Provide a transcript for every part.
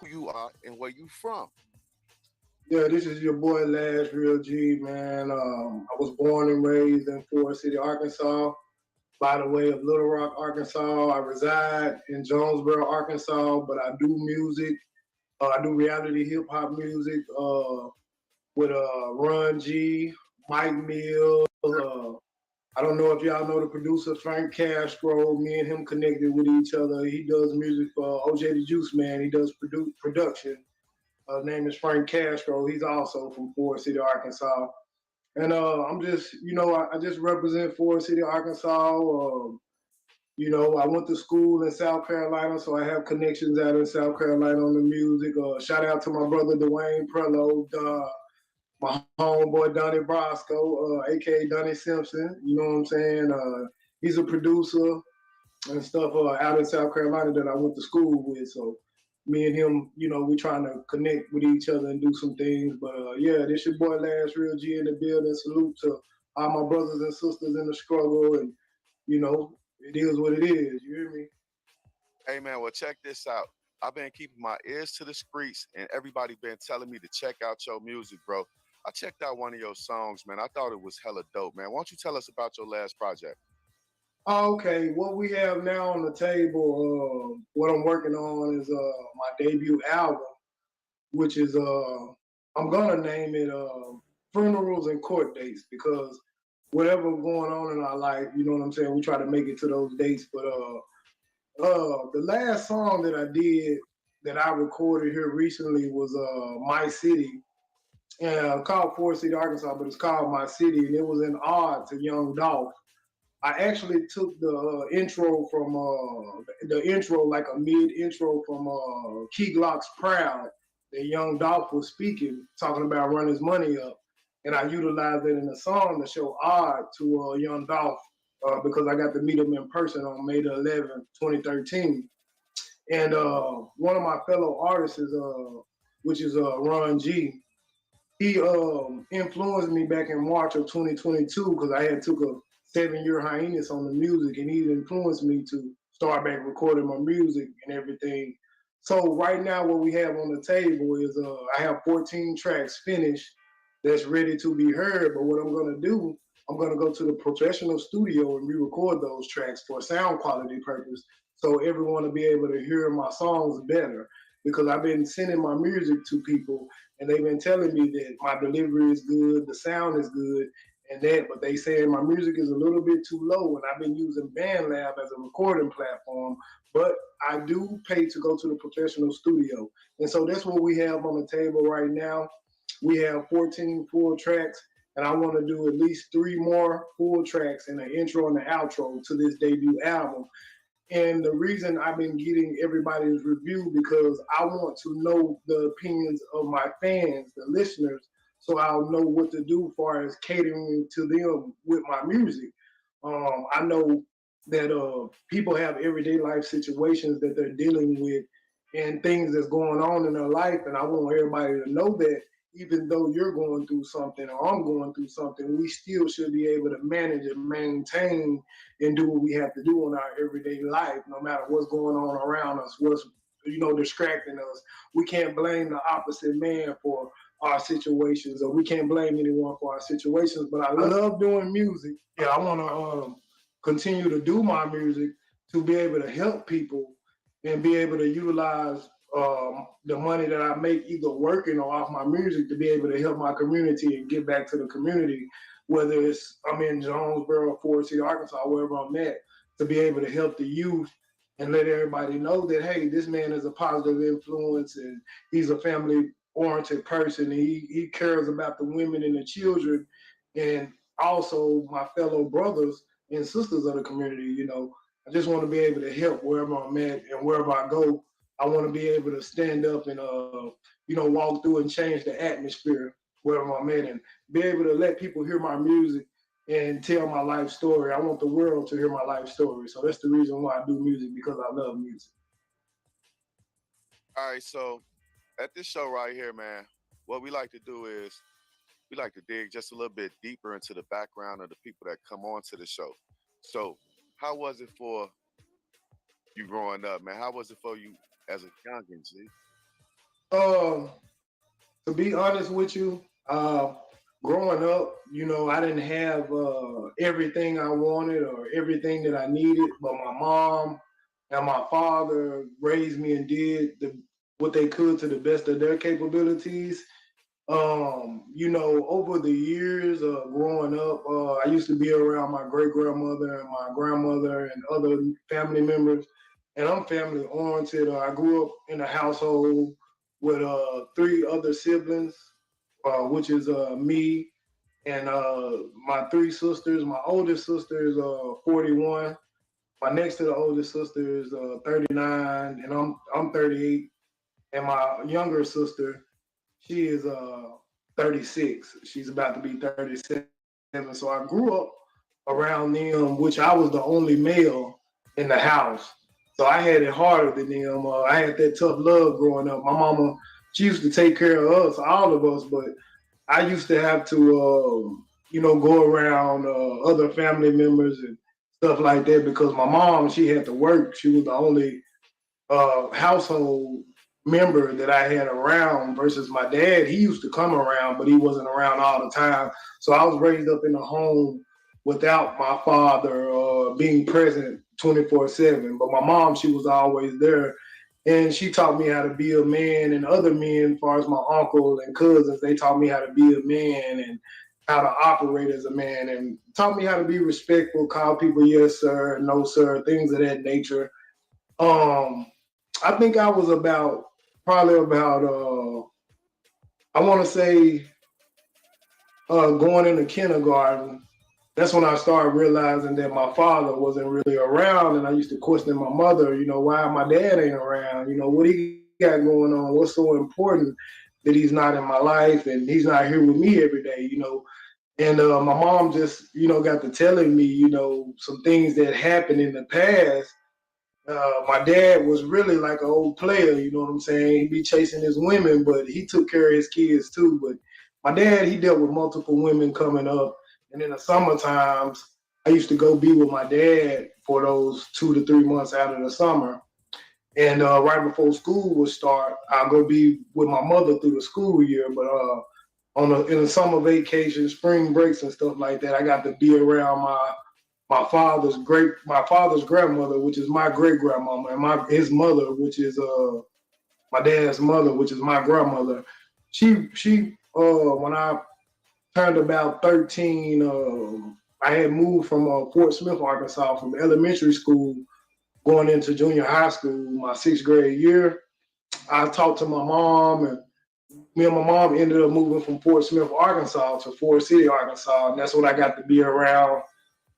who you are and where you from. Yeah, this is your boy Lash Real G, man. I was born and raised in Forest City, Arkansas, by the way of Little Rock, Arkansas. I reside in Jonesboro, Arkansas, but I do music. I do reality hip hop music with Run G, Mike Mills. I don't know if y'all know the producer Frank Castro. Me and him connected with each other. He does music for OJ the Juice Man. He does production. Name is Frank Castro. He's also from Forest City, Arkansas. And I'm just, I just represent Forest City, Arkansas. I went to school in South Carolina, so I have connections out in South Carolina on the music. Shout out to my brother Dwayne Prello, my homeboy Donnie Brasco, aka Donnie Simpson. You know what I'm saying? He's a producer and stuff out in South Carolina that I went to school with. So me and him, we trying to connect with each other and do some things. But yeah, this your boy Last Real G in the building. Salute to all my brothers and sisters in the struggle, and it is what it is. You hear me? Hey man, well check this out. I've been keeping my ears to the streets and everybody been telling me to check out your music, bro. I checked out one of your songs, man. I thought it was hella dope, man. Why don't you tell us about your last project? Okay, what we have now on the table, what I'm working on is my debut album, which is I'm gonna name it funerals and court dates because whatever going on in our life, you know what I'm saying. We try to make it to those dates, but the last song that I did that I recorded here recently was My City, called Forest City, Arkansas, but it's called My City, and it was an ode to Young Dolph. I actually took the intro from the intro, like a mid intro from Key Glock's Proud that Young Dolph was speaking, talking about run his money up. And I utilized it in the song to show odd to Young Dolph because I got to meet him in person on May the 11th, 2013. And one of my fellow artists is, which is Ron G. He influenced me back in March of 2022 because I had took a 7 year hiatus on the music, and he influenced me to start back recording my music and everything. So right now, what we have on the table is I have 14 tracks finished that's ready to be heard. But what I'm gonna do, I'm gonna go to the professional studio and re-record those tracks for sound quality purpose, so everyone will be able to hear my songs better. Because I've been sending my music to people and they've been telling me that my delivery is good, the sound is good, and that, but they saying my music is a little bit too low, and I've been using BandLab as a recording platform, but I do pay to go to the professional studio, and so that's what we have on the table right now. We have 14 full tracks, and I want to do at least three more full tracks and an intro and an outro to this debut album. And the reason I've been getting everybody's review because I want to know the opinions of my fans, the listeners, so I'll know what to do as far as catering to them with my music. I know that people have everyday life situations that they're dealing with and things that's going on in their life, and I want everybody to know that even though you're going through something or I'm going through something, we still should be able to manage and maintain and do what we have to do in our everyday life, no matter what's going on around us, what's distracting us. We can't blame the opposite man for our situations, or we can't blame anyone for our situations. But I love doing music. Yeah, I want to continue to do my music to be able to help people and be able to utilize the money that I make either working or off my music to be able to help my community and give back to the community, whether it's I'm in Jonesboro, Forest City, Arkansas, wherever I'm at, to be able to help the youth and let everybody know that, hey, this man is a positive influence and he's a family oriented person. He cares about the women and the children and also my fellow brothers and sisters of the community. I just want to be able to help wherever I'm at and wherever I go. I want to be able to stand up and walk through and change the atmosphere wherever I'm at and be able to let people hear my music and tell my life story. I want the world to hear my life story. So that's the reason why I do music, because I love music. All right, so at this show right here, man, what we like to do is we like to dig just a little bit deeper into the background of the people that come on to the show. So, how was it for you growing up, man? How was it for you as a youngin', G? Um, to be honest with you, growing up, I didn't have everything I wanted or everything that I needed, but my mom and my father raised me and did what they could to the best of their capabilities. Over the years growing up, I used to be around my great grandmother and my grandmother and other family members, and I'm family oriented. I grew up in a household with three other siblings, which is me and my three sisters. My oldest sister is 41. My next to the oldest sister is 39, and I'm 38. And my younger sister, she is 36. She's about to be 37. So I grew up around them, which I was the only male in the house. So I had it harder than them. I had that tough love growing up. My mama, she used to take care of us, all of us, but I used to have to, go around other family members and stuff like that because my mom, she had to work. She was the only household member that I had around versus my dad. He used to come around, but he wasn't around all the time. So I was raised up in a home without my father being present 24/7. But my mom, she was always there. And she taught me how to be a man, and other men, as far as my uncle and cousins, they taught me how to be a man and how to operate as a man, and taught me how to be respectful, call people yes sir, no sir, things of that nature. um, I think I was probably about I want to say going into kindergarten. That's when I started realizing that my father wasn't really around, and I used to question my mother. Why my dad ain't around? What he got going on? What's so important that he's not in my life and he's not here with me every day? And my mom just got to telling me some things that happened in the past. My dad was really like an old player, you know what I'm saying? He'd be chasing his women, but he took care of his kids too. But my dad, he dealt with multiple women coming up. And in the summer times, I used to go be with my dad for those 2 to 3 months out of the summer. And right before school would start, I'll go be with my mother through the school year. But in the summer vacation, spring breaks and stuff like that, I got to be around my father's grandmother, which is my great grandmama, and his mother, which is my dad's mother, which is my grandmother. She when I turned about 13, I had moved from Fort Smith, Arkansas, from elementary school going into junior high school, my sixth grade year. I talked to my mom, and me and my mom ended up moving from Fort Smith, Arkansas, to Fort City, Arkansas, and that's when I got to be around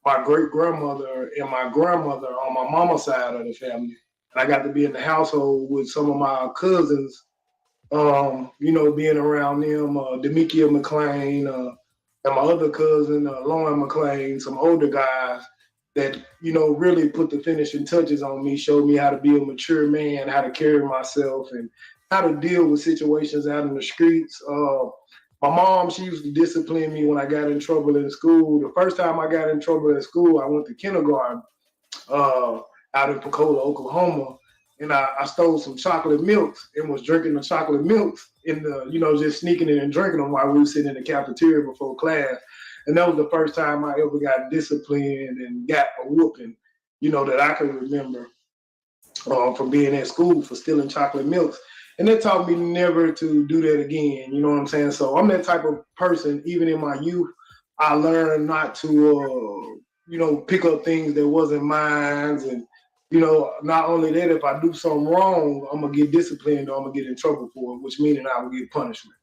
my great grandmother and my grandmother on my mama's side of the family. And I got to be in the household with some of my cousins, being around them, Demikia McLean, and my other cousin, Lauren McLean, some older guys that, really put the finishing touches on me, showed me how to be a mature man, how to carry myself, and how to deal with situations out in the streets. My mom, she used to discipline me when I got in trouble in school. The first time I got in trouble in school, I went to kindergarten uh, out in Pecola, Oklahoma, and I stole some chocolate milks and was drinking the chocolate milks just sneaking in and drinking them while we were sitting in the cafeteria before class. And that was the first time I ever got disciplined and got a whooping, that I can remember from being at school for stealing chocolate milks. And that taught me never to do that again. You know what I'm saying? So I'm that type of person. Even in my youth, I learned not to, pick up things that wasn't mine. And not only that, if I do something wrong, I'm gonna get disciplined or I'm gonna get in trouble for it, which meaning I will get punishment.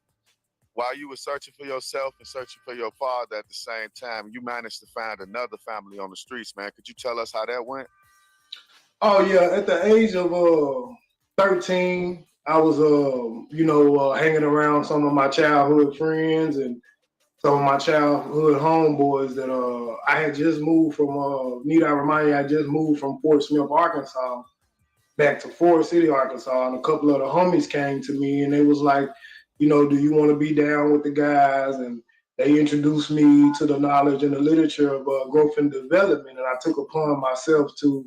While you were searching for yourself and searching for your father at the same time, you managed to find another family on the streets, man. Could you tell us how that went? Oh yeah, at the age of 13, I was hanging around some of my childhood friends and some of my childhood homeboys that I had just moved from need I remind you, I just moved from Fort Smith, Arkansas back to Forest City, Arkansas, and a couple of the homies came to me and they was like, do you want to be down with the guys? And they introduced me to the knowledge and the literature of growth and development, and I took upon myself to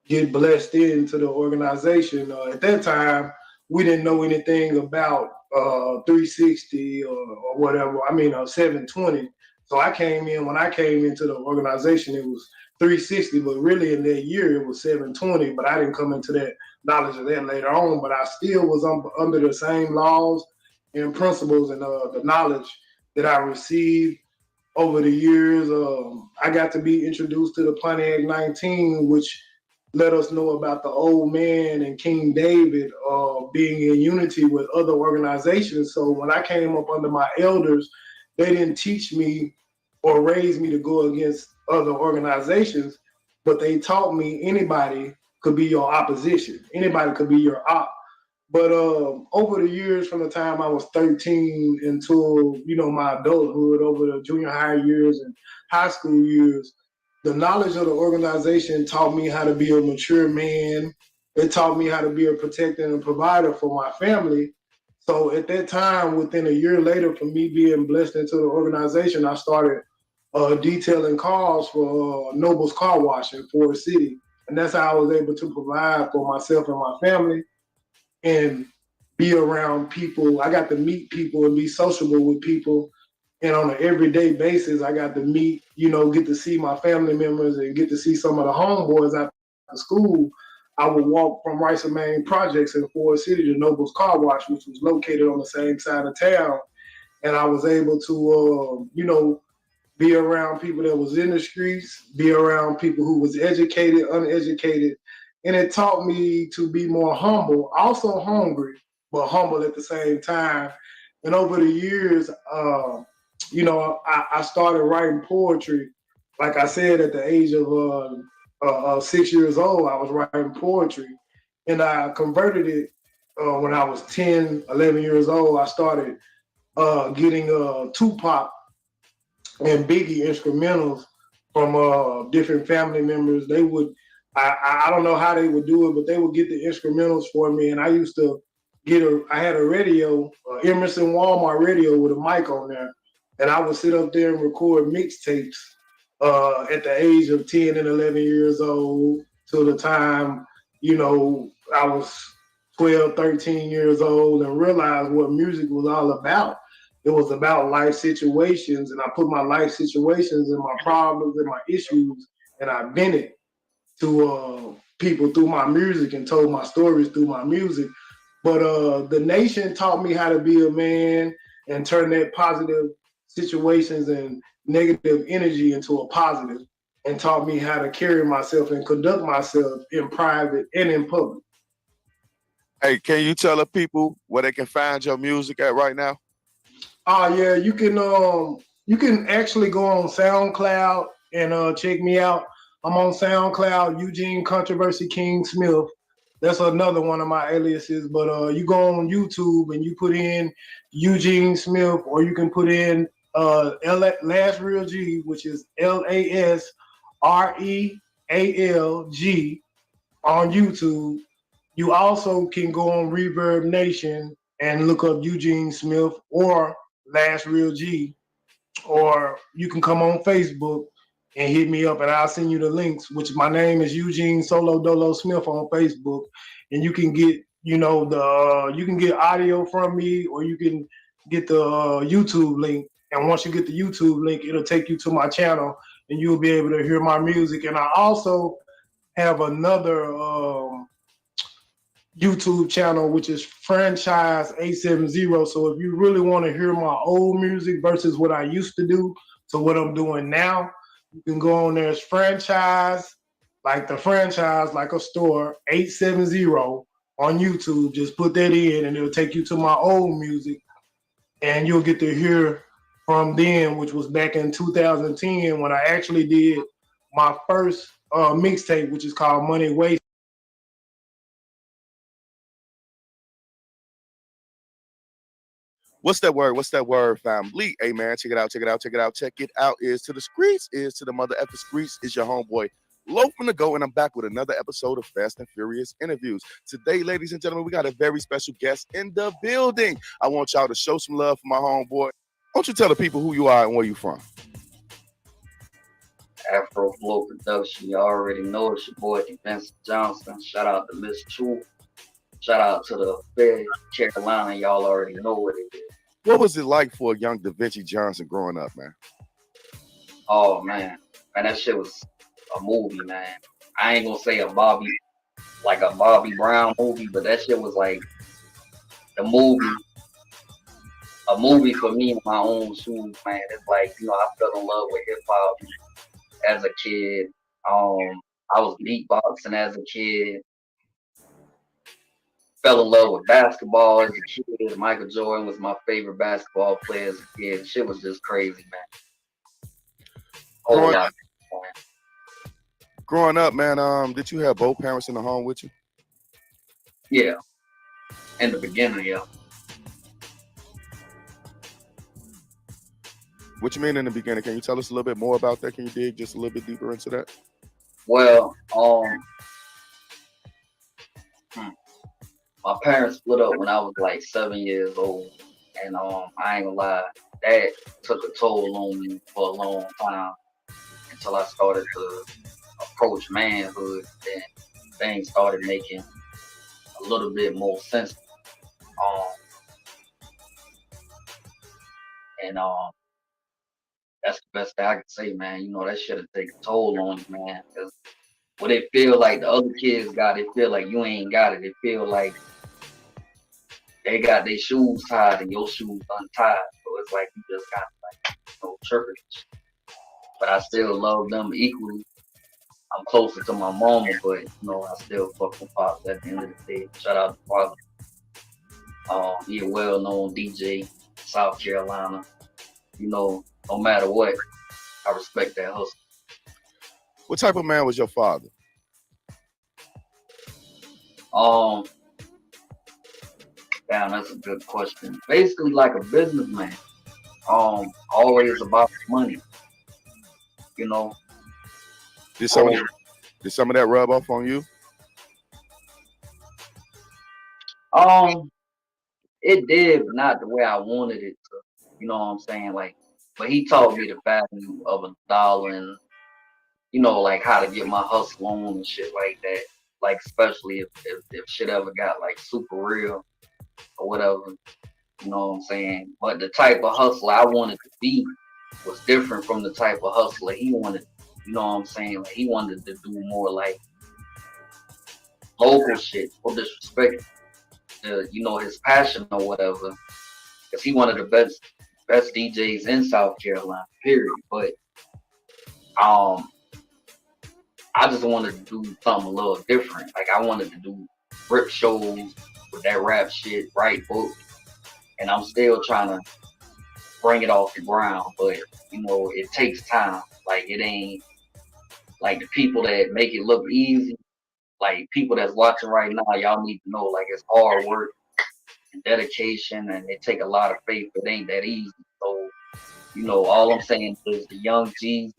get blessed into the organization. At that time, we didn't know anything about 360 or whatever. I mean, 720. So I came in, when I came into the organization, it was 360, but really in that year it was 720. But I didn't come into that knowledge of that later on. But I still was under the same laws and principles and the knowledge that I received over the years. I got to be introduced to the Pontiac 19, which let us know about the old man and King David being in unity with other organizations. So when I came up under my elders, they didn't teach me or raise me to go against other organizations, but they taught me anybody could be your opposition. Anybody could be your op. But over the years, from the time I was 13 until my adulthood, over the junior high years and high school years, the knowledge of the organization taught me how to be a mature man. It taught me how to be a protector and provider for my family. So at that time, within a year later, from me being blessed into the organization, I started detailing cars for Noble's Car Wash in Forest City, and that's how I was able to provide for myself and my family and be around people. I got to meet people and be sociable with people. And on an everyday basis, I got to meet, get to see my family members and get to see some of the homeboys after school. I would walk from Rice and Main Projects in Forest City to Noble's Car Wash, which was located on the same side of town. And I was able to, be around people that was in the streets, be around people who was educated, uneducated, and it taught me to be more humble, also hungry, but humble at the same time. And over the years, I started writing poetry. Like I said, at the age of 6 years old, I was writing poetry, and I converted it when I was 10, 11 years old. I started getting Tupac and Biggie instrumentals from different family members. They would, I don't know how they would do it, but they would get the instrumentals for me. And I used to I had a radio, Emerson Walmart radio with a mic on there. And I would sit up there and record mixtapes at the age of 10 and 11 years old till the time, I was 12, 13 years old and realized what music was all about. It was about life situations, and I put my life situations and my problems and my issues, and I vented to people through my music and told my stories through my music. But the nation taught me how to be a man and turn that positive situations and negative energy into a positive, and taught me how to carry myself and conduct myself in private and in public. Hey, can you tell the people where they can find your music at right now? Yeah, you can actually go on SoundCloud and check me out. I'm on SoundCloud, Eugene Controversy King Smith. That's another one of my aliases. But you go on YouTube and you put in Eugene Smith, or you can put in Last Real G, which is LASREALG on YouTube. You also can go on Reverb Nation and look up Eugene Smith or Last Real G, or you can come on Facebook and hit me up, and I'll send you the links. Which my name is Eugene Solo Dolo Smith on Facebook, and you can get you can get audio from me, or you can get the YouTube link. And once you get the YouTube link, it'll take you to my channel, and you'll be able to hear my music. And I also have another YouTube channel, which is Franchise 870. So if you really want to hear my old music versus what I used to do to what I'm doing now, you can go on there as Franchise, like the franchise, like a store, 870 on YouTube. Just put that in and it'll take you to my old music, and you'll get to hear from then, which was back in 2010 when I actually did my first mixtape, which is called Money Waste. What's that word? What's that word, family? Hey, man, check it out, check it out, check it out, check it out. Is to the streets, is to the mother effer streets, is your homeboy loafing to go, and I'm back with another episode of Fast and Furious Interviews. Today, ladies and gentlemen, we got a very special guest in the building. I want y'all to show some love for my homeboy. Why don't you tell the people who you are and where you from? Afro Flow Production. You already know it's your boy Vincent Johnson. Shout out to Miss True. Shout out to the Fair Carolina. Y'all already know what it is. What was it like for a young Da Vinci Johnson growing up, man? Oh man, that shit was a movie, man. I ain't gonna say like a Bobby Brown movie, but that shit was like the movie, a movie for me in my own shoes, man. It's like, I fell in love with hip hop as a kid. I was beatboxing as a kid. Fell in love with basketball as a kid. Michael Jordan was my favorite basketball player as a kid. Shit was just crazy, man. Whole Growing lot. growing up, man, did you have both parents in the home with you? Yeah, in the beginning, yeah. What you mean in the beginning? Can you tell us a little bit more about that? Can you dig just a little bit deeper into that? Well, hmm, my parents split up when I was like 7 years old, and I ain't gonna lie, that took a toll on me for a long time until I started to approach manhood. Then things started making a little bit more sense. Um, and that's the best thing I can say, man. That should have taken a toll on you, man. Cause what it feel like the other kids got, it feel like you ain't got it. It feel like they got their shoes tied and your shoes untied. So it's like you just got like tripping. But I still love them equally. I'm closer to my mama, but I still fuck with pops at the end of the day. Shout out to Father. He a well known DJ, South Carolina. No matter what, I respect that hustle. What type of man was your father? Um, Damn, that's a good question. Basically like a businessman. Always about money. You know. Did some of did some of that rub off on you? It did, but not the way I wanted it to. You know what I'm saying? Like, but he taught me the value of $1 and like how to get my hustle on and shit like that. Like, especially if shit ever got like super real or whatever. You know what I'm saying? But the type of hustler I wanted to be was different from the type of hustler he wanted. You know what I'm saying? Like, he wanted to do more like local shit. No disrespect to his passion or whatever, because he one of the best DJs in South Carolina. Period. But um, I just wanted to do something a little different. Like, I wanted to do rip shows with that rap shit, write books, and I'm still trying to bring it off the ground. But it takes time. Like, it ain't like the people that make it look easy. Like, people that's watching right now, y'all need to know, like, it's hard work and dedication, and it take a lot of faith. It ain't that easy. So, all I'm saying is the young G's,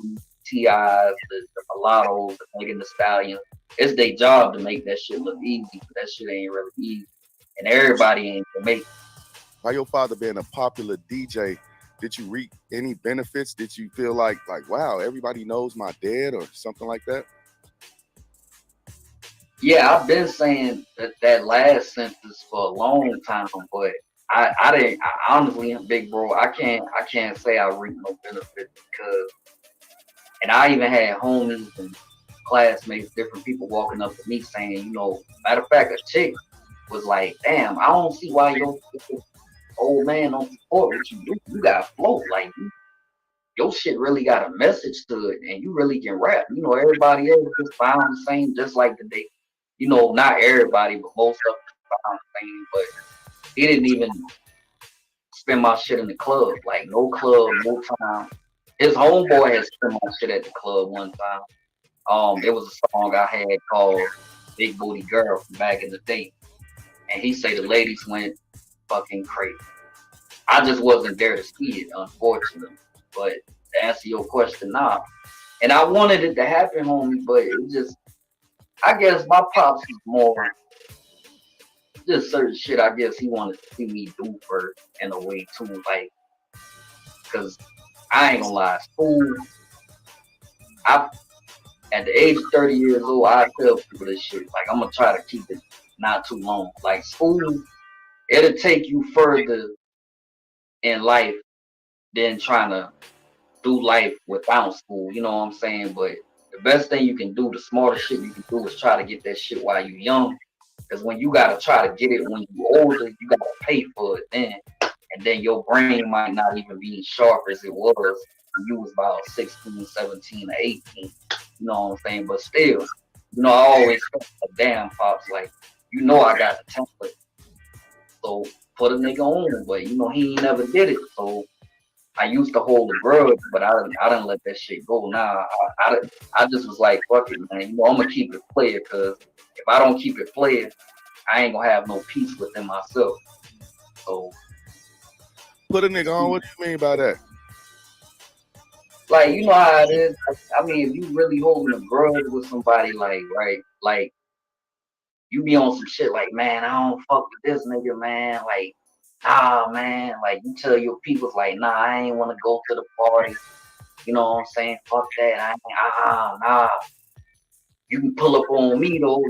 T.I.s, the mulattoes, the Megan Thee Stallion, it's their job to make that shit look easy, but that shit ain't really easy. And everybody ain't gonna make it. By your father being a popular DJ, did you reap any benefits? Did you feel like wow, everybody knows my dad or something like that? Yeah, I've been saying that last sentence for a long time, but I didn't. Honestly, big bro, I can't say I reap no benefits because, and I even had homies and classmates, different people walking up to me saying, matter of fact, a chick was like, "Damn, I don't see why your old man don't support what you do. You got flow, like your shit really got a message to it, and you really can rap. Everybody else just found the same, just like the day. Not everybody, but most of them found the same. But he didn't even spin my shit in the club, like no club, no time. His homeboy had spent my shit at the club one time. It was a song I had called "Big Booty Girl" from back in the day, and he said the ladies went fucking crazy. I just wasn't there to see it, unfortunately. But to answer your question, nah. And I wanted it to happen, homie, but it just, I guess my pops is more just certain shit. I guess he wanted to see me do first in a way too, like, cause I ain't gonna lie, school. I At the age of 30 years old, I tell people this shit. Like, I'm gonna try to keep it not too long. Like school, it'll take you further in life than trying to do life without school. You know what I'm saying? But the best thing you can do, the smartest shit you can do, is try to get that shit while you young. Because when you gotta try to get it when you older, you gotta pay for it then, and then your brain might not even be as sharp as it was when you was about 16, 17, or 18. You know what I'm saying? But still, I always felt like, damn, pops, like, I got the template, so put a nigga on, but he ain't never did it. So I used to hold a grudge, but I didn't let that shit go. Nah, I just was like, fuck it, man. I'm gonna keep it player, cause if I don't keep it player, I ain't gonna have no peace within myself. So, Put a nigga on. What do you mean by that? like, you know how it is. I mean, if you really holding a grudge with somebody, like, right, like, you be on some shit like, man, I don't fuck with this nigga, man. Like, nah, man. Like, you tell your peoples, like, nah, I ain't wanna go to the party. You know what I'm saying? Fuck that. I ain't, nah. You can pull up on me though,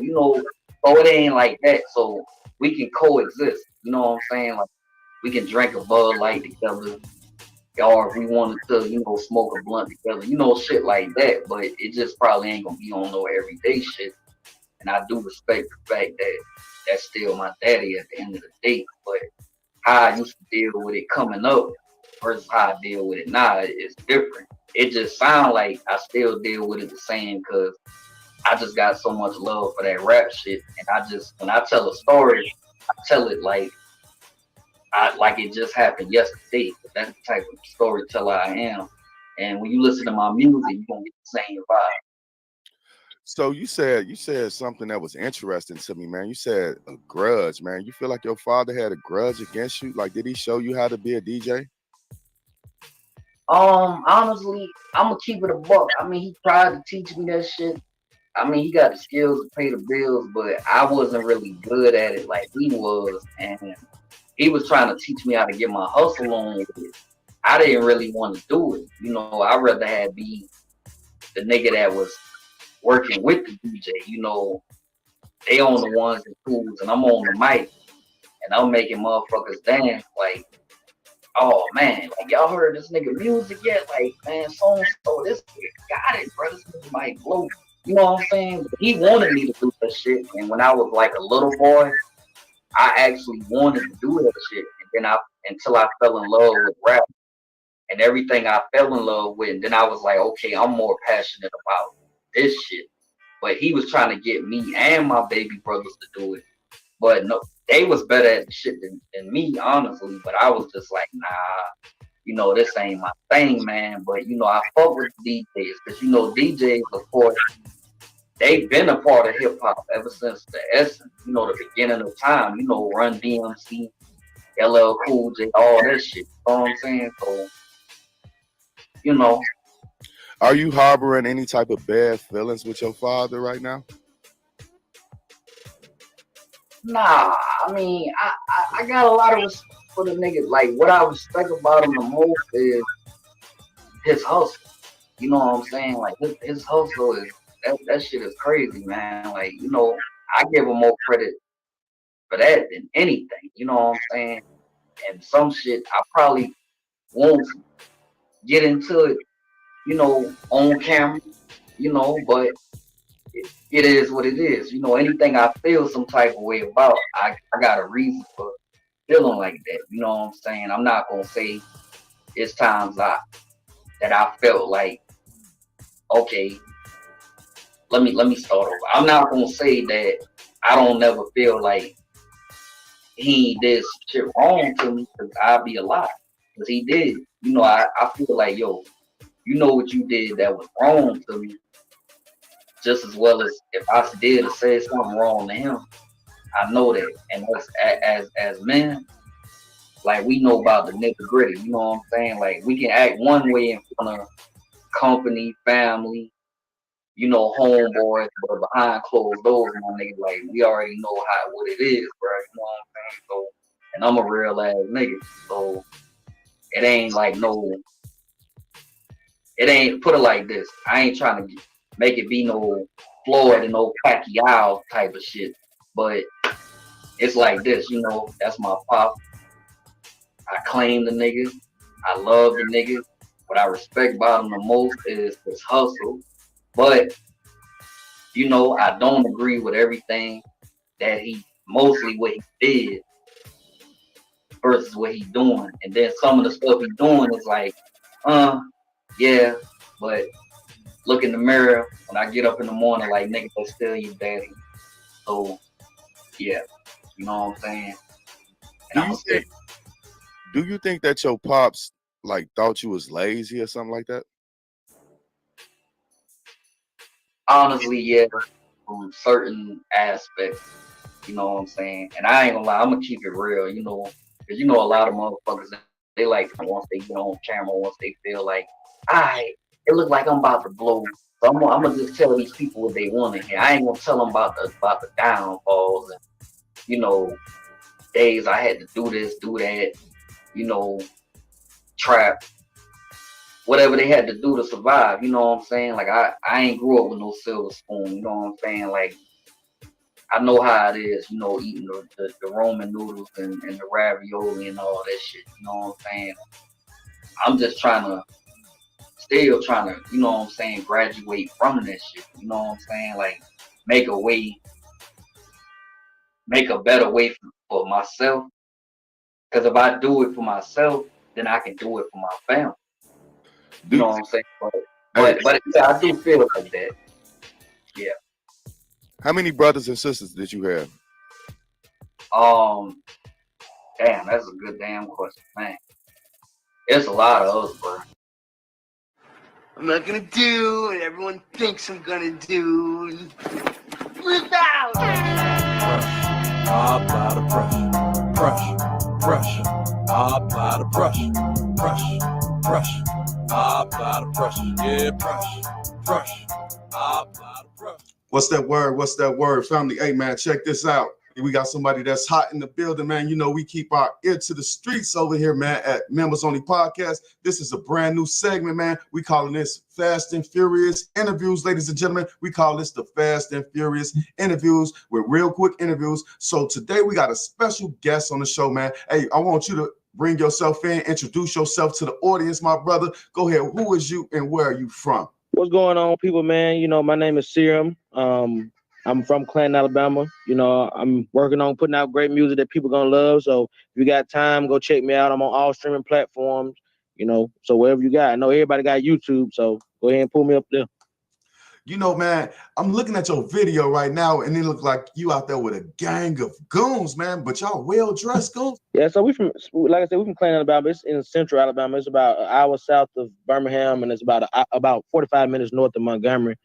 so it ain't like that. So we can coexist. You know what I'm saying? Like, we can drink a Bud Light together, or if we wanted to, smoke a blunt together, shit like that. But it just probably ain't gonna be on no everyday shit. And I do respect the fact that that's still my daddy at the end of the day. But how I used to deal with it coming up versus how I deal with it now is different. It just sounds like I still deal with it the same because I just got so much love for that rap shit. And when I tell a story, I tell it like it just happened yesterday. That's the type of storyteller I am. And when you listen to my music, you're gonna get the same vibe. So you said something that was interesting to me, man. You said a grudge, man. You feel like your father had a grudge against you? Like, did he show you how to be a DJ? Honestly, I'm gonna keep it a buck. I mean, he tried to teach me that shit. I mean, he got the skills to pay the bills, but I wasn't really good at it like he was. And he was trying to teach me how to get my hustle on with it. I didn't really want to do it. I'd rather have be the nigga that was working with the DJ. They on the ones and twos, and I'm on the mic, and I'm making motherfuckers dance. Like, oh man, like y'all heard this nigga music yet? Like, man, so and so, this nigga got it, bro. This nigga might blow. You know what I'm saying? But he wanted me to do that shit, and when I was like a little boy, I actually wanted to do that shit. And then until I fell in love with rap and everything I fell in love with, and then I was like, okay, I'm more passionate about this shit. But he was trying to get me and my baby brothers to do it. But no, they was better at the shit than me, honestly. But I was just like, nah, this ain't my thing, man. But I fuck with DJs because DJs, of course, they've been a part of hip hop ever since the essence, the beginning of time. Run DMC, LL Cool J, all that shit. You know what I'm saying? So, you know, Are you harboring any type of bad feelings with your father right now? nah. I mean, I got a lot of respect for the nigga. Like, what I respect about him the most is his hustle. You know what I'm saying? Like, his hustle is that shit is crazy, man. Like, I give him more credit for that than anything. You know what I'm saying? And some shit I probably won't get into it, on camera, but it is what it is. Anything I feel some type of way about, I got a reason for feeling like that. You know what I'm saying? I'm not gonna say it's times that I felt like, okay, let me start over. I'm not gonna say that I don't never feel like he did some shit wrong to me because I'd be a lie. Because he did. I feel like, yo, what you did that was wrong to me, just as well as if I did or said something wrong to him. I know that. And as men, like, we know about the nitty gritty. You know what I'm saying? Like, we can act one way in front of company, family, homeboys, but behind closed doors, my nigga, like, we already know what it is, bro. You know what I'm saying? So, and I'm a real ass nigga, so it ain't like it ain't, put it like this. I ain't trying to make it be no Floyd and no Pacquiao type of shit, but it's like this, that's my pop. I claim the nigga. I love the nigga. What I respect about him the most is his hustle. But, I don't agree with everything that mostly what he did versus what he's doing. And then some of the stuff he's doing is like, yeah, but look in the mirror when I get up in the morning, like, nigga, that's still your daddy. So, yeah, you know what I'm saying? Do And I'm you still, think do you think that your pops like thought you was lazy or something like that? honestly, yeah, from certain aspects, you know what I'm saying? And I ain't gonna lie, I'm gonna keep it real, because a lot of motherfuckers, they like once they get on camera, once they feel like, alright, it look like I'm about to blow. So I'm gonna just tell these people what they want to hear. I ain't gonna tell them about the downfalls and, you know, days I had to do this, do that, you know, trap, whatever they had to do to survive. You know what I'm saying? Like I ain't grew up with no silver spoon. You know what I'm saying? Like I know how it is. Eating the Roman noodles and the ravioli and all that shit. You know what I'm saying? I'm just still trying to, you know what I'm saying, graduate from that shit. You know what I'm saying? Like make a way, make a better way for myself. Because if I do it for myself, then I can do it for my family. You Do know you, what I'm saying? hey, But yeah, I do feel like that. Yeah. how many brothers and sisters did you have? Um. Damn, that's a good damn question, man. It's a lot of us, bro. I'm not gonna do what everyone thinks I'm gonna do. Without Apply the pressure. Apply the pressure. Apply the pressure. Yeah, pressure. Apply the pressure. What's that word? What's that word? Family, hey, man, check this out. We got somebody that's hot in the building, man. We keep our ear to the streets over here, man, at Members Only Podcast. This is a brand new segment, man. We calling this Fast and Furious Interviews, ladies and gentlemen. We call this the Fast and Furious Interviews with real quick interviews. So today we got a special guest on the show, man. Hey, I want you to bring yourself in, introduce yourself to the audience, my brother. Go ahead. Who is you and where are you from? What's going on, people, man? My name is Serum. I'm from Clanton, Alabama. I'm working on putting out great music that people gonna love. So if you got time, go check me out. I'm on all streaming platforms. So wherever you got, I know everybody got YouTube. So go ahead and pull me up there. Man, I'm looking at your video right now, and it look like you out there with a gang of goons, man. But y'all well-dressed goons. Yeah, so we like I said, we from Clanton, Alabama. It's in central Alabama. It's about an hour south of Birmingham, and it's about 45 minutes north of Montgomery.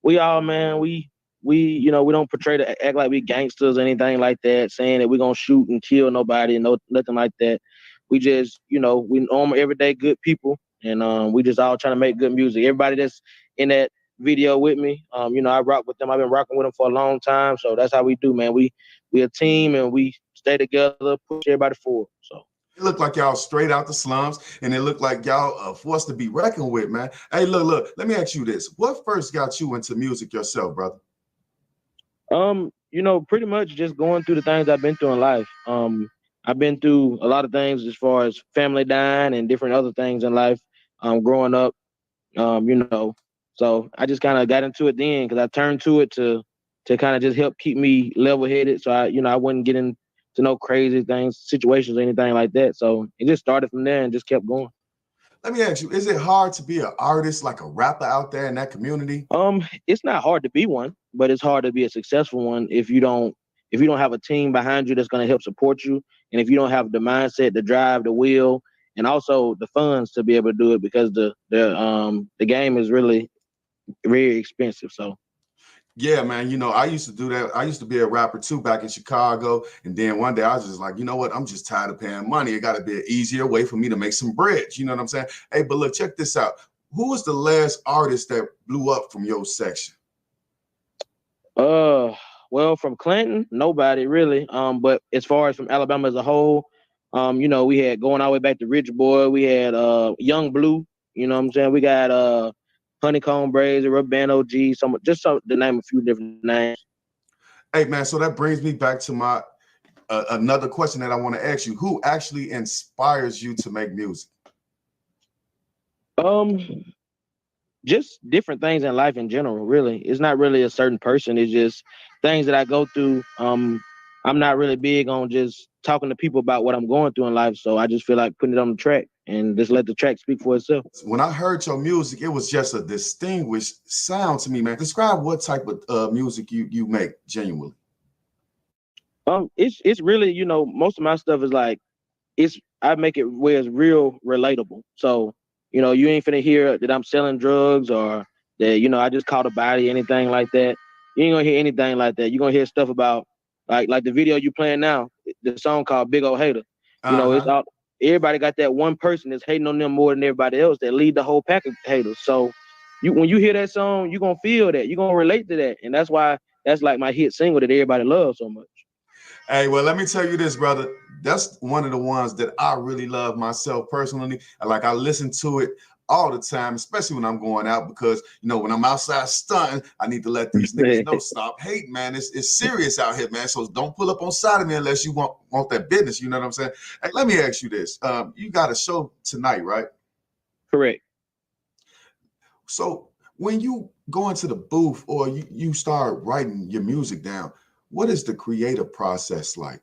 We all, man, we we don't portray to act like we gangsters or anything like that, saying that we're gonna shoot and kill nobody and nothing like that. We just, we normal everyday good people, and we just all trying to make good music. Everybody that's in that video with me, I rock with them. I've been rocking with them for a long time, so that's how we do, man. We a team and we stay together, push everybody forward. So It look like y'all straight out the slums, and it look like y'all are forced to be reckoned with, man. Hey, look. Let me ask you this: what first got you into music yourself, brother? Pretty much just going through the things I've been through in life. I've been through a lot of things as far as family dying and different other things in life. Growing up, so I just kind of got into it then because I turned to it to kind of just help keep me level headed. So I wouldn't get into no crazy things, situations, or anything like that. So it just started from there and just kept going. Let me ask you: is it hard to be an artist, like a rapper out there in that community? It's not hard to be one, but it's hard to be a successful one if you don't have a team behind you that's going to help support you, and if you don't have the mindset, the drive, the will, and also the funds to be able to do it, because the game is really very expensive. So Yeah, man. I used to do that. I used to be a rapper too back in Chicago. And then one day I was just like, you know what? I'm just tired of paying money. It got to be an easier way for me to make some bread. You know what I'm saying? Hey, but look, check this out. Who was the last artist that blew up from your section? well, from Clinton, nobody really. But as far as from Alabama as a whole, we had going all the way back to Rich Boy. We had Young Blue. You know what I'm saying? We got Honeycomb Brazy, Rubban OG, to name a few different names. Hey man, so that brings me back to my another question that I want to ask you. Who actually inspires you to make music? Um, just different things in life in general, really. It's not really a certain person. It's just things that I go through. I'm not really big on just talking to people about what I'm going through in life. So I just feel like putting it on the track and just let the track speak for itself. When I heard your music, it was just a distinguished sound to me, man. Describe what type of music you make genuinely. It's really, most of my stuff is like I make it where it's real relatable. So, you ain't finna hear that I'm selling drugs or that, I just caught a body, anything like that. You ain't gonna hear anything like that. You're gonna hear stuff about like the video you playing now, the song called Big Ol' Hater. It's Uh-huh. all everybody got that one person that's hating on them more than everybody else that lead the whole pack of haters. So when you hear that song, you're gonna feel that, you're gonna relate to that. And that's why that's like my hit single that everybody loves so much. Hey, well, let me tell you this, brother. That's one of the ones that I really love myself personally. Like I listen to it all the time, especially when I'm going out, because when I'm outside stunting, I need to let these niggas know, stop hating, man. It's serious out here, man. So don't pull up on side of me unless you want that business. You know what I'm saying? Hey, let me ask you this. You got a show tonight, right? Correct. So when you go into the booth or you start writing your music down, what is the creative process like?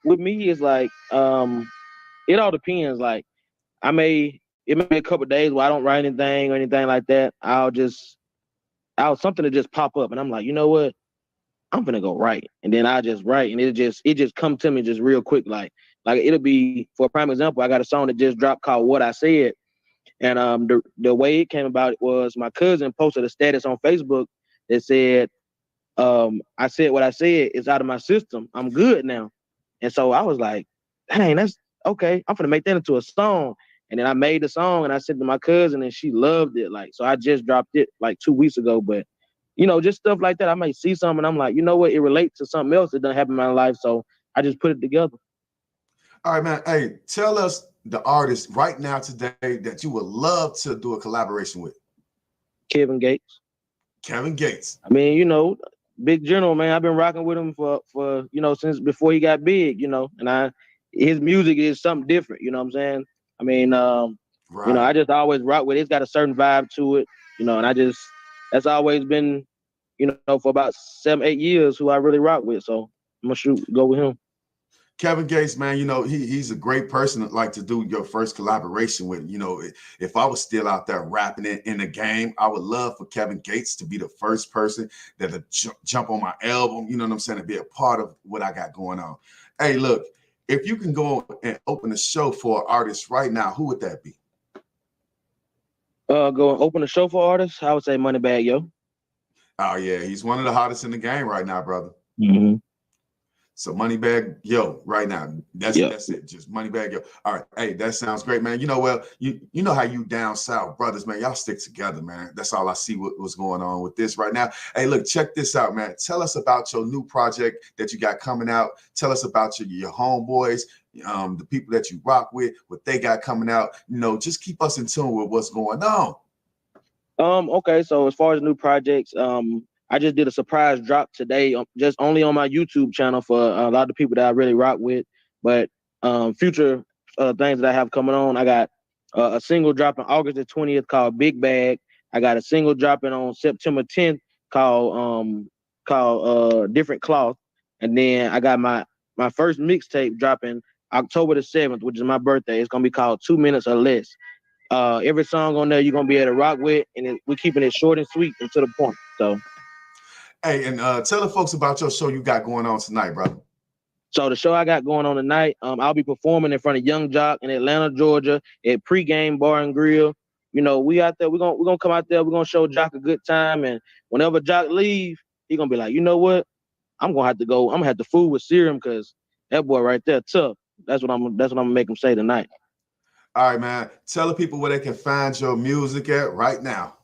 With me, it's like it all depends. Like it may be a couple of days where I don't write anything or anything like that. I'll something to just pop up, and I'm like, you know what? I'm gonna go write, and then I just write, and it just come to me just real quick. Like it'll be, for a prime example, I got a song that just dropped called What I Said, and the way it came about was my cousin posted a status on Facebook that said, I said what I said, it's out of my system. I'm good now. And so I was like, dang, that's okay. I'm gonna make that into a song. And then I made the song and I sent it to my cousin and she loved it. Like, so I just dropped it like 2 weeks ago. But just stuff like that. I might see something and I'm like, you know what? It relates to something else that done happen in my life. So I just put it together. All right, man. Hey, tell us the artist right now today that you would love to do a collaboration with. Kevin Gates. Kevin Gates. I mean, big general, man. I've been rocking with him for since before he got big, and his music is something different, you know what I'm saying? I mean, Right. I just always rock with it. It's got a certain vibe to it, and that's always been, for about 7-8 years who I really rock with. So I'm gonna go with him. Kevin Gates, man, he's a great person to like to do your first collaboration with. If I was still out there rapping it in the game, I would love for Kevin Gates to be the first person that'll jump on my album, you know what I'm saying, to be a part of what I got going on. Hey, look, if you can go and open a show for an artist right now, who would that be? Go and open a show for artists, I would say Moneybagg Yo. Oh, yeah, he's one of the hottest in the game right now, brother. Mm-hmm. So Moneybagg Yo right now. That's it. Just Moneybagg Yo. All right. Hey, that sounds great, man. You know how you down south brothers, man. Y'all stick together, man. That's all I see what's going on with this right now. Hey, look, check this out, man. Tell us about your new project that you got coming out. Tell us about your homeboys, the people that you rock with, what they got coming out. Just keep us in tune with what's going on. Okay, so as far as new projects, I just did a surprise drop today, just only on my YouTube channel for a lot of people that I really rock with. But future things that I have coming on, I got a single dropping August the 20th called Big Bag. I got a single dropping on September 10th called Different Cloth, and then I got my first mixtape dropping October the 7th, which is my birthday. It's gonna be called 2 Minutes or Less. Every song on there you're gonna be able to rock with, and we're keeping it short and sweet and to the point. So, hey, and tell the folks about your show you got going on tonight, brother. So the show I got going on tonight, I'll be performing in front of Young Jock in Atlanta, Georgia, at Pregame Bar and Grill. We out there. We're gonna come out there. We're gonna show Jock a good time, and whenever Jock leave, he gonna be like, you know what? I'm gonna have to go. I'm gonna have to fool with Serum because that boy right there tough. That's what I'm gonna make him say tonight. All right, man. Tell the people where they can find your music at right now.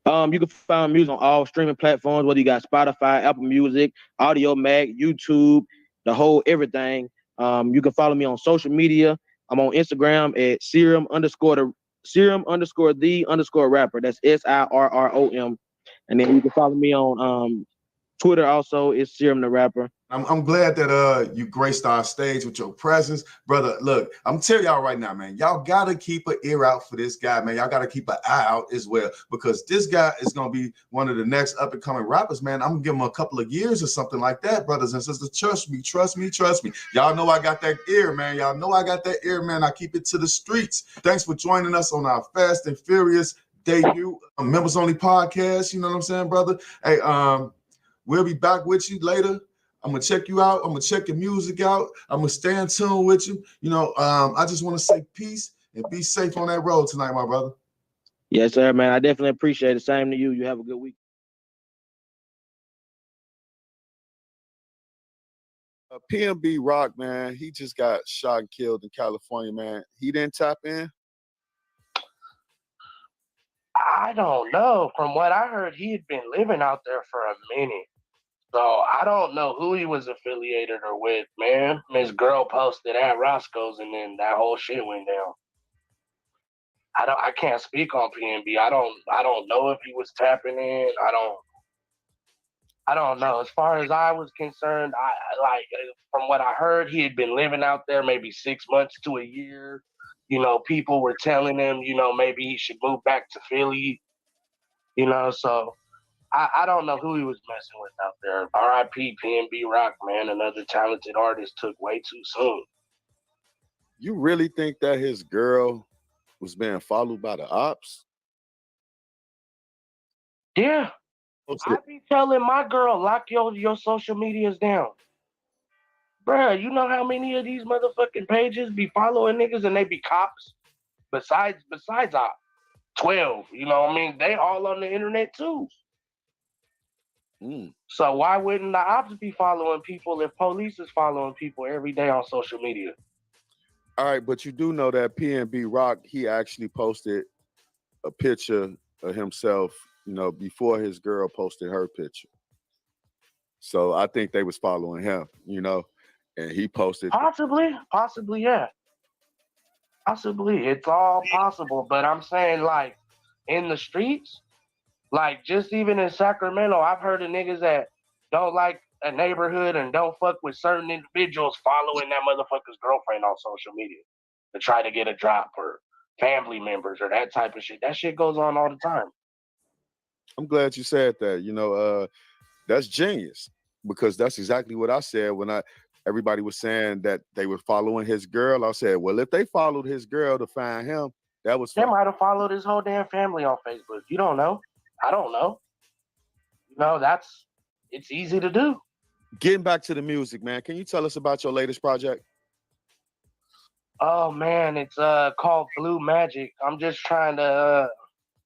You can find music on all streaming platforms, whether you got Spotify, Apple Music, Audio Mac, YouTube, the whole everything. You can follow me on social media. I'm on Instagram at Serum_the_rapper. That's SIRROM. And then you can follow me on Twitter also. It's Serum the Rapper. I'm glad that you graced our stage with your presence, brother. Look, I'm telling y'all right now, man, y'all gotta keep an ear out for this guy, man. Y'all gotta keep an eye out as well, because this guy is gonna be one of the next up and coming rappers, man. I'm gonna give him a couple of years or something like that, brothers and sisters. Trust me, trust me, trust me. Y'all know I got that ear, man. Y'all know I got that ear, man. I keep it to the streets. Thanks for joining us on our Fast and Furious debut members only podcast. You know what I'm saying, brother? Hey, we'll be back with you later. I'm gonna check you out. I'm gonna check your music out. I'm gonna stay in tune with you. You know, I just want to say peace and be safe on that road tonight, my brother. Yes, sir, man. I definitely appreciate it. Same to you. You have a good week. PNB Rock, man, he just got shot and killed in California, man. He didn't tap in. I don't know. From what I heard, he had been living out there for a minute. So I don't know who he was affiliated or with, man. His girl posted at Roscoe's and then that whole shit went down. I can't speak on PNB. I don't know if he was tapping in. I don't know. As far as I was concerned, from what I heard, he had been living out there maybe 6 months to a year. You know, people were telling him, you know, maybe he should move back to Philly. You know, so I don't know who he was messing with out there. R.I.P. PNB Rock, man. Another talented artist took way too soon. You really think that his girl was being followed by the ops? Yeah. I be telling my girl, lock your social medias down. Bruh, you know how many of these motherfucking pages be following niggas and they be cops? Besides ops. 12, you know what I mean? They all on the internet too. So why wouldn't the ops be following people if police is following people every day on social media? All right, but you do know that PNB Rock, he actually posted a picture of himself, you know, before his girl posted her picture. So I think they was following him, you know, and he posted. Possibly, yeah. Possibly, it's all possible. But I'm saying, like, in the streets, like, just even in Sacramento, I've heard of niggas that don't like a neighborhood and don't fuck with certain individuals following that motherfucker's girlfriend on social media to try to get a drop, or family members or that type of shit. That shit goes on all the time. I'm glad you said that. You know, that's genius, because that's exactly what I said when everybody was saying that they were following his girl. I said, well, if they followed his girl to find him, that was they might have followed his whole damn family on Facebook. You don't know. I don't know. You know, it's easy to do. Getting back to the music, man, can you tell us about your latest project? Oh man, it's called Blue Magic. I'm just trying to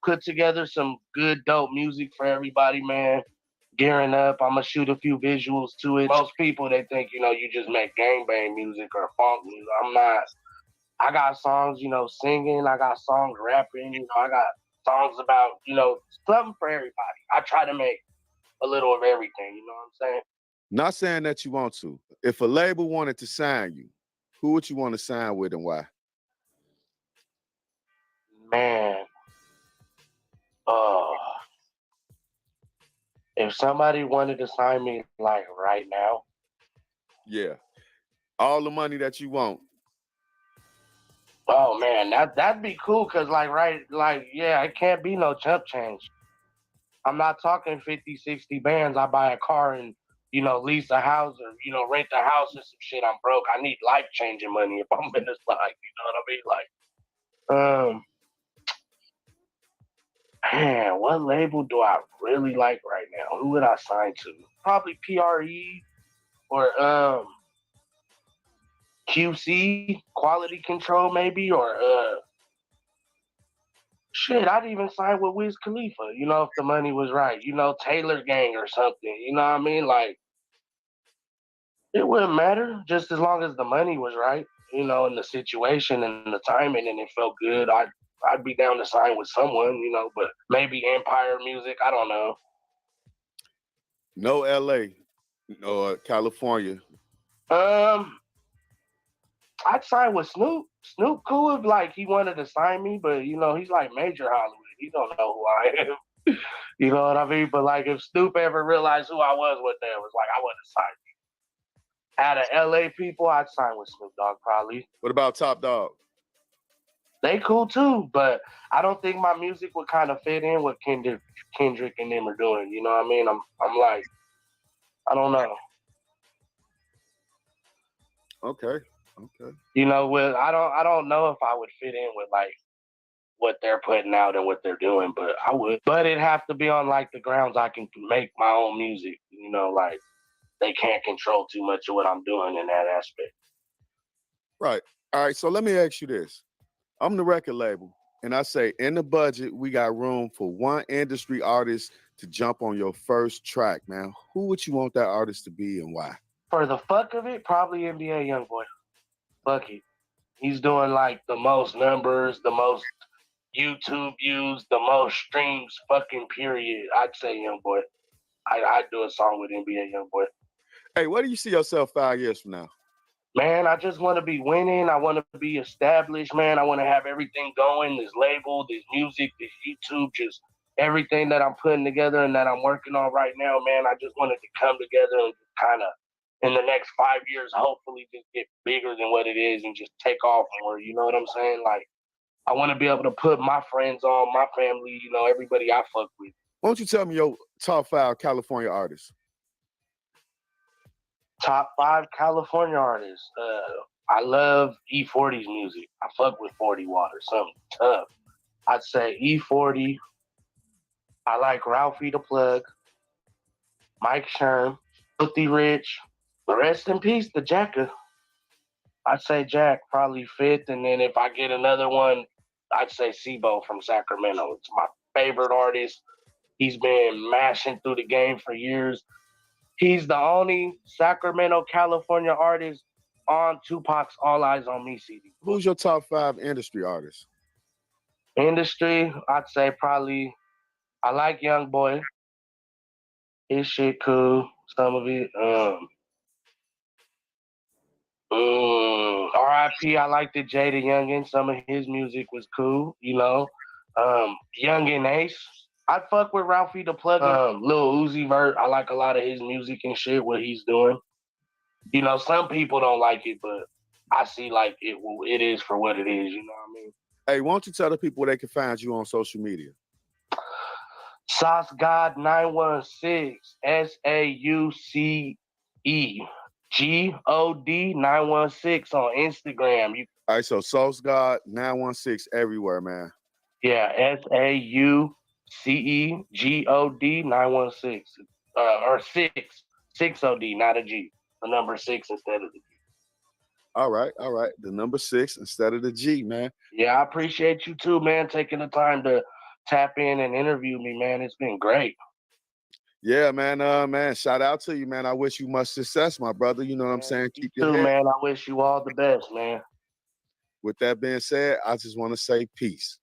put together some good dope music for everybody, man. Gearing up, I'm gonna shoot a few visuals to it. Most people, they think, you know, you just make gangbang music or funk music. I'm not. I got songs, you know, singing. I got songs rapping. You know, I got songs about, you know, something for everybody. I try to make a little of everything. You know what I'm saying? Not saying that you want to. If a label wanted to sign you, who would you want to sign with and why? Man, if somebody wanted to sign me like right now, yeah, all the money that you want. Oh man, that'd be cool, cause yeah, it can't be no chump change. I'm not talking 50, 60 bands. I buy a car and, you know, lease a house or, you know, rent a house or some shit. I'm broke. I need life changing money if I'm in this life. You know what I mean? Like, man, what label do I really like right now? Who would I sign to? Probably PRE or QC, Quality Control maybe, or shit, I'd even sign with Wiz Khalifa, you know, if the money was right. You know, Taylor Gang or something. You know what I mean? Like, it wouldn't matter just as long as the money was right, you know, and the situation and the timing and it felt good. I'd be down to sign with someone, you know, but maybe Empire Music. I don't know. No LA or California. I'd sign with Snoop. Snoop cool if like he wanted to sign me, but you know, he's like major Hollywood. He don't know who I am. You know what I mean? But like, if Snoop ever realized who I was with them, it was like I wouldn't sign. Out of LA people, I'd sign with Snoop Dogg probably. What about Top Dog? They cool too, but I don't think my music would kind of fit in what Kendrick and them are doing. You know what I mean? I'm like, I don't know. Okay. Okay. You know, I don't know if I would fit in with like what they're putting out and what they're doing, but I would. But it'd have to be on like the grounds I can make my own music. You know, like they can't control too much of what I'm doing in that aspect. Right. All right. So let me ask you this. I'm the record label, and I say in the budget, we got room for one industry artist to jump on your first track, man. Who would you want that artist to be and why? For the fuck of it, probably NBA YoungBoy. Fuck it. He's doing like the most numbers, the most YouTube views, the most streams, fucking period. I'd say YoungBoy. I'd do a song with NBA YoungBoy. Hey, where do you see yourself 5 years from now? Man, I just want to be winning. I want to be established, man. I want to have everything going, this label, this music, this YouTube, just everything that I'm putting together and that I'm working on right now, man. I just want it to come together and kind of in the next 5 years, hopefully just get bigger than what it is and just take off more. You know what I'm saying? Like, I want to be able to put my friends on, my family, you know, everybody I fuck with. Why don't you tell me your top 5 California artists? Top 5 California artists. I love E40's music. I fuck with 40 Water, something tough. I'd say E40. I like Ralphie the Plug, Mike Sherm, Filthy Rich. Rest in peace, the Jacka. I'd say Jack probably fifth, and then if I get another one, I'd say Sibo from Sacramento. It's my favorite artist. He's been mashing through the game for years. He's the only Sacramento, California artist on Tupac's All Eyes on Me CD. Who's your top 5 industry artists? Industry, I'd say probably I like Young Boy. His shit cool. Some of it. R.I.P. I like the Jada Youngin. Some of his music was cool, you know. Youngin Ace. I fuck with Ralphie the Plug. Lil Uzi Vert. I like a lot of his music and shit, what he's doing. You know, some people don't like it, but I see like it is for what it is, you know what I mean? Hey, why don't you tell the people where they can find you on social media? Sauce God 916 SAUCE GOD 916 on Instagram. All right, so Sauce God 916 everywhere, man. Yeah, SAUCEGOD 916. Or 6 OD, not a G. The number 6 instead of the G. All right. The number 6 instead of the G, man. Yeah, I appreciate you too, man, taking the time to tap in and interview me, man. It's been great. Yeah, man. Man, shout out to you, man. I wish you much success, my brother. You know what I'm saying? Keep your head. Man. I wish you all the best, man. With that being said, I just want to say peace.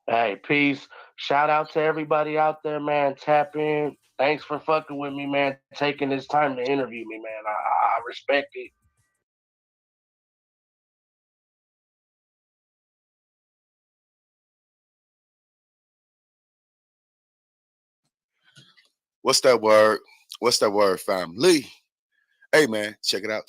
Hey, peace. Shout out to everybody out there, man. Tap in. Thanks for fucking with me, man. Taking this time to interview me, man. I respect it. What's that word? What's that word, family? Hey, man, check it out.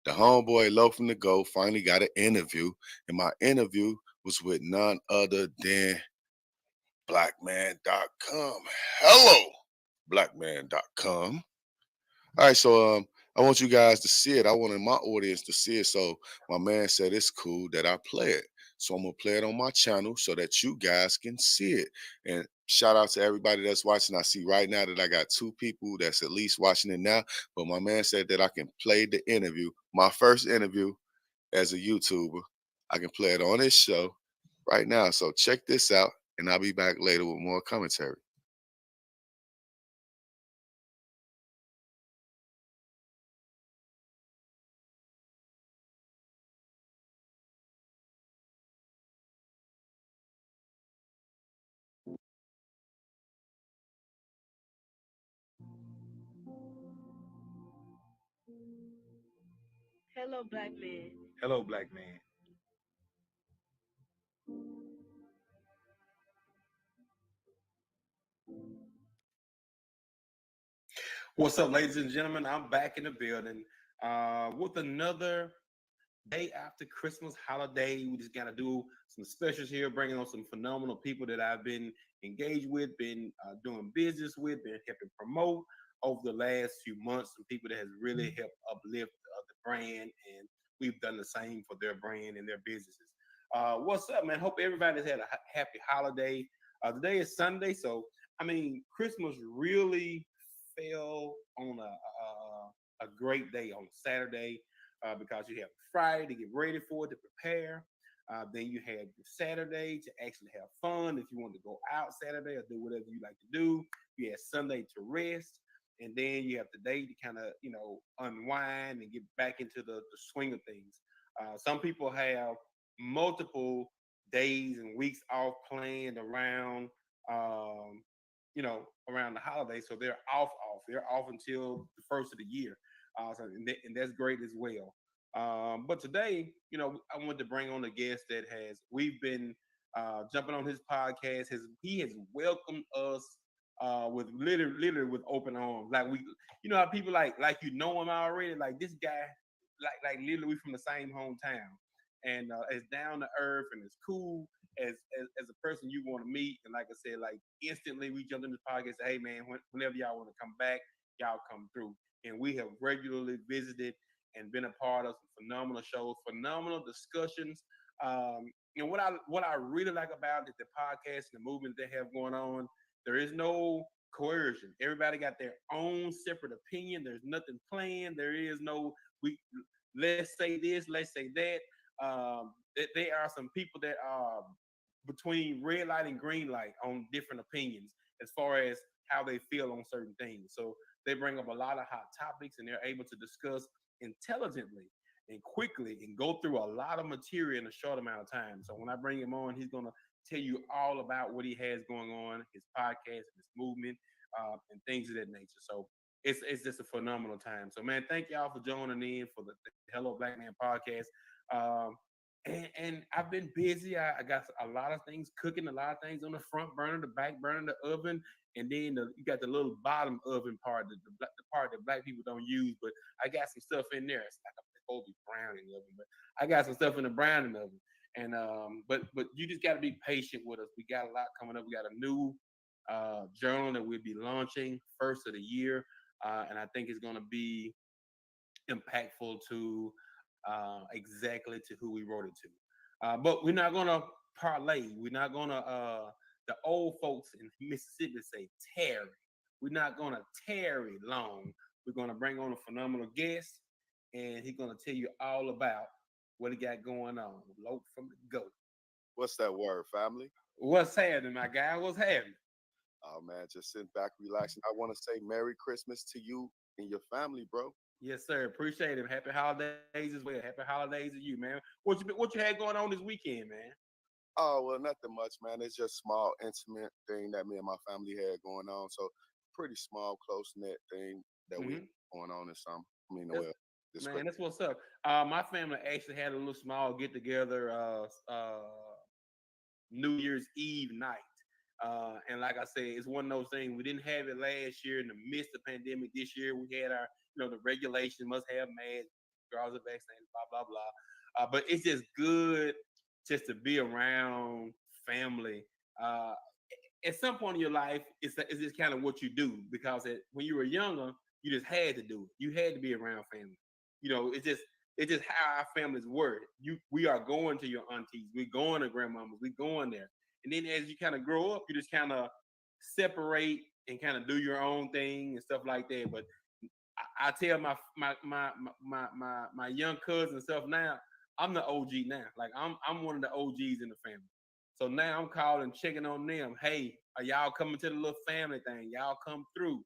The homeboy Low from the Go finally got an interview, and my interview was with none other than blackman.com. Hello, blackman.com. All right, so I want you guys to see it. I wanted my audience to see it. So my man said it's cool that I play it. So I'm gonna play it on my channel so that you guys can see it. And shout out to everybody that's watching. I see right now that I got 2 people that's at least watching it now. But my man said that I can play the interview, my first interview as a YouTuber. I can play it on this show right now. So check this out, and I'll be back later with more commentary. Hello, black man. Hello, black man. What's up, ladies and gentlemen? I'm back in the building with another day after Christmas holiday. We just got to do some specials here, bringing on some phenomenal people that I've been engaged with, been doing business with, been helping promote over the last few months. Some people that has really helped uplift the brand, and we've done the same for their brand and their businesses. What's up, man? Hope everybody's had a happy holiday. Today is Sunday, so I mean, Christmas really fell on a great day on Saturday because you have Friday to get ready for it, to prepare. Then you had your Saturday to actually have fun if you want to go out Saturday or do whatever you like to do. You had Sunday to rest. And then you have the day to kind of, unwind and get back into the swing of things. Some people have multiple days and weeks off planned around um, around the holiday. So they're off. They're off until the first of the year. And that's great as well. But today, I wanted to bring on a guest that we've been jumping on his podcast. He has welcomed us with literally with open arms. Like how people like him already. Like this guy, like literally from the same hometown, and as down to earth and as cool as a person you want to meet. And like I said, like instantly we jumped in the podcast. Said, hey man, whenever y'all want to come back, y'all come through. And we have regularly visited and been a part of some phenomenal shows, phenomenal discussions. What I really like about the podcast and the movement they have going on, there is no coercion. Everybody got their own separate opinion. There's nothing planned. There is no we. Let's say this. Let's say that. There are some people that are between red light and green light on different opinions as far as how they feel on certain things. So they bring up a lot of hot topics and they're able to discuss intelligently and quickly and go through a lot of material in a short amount of time. So when I bring him on, he's going to tell you all about what he has going on, his podcast, his movement, and things of that nature. So it's just a phenomenal time. So man, thank y'all for joining in for the Hello Black Man podcast. Um, and I've been busy. I got a lot of things cooking, a lot of things on the front burner, the back burner, the oven, and then you got the little bottom oven part, the part that black people don't use. But I got some stuff in there. It's like a Kobe browning oven, but I got some stuff in the browning oven. And but you just got to be patient with us. We got a lot coming up. We got a new journal that we'll be launching first of the year, and I think it's going to be impactful to exactly to who we wrote it to. But we're not gonna parlay. We're not gonna the old folks in Mississippi say tarry. We're not gonna tarry long. We're gonna bring on a phenomenal guest, and he's gonna tell you all about what he got going on. Low from the go. What's that word, family? What's happening, my guy? What's happening? Oh man, just sitting back, relaxing. I want to say Merry Christmas to you and your family, bro. Yes, sir. Appreciate it. Happy holidays as well. Happy holidays to you, man. What you had going on this weekend, man? Oh well, nothing much, man. It's just small, intimate thing that me and my family had going on. So pretty small, close knit thing that we Mm-hmm. going on in some. I mean, That's well, this man. Christmas. That's what's up. My family actually had a little small get together New Year's Eve night. And like I said, it's one of those things. We didn't have it last year in the midst of the pandemic. This year we had our, the regulation must have masks, girls are vaccinated, blah blah blah. But it's just good just to be around family. Uh, at some point in your life, it's just kind of what you do because when you were younger, you just had to do it. You had to be around family. It's just how our families work. We are going to your aunties, we're going to grandmamas, we're going there. And then as you kind of grow up, you just kind of separate and kind of do your own thing and stuff like that. But I tell my young cousins and stuff now, I'm the OG now. Like I'm one of the OGs in the family. So now I'm calling, checking on them. Hey, are y'all coming to the little family thing? Y'all come through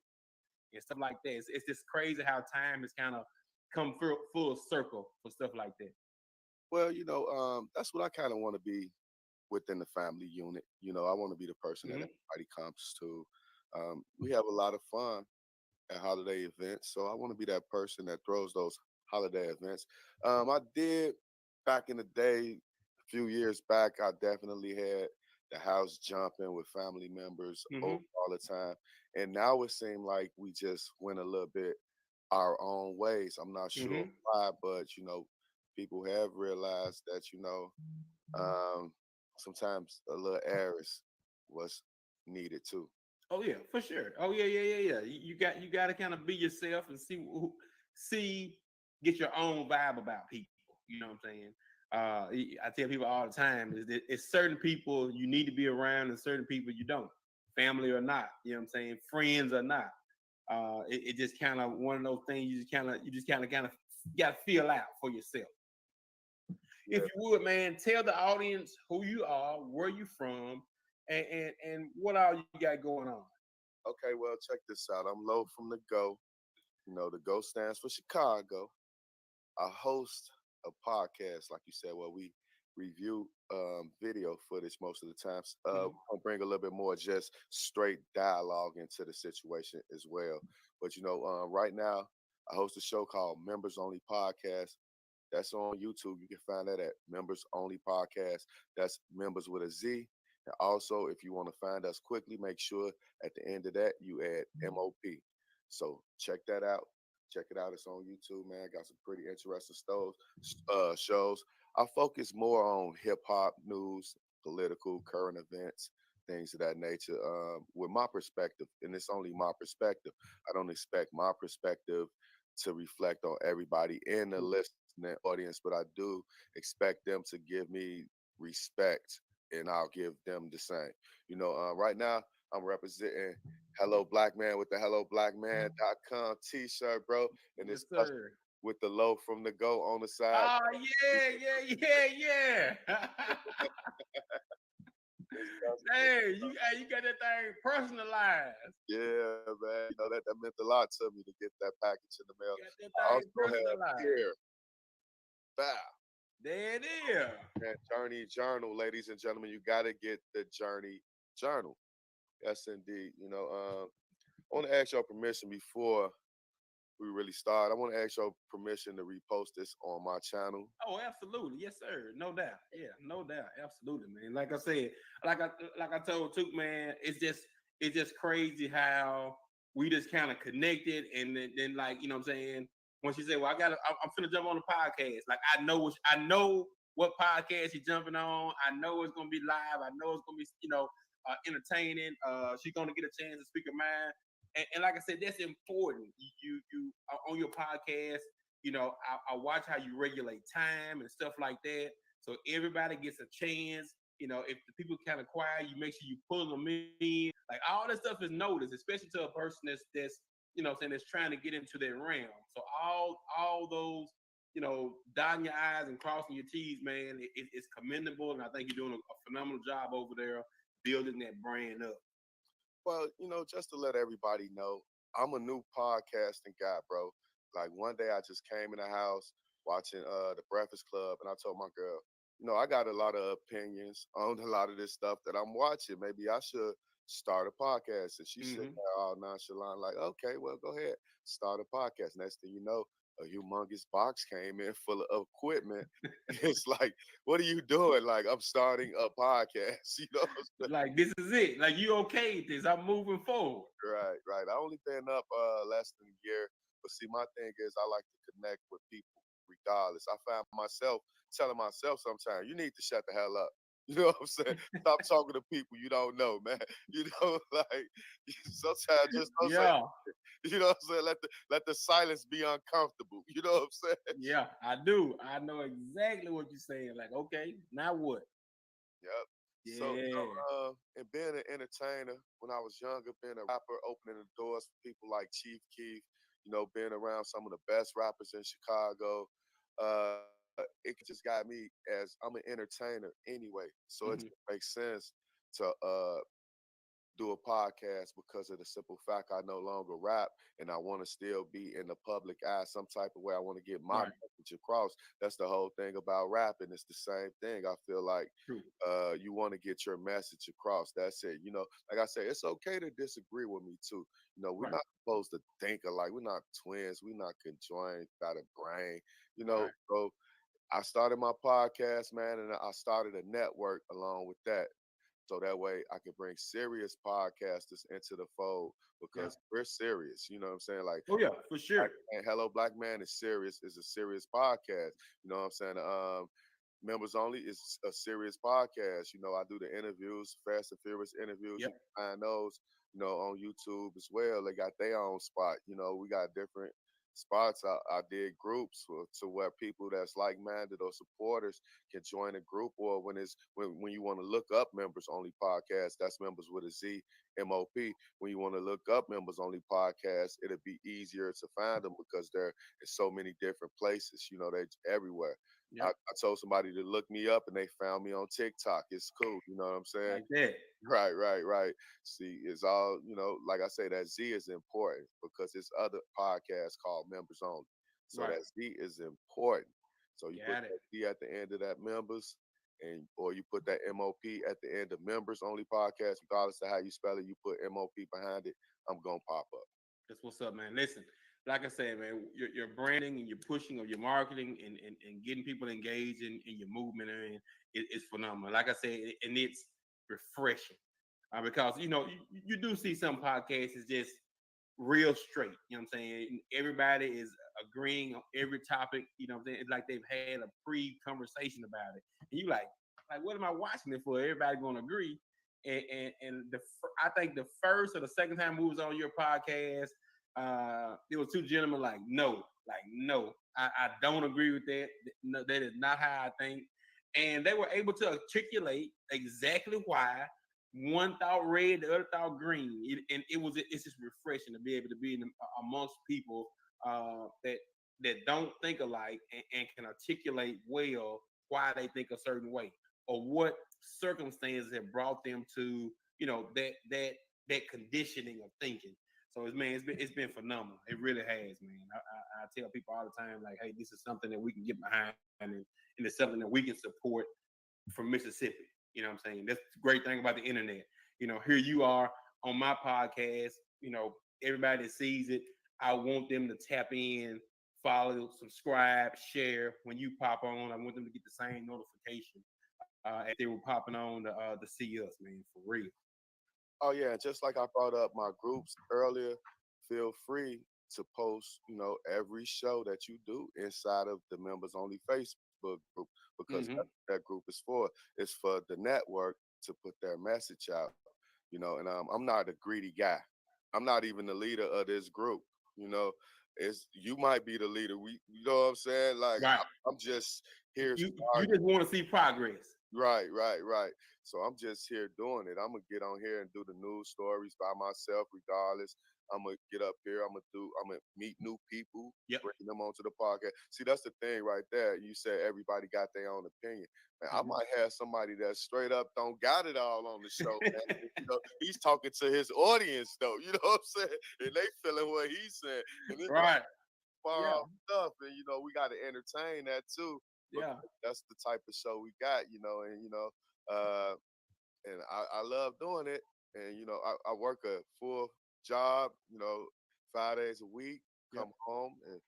and stuff like that. It's just crazy how time has kind of come full circle for stuff like that. Well, that's what I kind of want to be within the family unit. I want to be the person that Hmm. everybody comes to. We have a lot of fun at holiday events, so I want to be that person that throws those holiday events. I did back in the day, a few years back. I definitely had the house jumping with family members over Hmm. all the time, And now it seemed like we just went a little bit our own ways. I'm not sure Hmm. why, but people have realized that um, sometimes a little air is what's needed too. Oh yeah, for sure. Oh yeah, yeah, yeah, yeah. You got to kind of be yourself and see get your own vibe about people. You know what I'm saying? I tell people all the time is that it's certain people you need to be around and certain people you don't. Family or not, you know what I'm saying? Friends or not. It just kind of one of those things you just kind of got to feel out for yourself. If Yeah. you would, man, tell the audience who you are, where you from, and what all you got going on. Okay, well, check this out. I'm Low from the Go. The Go stands for Chicago. I host a podcast, like you said, where we review video footage most of the times. Mhm. I'll bring a little bit more just straight dialogue into the situation as well. But right now I host a show called Members Only Podcast. That's on YouTube. You can find that at Members Only Podcast. That's members with a Z. And also, if you want to find us quickly, make sure at the end of that you add M.O.P. So check that out. Check it out. It's on YouTube, man. Got some pretty interesting shows. I focus more on hip hop news, political, current events, things of that nature. With my perspective, and it's only my perspective. I don't expect my perspective to reflect on everybody in the listening audience, but I do expect them to give me respect, and I'll give them the same. Right now I'm representing Hello Black Man with the HelloBlackMan.com t-shirt, bro, and Yes, it's custom sir. with the Low from the Go on the side. Oh yeah, yeah, yeah, yeah. It's custom with Hey, you got that thing personalized. yeah, man. That meant a lot to me to get that package in the mail. You got that I thing also have personalized. here, bow, There it is. man, Journey Journal, ladies and gentlemen. You gotta get the Journey Journal. Yes, indeed. I want to ask your permission before we really start. I want to ask your permission to repost this on my channel. Oh, absolutely. Yes, sir. No doubt. Yeah, no doubt. Absolutely, man. Like I said, like I like I told Took, man, it's just crazy how we just kind of connected and then like, you know what I'm saying? When she said, well, I'm finna jump on the podcast. Like I know what podcast you're jumping on. I know it's gonna be live. I know it's gonna be, entertaining. She's gonna get a chance to speak her mind. And like I said, that's important. You on your podcast, I watch how you regulate time and stuff like that. So everybody gets a chance. If the people kind of quiet, you make sure you pull them in. Like all that stuff is noticed, especially to a person that's saying that's trying to get into that realm. So all those dotting your I's and crossing your T's, man, it's commendable, and I think you're doing a phenomenal job over there building that brand up. Well, just to let everybody know, I'm a new podcasting guy, bro. Like one day I just came in the house watching the Breakfast Club, and I told my girl, I got a lot of opinions on a lot of this stuff that I'm watching. Maybe I should start a podcast. And she said, Hmm. all nonchalant, like, okay, well, go ahead, start a podcast. Next thing you know, a humongous box came in full of equipment. It's like, what are you doing? Like, I'm starting a podcast, Like this is it. Like you okay with this? I'm moving forward. Right, right. I only been up less than a year, but see, my thing is I like to connect with people regardless. I find myself telling myself sometimes, you need to shut the hell up. You know what I'm saying? Stop talking to people you don't know, man. Like sometimes just don't say. Yeah, You know what I'm saying? Let the silence be uncomfortable. You know what I'm saying? yeah, I do. I know exactly what you're saying. Like, okay, now what? Yep. So, Yeah. and being an entertainer when I was younger, being a rapper, opening the doors for people like Chief Keef, being around some of the best rappers in Chicago, it just got me as I'm an entertainer anyway. So it Hmm. just makes sense to do a podcast because of the simple fact I no longer rap and I want to still be in the public eye some type of way. I want to get my Right. message across. That's the whole thing about rapping. It's the same thing. I feel like True. you want to get your message across. That's it. Like I say, it's okay to disagree with me too. We're Right. not supposed to think alike. We're not twins. We're not conjoined by the brain. Right. So I started my podcast, man, and I started a network along with that. so that way I can bring serious podcasters into the fold Yeah. because we're serious. You know what I'm saying? Like, Oh yeah, for sure. and Hello Black Man is serious. Is a serious podcast. You know what I'm saying? Members Only is a serious podcast. You know, I do the interviews, Fast and Furious interviews. You Yep. can find those, you know, on YouTube as well. They got their own spot. You know, we got different spots. I did groups to where people that's like-minded or supporters can join a group, or when you want to look up Members Only podcast, that's Members with a Z, M.O.P. When you want to look up Members Only podcast, it'll be easier to find them because they're in so many different places. You know, they're everywhere. I, Yep. I told somebody to look me up and they found me on TikTok. It's cool. You know what I'm saying? Like that. Right, right, right. See, it's all, you know, like I say, that Z is important because it's other podcasts called Members Only. So Right. that Z is important. So you put Got it. that Z at the end of that members, and or you put that MOP at the end of Members Only podcast, regardless of how you spell it, you put MOP behind it, I'm gonna pop up. That's what's up, man. Listen, like I said, man, your branding and your pushing of your marketing and getting people engaged in your movement, and it's phenomenal. Like I said, and it's refreshing because you do see some podcasts is just real straight. You know what I'm saying? Everybody is agreeing on every topic. You know what I'm saying? It's like they've had a pre-conversation about it, and you like, what am I watching it for? Everybody going to agree. I think the first or the second time we was on your podcast, there was two gentlemen like no, I don't agree with that. No, that is not how I think, and they were able to articulate exactly why one thought red, the other thought green, it's just refreshing to be able to be amongst people that don't think alike and can articulate well why they think a certain way or what circumstances have brought them to that conditioning of thinking. So it's been phenomenal. It really has, man. I tell people all the time, like, hey, this is something that we can get behind, and it's something that we can support from Mississippi. You know what I'm saying? That's the great thing about the internet. Here you are on my podcast. Everybody that sees it, I want them to tap in, follow, subscribe, share. When you pop on, I want them to get the same notification as they were popping on to see us, man, for real. Oh yeah, just like I brought up my groups earlier, feel free to post, you know, every show that you do inside of the Members Only Facebook group because Mm-hmm. that's what that group is for. It's for the network to put their message out, you know. And I'm not a greedy guy. I'm not even the leader of this group. You know, it's you might be the leader. You know what I'm saying? Like Right. I'm just here You starting. just want to see progress. Right, right, right. So I'm just here doing it. I'm gonna get on here and do the news stories by myself, regardless. I'm gonna get up here. I'm gonna meet new people, Yep. bring them onto the podcast. See, that's the thing right there. You said everybody got their own opinion. Man, I Mhm. might have somebody that straight up don't got it all on the show, man. You know, he's talking to his audience though. You know what I'm saying? And they feeling what he's saying. And it might Right. far Yeah. off stuff. And you know, we gotta entertain that too. Yeah. That's the type of show we got, you know, and uh and I love doing it. And I work a full job, 5 days a week, Yep. come home and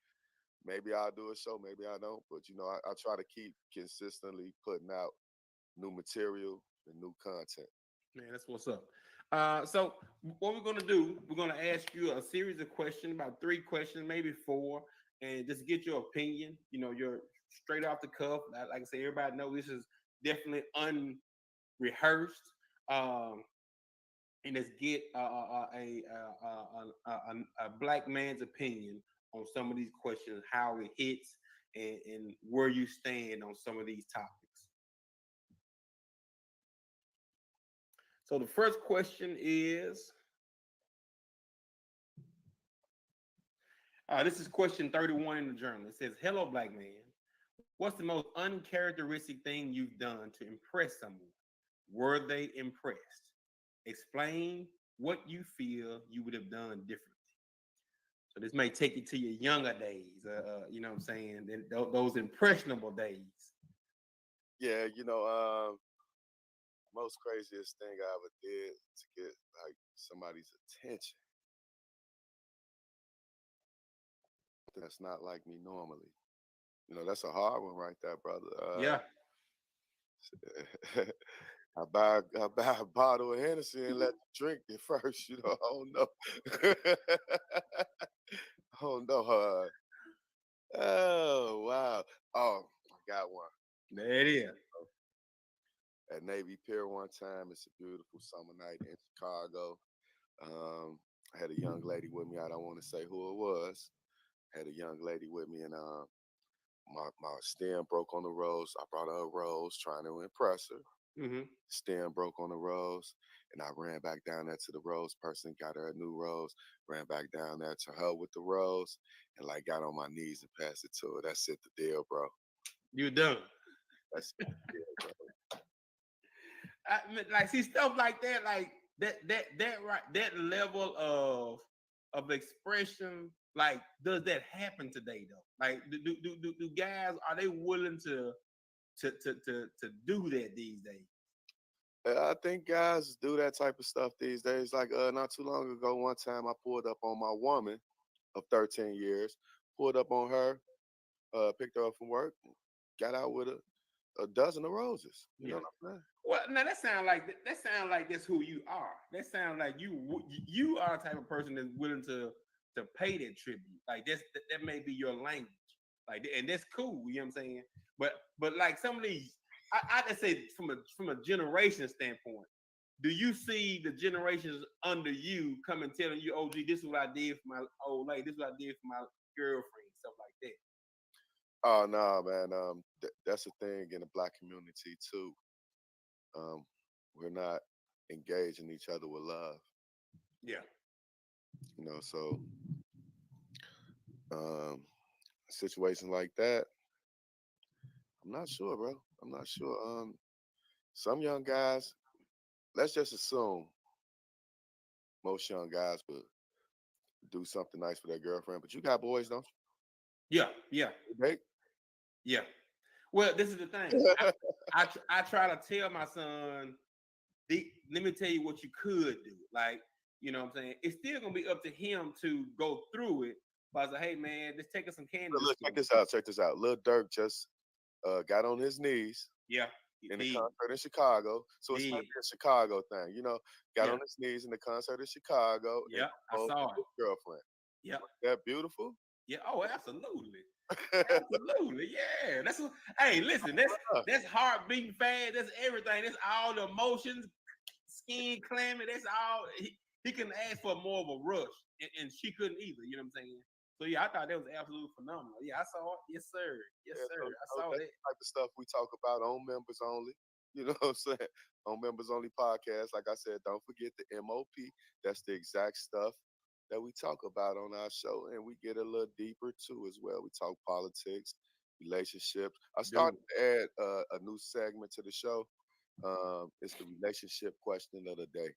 maybe I'll do a show, maybe I don't. But I try to keep consistently putting out new material and new content. Man, that's what's up. So what we're gonna do, we're gonna ask you a series of questions, about 3 questions, maybe 4, and just get your opinion. You're straight off the cuff. Like I say, everybody know this is definitely unrehearsed. Um, and let's get a black man's opinion on some of these questions, how it hits, and where you stand on some of these topics. So the first question is, this is question 31 in the journal. It says, "Hello, black man. What's the most uncharacteristic thing you've done to impress someone? Were they impressed? Explain what you feel you would have done differently." So this may take you to your younger days, you know what I'm saying? Those impressionable days. Yeah, most craziest thing I ever did to get like somebody's attention. That's not like me normally. That's a hard one right there, brother. Yeah. I buy a bottle of Hennessy and let them drink it first. You know, I don't know. Oh no. Oh wow. Oh, I got one. There it is. At Navy Pier one time. It's a beautiful summer night in Chicago. I had a young lady with me. I don't want to say who it was. Had a young lady with me, and my stem broke on the rose. I brought her a rose, trying to impress her. Mm-hmm. Stem broke on the rose, and I ran back down there to the rose person, got her a new rose, ran back down there to her with the rose, and like got on my knees and passed it to her. That's it, the deal, bro. You done. That's it, the deal, bro. I mean, like see stuff like that, like that level of expression. Like, does that happen today though? Like, do guys, are they willing to do that these days? I think guys do that type of stuff these days. Like not too long ago, one time I pulled up on my woman of 13 years, pulled up on her, picked her up from work, got out with a dozen of roses. You know Yeah. what I'm saying? Well, now that sound like that's who you are. That sounds like you are the type of person that's willing to pay that tribute. Like that may be your language. Like, and that's cool. You know what I'm saying? But like some of these, I just say from a generation standpoint. Do you see the generations under you coming telling you, "Oh, gee, this is what I did for my old lady. This is what I did for my girlfriend," stuff like that? Oh no, man. That's a thing in the black community too. Um, we're not engaging each other with love. Yeah. You know, so um, situations like that, I'm not sure, bro. I'm not sure. Some young guys, let's just assume most young guys would do something nice for their girlfriend. But you got boys, don't Yeah. Yeah. you? They- Yeah. Well, this is the thing. I try to tell my son, let me tell you what you could do. Like, you know what I'm saying? It's still gonna be up to him to go through it. But I say, hey man, let's take us some candy. Look, check this out. Check this out. Lil Durk just got on his knees Yeah. in the concert in Chicago. So it's like Did. a Chicago thing, you know. Got Yeah. on his knees in the concert in Chicago and Yeah. I proposed saw to it. his girlfriend. Yeah. That beautiful? Yeah. Oh, absolutely. Absolutely. Yeah. Hey, listen, that's heart beating fast. That's everything. That's all the emotions, skin clamming. That's all. He can ask for more of a rush, and she couldn't either. You know what I'm saying? So yeah, I thought that was absolutely phenomenal. Yeah, I saw it. Yes, sir. Yes, Yeah, sir. I so saw that's that. the type of stuff we talk about on members only. You know what I'm saying? On members only podcast. Like I said, don't forget the M.O.P. That's the exact stuff that we talk about on our show. And we get a little deeper too as well. We talk politics, relationships. I Dude. started to add a new segment to the show. It's the relationship question of the day.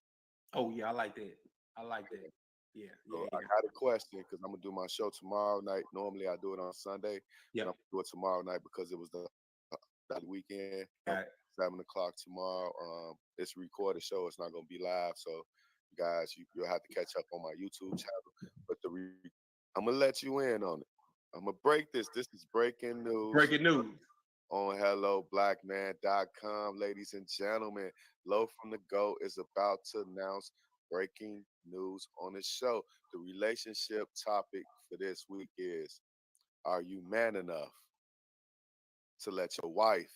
Oh yeah, I like that. I like that. Yeah, So yeah, I yeah. got a question because I'm gonna do my show tomorrow night. Normally I do it on Sunday, Yeah. but I'm gonna do it tomorrow night because it was the weekend. Got it. 7 o'clock tomorrow. It's a recorded show. It's not gonna be live, so guys, you'll have to catch up on my YouTube channel. But I'm gonna let you in on it. I'm gonna break this. This is breaking news Breaking news. on HelloBlackMan.com, ladies and gentlemen. Low from the Go is about to announce breaking news on the show. The relationship topic for this week is: are you man enough to let your wife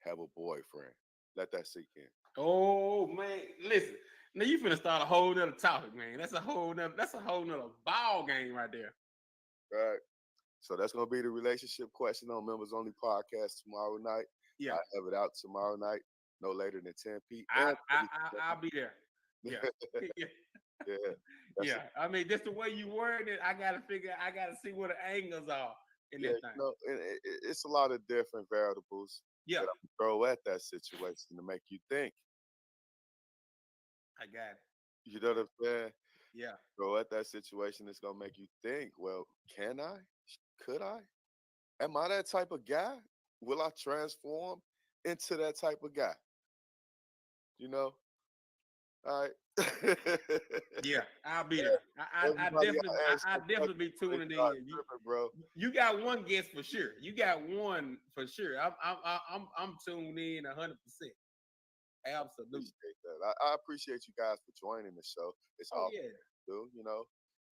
have a boyfriend? Let that sink in. Oh man, listen. Now you finna start a whole nother topic, man. That's a whole nother ball game right there. Right. So that's gonna be the relationship question on Members Only Podcast tomorrow night. Yeah. I have it out tomorrow night, no later than 10 I p.m. I, I I'll be there. Yeah. Yeah. Yeah, that's Yeah. I mean, just the way you word it, I gotta see what the angles are in yeah. this thing. It's a lot of different variables Yeah, that I throw at that situation to make you think. I got it. You know what I'm saying? Yeah. Throw at that situation, it's gonna make you think. Well, can I? Could I? Am I that type of guy? Will I transform into that type of guy? You know? All right. Yeah, I'll be there. Everybody I ask I that definitely be question, they tuning start in. tripping, bro. You got one guess for sure. You got one for sure. I'm tuned in 100%. Absolutely. Appreciate that. I appreciate you guys for joining the show. It's Oh all yeah. do,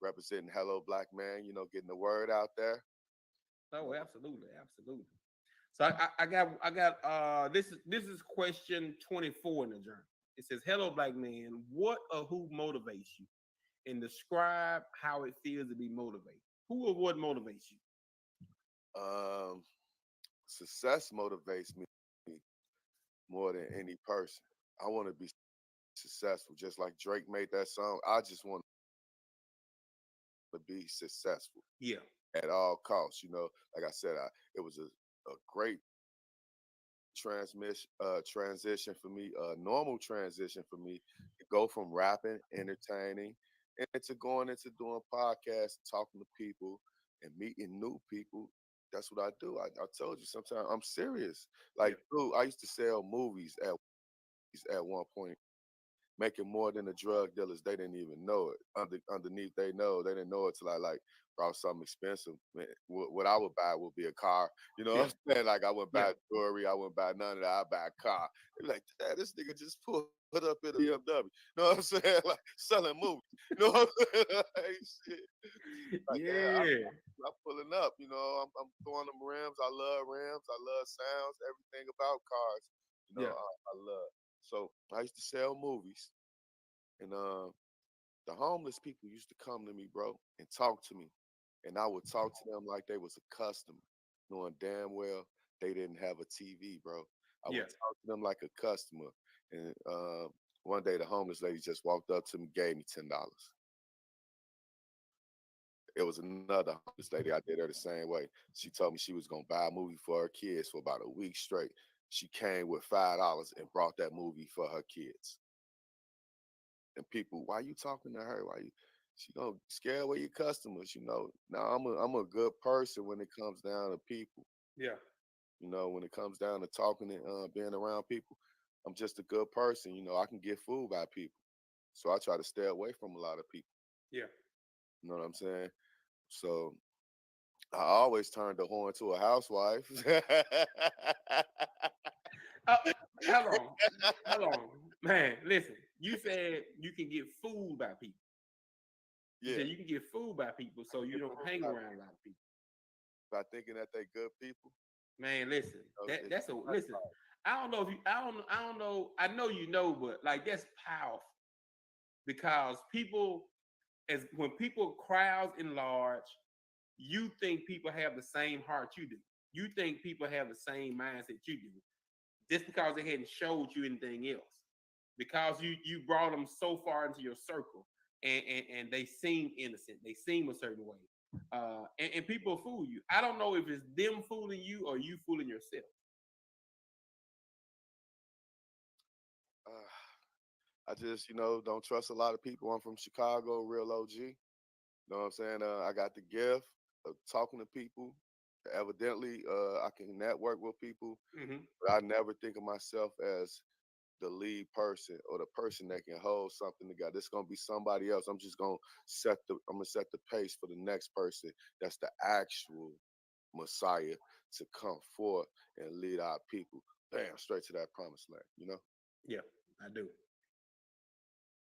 representing Hello Black Man, getting the word out there. Oh, absolutely, absolutely. So I got this is question 24 in the journal. It says, "Hello, black man. What or who motivates you, and describe how it feels to be motivated. Who or what motivates you?" Um, Success motivates me more than any person. I want to be successful, just like Drake made that song. I just want to be successful Yeah, at all costs. Like I said, it was a great transition for me, a normal transition for me to go from rapping, entertaining, and to going into doing podcasts, talking to people, and meeting new people. That's what I do. I told you sometimes I'm serious. yeah, Like, dude, I used to sell movies at one point, making more than the drug dealers. They didn't even know it. Underneath, they didn't know it till I like brought something expensive. Man, what I would buy would be a car. You know what yeah, I'm saying? Like I wouldn't yeah, buy jewelry. I wouldn't buy none of that. I buy a car. They be like, Dad, this nigga just pulled up in a BMW. You know what I'm saying? Like selling movies. You know what I'm saying? Like, shit. Like, yeah, yeah, I'm pulling up. I'm throwing them rims. I love rims. I love sounds. Everything about cars. yeah, I love. So I used to sell movies, and the homeless people used to come to me, bro, and talk to me, and I would talk to them like they was a customer, knowing damn well they didn't have a TV, bro. I yeah. would talk to them like a customer, and one day the homeless lady just walked up to me, gave me $10. It was another homeless lady. I did her the same way. She told me she was gonna buy a movie for her kids for about a week straight. She came with $5 and brought that movie for her kids. And people, why you talking to her? Why you? She gonna scare away your customers. Now I'm a good person when it comes down to people. Yeah. When it comes down to talking and being around people, I'm just a good person. I can get fooled by people, so I try to stay away from a lot of people. Yeah. You know what I'm saying? So I always turn the horn to a housewife. Uh, hold on, hold on, man. Listen, you said you can get fooled by people. You Yeah, said you can get fooled by people, so you don't hang around a lot of people. by thinking that they good people. Man, listen, that It's that's a listen. I don't know if you. I don't know. I know you know, but like that's powerful because people, as when people crowds in large, you think people have the same heart you do. You think people have the same mindset you do, just because they hadn't showed you anything else. Because you brought them so far into your circle, and they seem innocent. They seem a certain way, and people fool you. I don't know if it's them fooling you or you fooling yourself. I just, don't trust a lot of people. I'm from Chicago, real OG. You know what I'm saying? I got the gift of talking to people. Evidently, I can network with people, Mm-hmm. but I never think of myself as the lead person or the person that can hold something together. It's gonna be somebody else. I'm gonna set the pace for the next person. That's the actual Messiah to come forth and lead our people. Bam, straight to that promised land. Yeah, I do.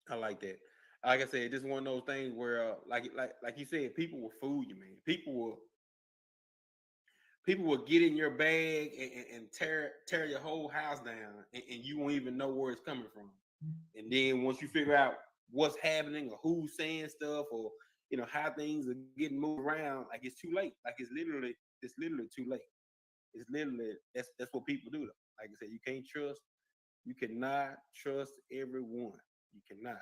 I like that. Like I said, this is one of those things where, like you said, people will fool you, man. People will get in your bag and tear your whole house down, and you won't even know where it's coming from. And then once you figure out what's happening or who's saying stuff or how things are getting moved around, like it's too late. Like it's literally too late. It's literally that's what people do. Though. Like I said, you cannot trust everyone. You cannot.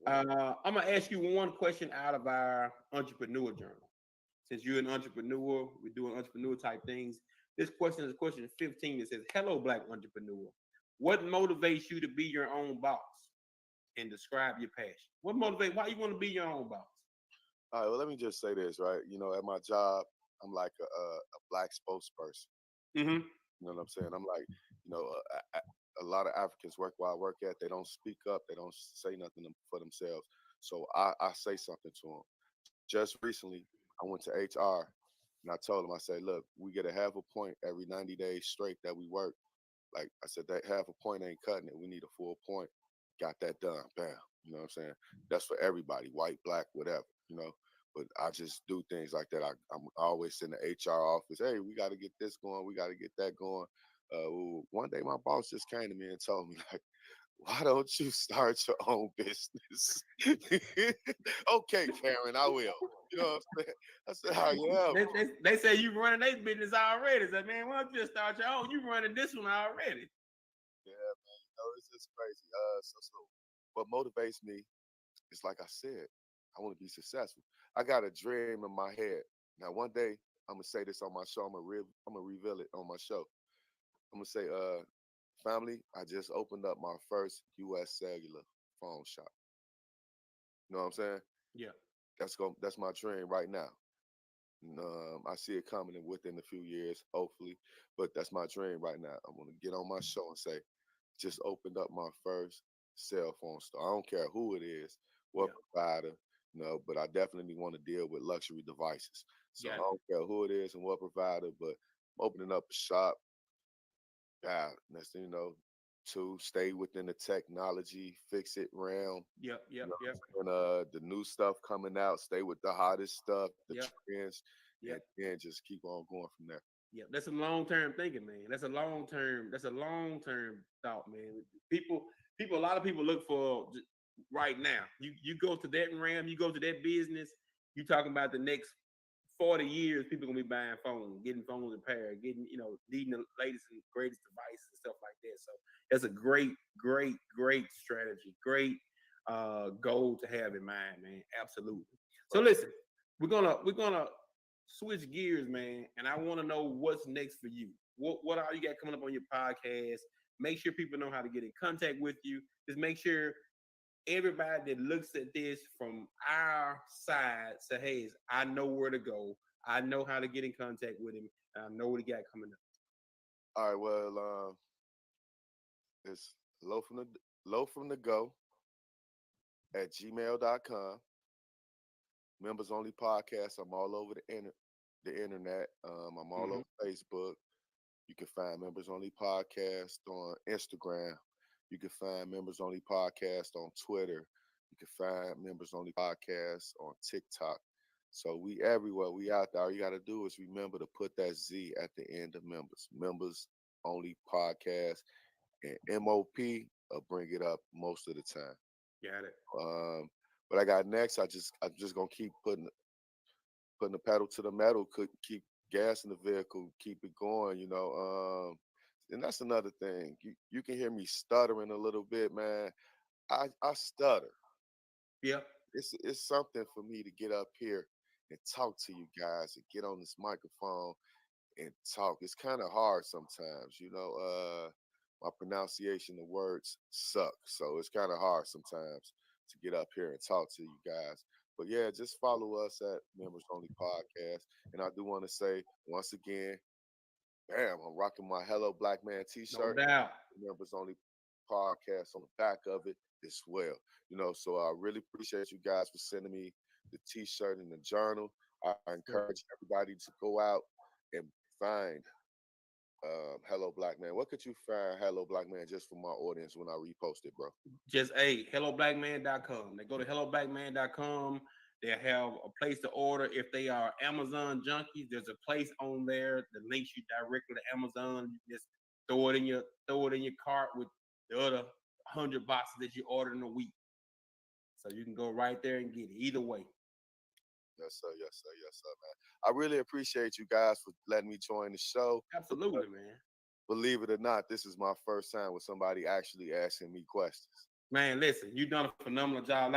I'm gonna ask you one question out of our entrepreneur journal. Since you're an entrepreneur, we're doing entrepreneur type things. This question is question 15. It says, "Hello, black entrepreneur. What motivates you to be your own boss and describe your passion? What motivates? Why you want to be your own boss?" All right, well, let me just say this, right? At my job, I'm like a black spokesperson. Mm-hmm. You know what I'm saying? I'm like, you know, a lot of Africans work where I work at. They don't speak up. They don't say nothing for themselves. So I say something to them. Just recently, I went to HR and I told them, I said, look, we get a half a point every 90 days straight that we work. Like I said, that half a point ain't cutting it. We need a full point. Got that done. Bam. You know what I'm saying? That's for everybody, white, black, whatever. You know. But I just do things like that. I'm always in the HR office. Hey, we got to get this going. We got to get that going. One day my boss just came to me and told me like, why don't you start your own business? Okay, Karen, I will. You know what I'm saying? I said, I am. They say you running their business already. So man, why don't you just start your own? You running this one already. Yeah, man. You know, it's just crazy. So what motivates me is like I said, I want to be successful. I got a dream in my head. Now, one day I'm gonna say this on my show. I'm gonna reveal it on my show. I'm gonna say, family, I just opened up my first U.S. cellular phone shop. You know what I'm saying? Yeah. That's my dream right now. And, I see it coming in within a few years, hopefully. But that's my dream right now. I'm gonna get on my show and say, just opened up my first cell phone store. I don't care who it is, what provider, but I definitely want to deal with luxury devices. So I don't care who it is and what provider, but I'm opening up a shop. Yeah, next thing you know, to stay within the technology, fix it realm. Yep. And the new stuff coming out, stay with the hottest stuff, the trends, and then just keep on going from there. Yeah, that's some long-term thinking, man. That's a long-term thought, man. A lot of people look for right now. You go to that realm, you go to that business, you talking about the next 40 years, people gonna be buying phones, getting phones repaired, getting, needing the latest and greatest devices and stuff like that. So that's a great strategy, great goal to have in mind, man. Absolutely. So listen, we're gonna switch gears, man, and I want to know what's next for you. What all you got coming up on your podcast? Make sure people know how to get in contact with you. Just make sure everybody that looks at this from our side say, hey, I know where to go. I know how to get in contact with him. And I know what he got coming up. All right, well, it's low from the go at gmail.com. Members only podcast. I'm all over the internet. I'm all over Facebook. You can find Members Only Podcast on Instagram. You can find Members Only Podcast on Twitter. You can find Members Only Podcast on TikTok. So we everywhere. We out there. All you got to do is remember to put that Z at the end of members. Members Only Podcast, and M.O.P. will bring it up most of the time. Got it. What I got next, I'm just gonna keep putting the pedal to the metal, keep gas in the vehicle, keep it going, and that's another thing. You can hear me stuttering a little bit, man. I stutter. Yeah. It's something for me to get up here and talk to you guys and get on this microphone and talk. It's kind of hard sometimes, my pronunciation of words suck. So it's kind of hard sometimes to get up here and talk to you guys. But yeah, just follow us at Members Only Podcast. And I do want to say once again, bam, I'm rocking my Hello Black Man t-shirt. No doubt. Members Only Podcast on the back of it as well. So I really appreciate you guys for sending me the t-shirt and the journal. I encourage everybody to go out and find Hello Black Man. What could you find Hello Black Man just for my audience when I repost it, bro? Just helloblackman.com. They go to helloblackman.com. They have a place to order. If they are Amazon junkies, there's a place on there that links you directly to Amazon. You just throw it in your cart with the other 100 boxes that you ordered in a week. So you can go right there and get it. Either way. Yes, sir, man. I really appreciate you guys for letting me join the show. Absolutely, man. Believe it or not, this is my first time with somebody actually asking me questions. Man, listen, you've done a phenomenal job.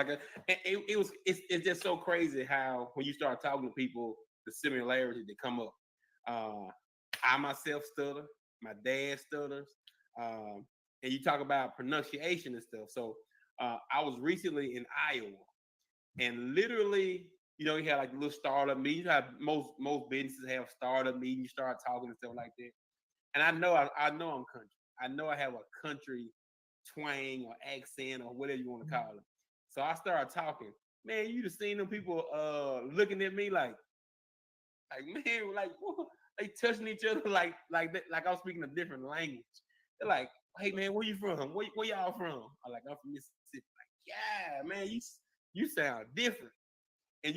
It's just so crazy how when you start talking to people, the similarities that come up. I myself stutter, my dad stutters, and you talk about pronunciation and stuff. So I was recently in Iowa, and literally, you have like little startup meetings. You have most businesses have startup meetings. You start talking and stuff like that. And I know I'm country. I know I have a country twang or accent or whatever you want to call it. So I started talking. Man, you just seen them people looking at me like man, like what? They touching each other like I was speaking a different language. They're like, hey man, where you from? Where y'all from? I'm like, I'm from Mississippi. Like, yeah, man, you sound different. And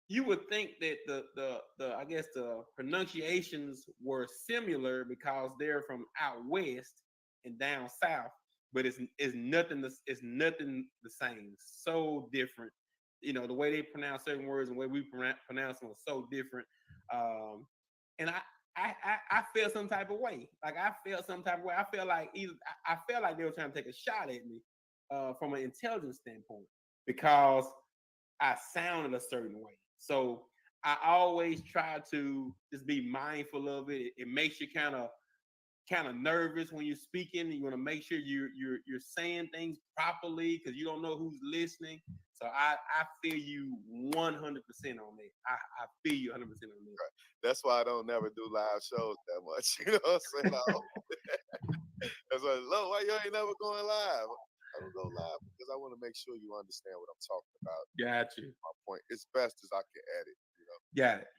you would think that the I guess the pronunciations were similar because they're from out west and down south, but it's nothing the same. So different. The way they pronounce certain words and the way we pronounce them are so different. And I felt some type of way. Like I felt some type of way. I felt like I felt like they were trying to take a shot at me from an intelligence standpoint because I sounded a certain way. So I always try to just be mindful of it. It makes you kind of nervous when you're speaking. You want to make sure you're saying things properly because you don't know who's listening. So I feel you 100% on that. I feel you 100% on that. Right. That's why I don't never do live shows that much. You know what I'm saying? That's why, Lo, why you ain't never going live? I don't go live because I want to make sure you understand what I'm talking about. Got you. My point as best as I can edit. Got it.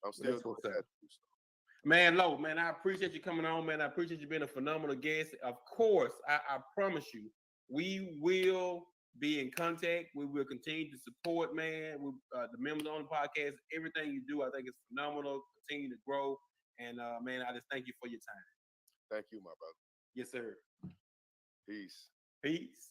I'm still That's what's doing up. that. Man, Lo, man, I appreciate you coming on, man. I appreciate you being a phenomenal guest. Of course, I promise you, we will be in contact. We will continue to support, man. The members on the podcast, everything you do, I think is phenomenal. Continue to grow. And man, I just thank you for your time. Thank you, my brother. Yes, sir. Peace. Peace.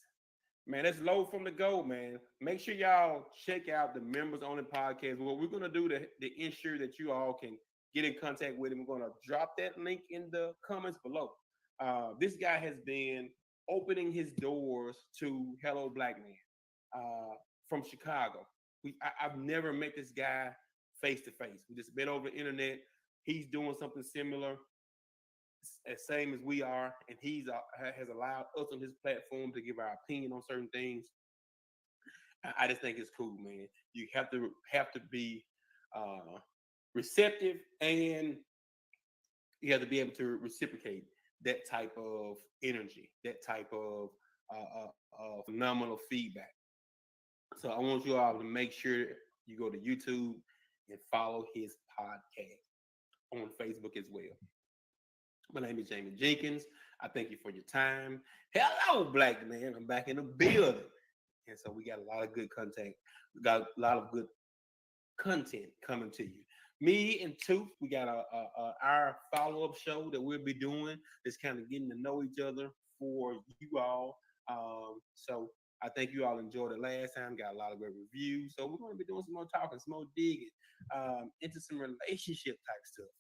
Man, that's Low from the Go, man. Make sure y'all check out the members on the podcast. What we're gonna do to ensure that you all can get in contact with him, we're gonna drop that link in the comments below. This guy has been opening his doors to Hello Black Man from Chicago. I've never met this guy face to face. We just been over the internet. He's doing something similar, as same as we are, and he's has allowed us on his platform to give our opinion on certain things. I just think it's cool, man. You have to be receptive, and you have to be able to reciprocate that type of energy, that type of phenomenal feedback. So I want you all to make sure you go to YouTube and follow his podcast on Facebook as well. My name is Jamie Jenkins. I thank you for your time. Hello, Black Man. I'm back in the building. And so we got a lot of good content. We got a lot of good content coming to you. Me and Tooth, we got our follow-up show that we'll be doing. It's kind of getting to know each other for you all. So I think you all enjoyed it last time. Got a lot of great reviews. So we're going to be doing some more talking, some more digging into some relationship type stuff.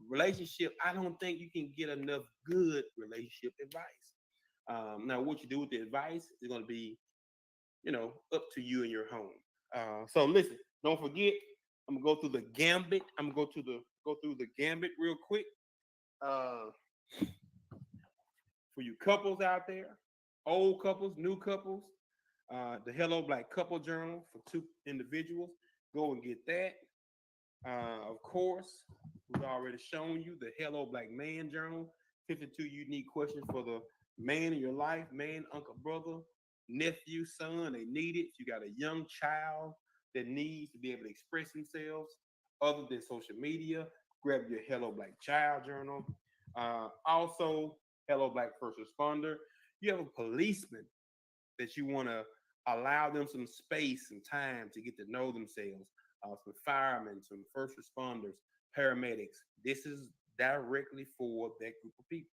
Relationship, I don't think you can get enough good relationship advice. Now, what you do with the advice is going to be, up to you and your home. So listen, don't forget, I'm gonna go through the gambit. I'm gonna go through the gambit real quick. For you couples out there, old couples, new couples, the Hello Black Couple Journal for 2 individuals. Go and get that. Of course, we've already shown you the Hello Black Man Journal, 52 unique questions for the man in your life, man, uncle, brother, nephew, son. They need it. If you got a young child that needs to be able to express themselves other than social media, grab your Hello Black Child Journal. Also, Hello Black First Responder. You have a policeman that you want to allow them some space and time to get to know themselves. Some firemen, some first responders, paramedics. This is directly for that group of people.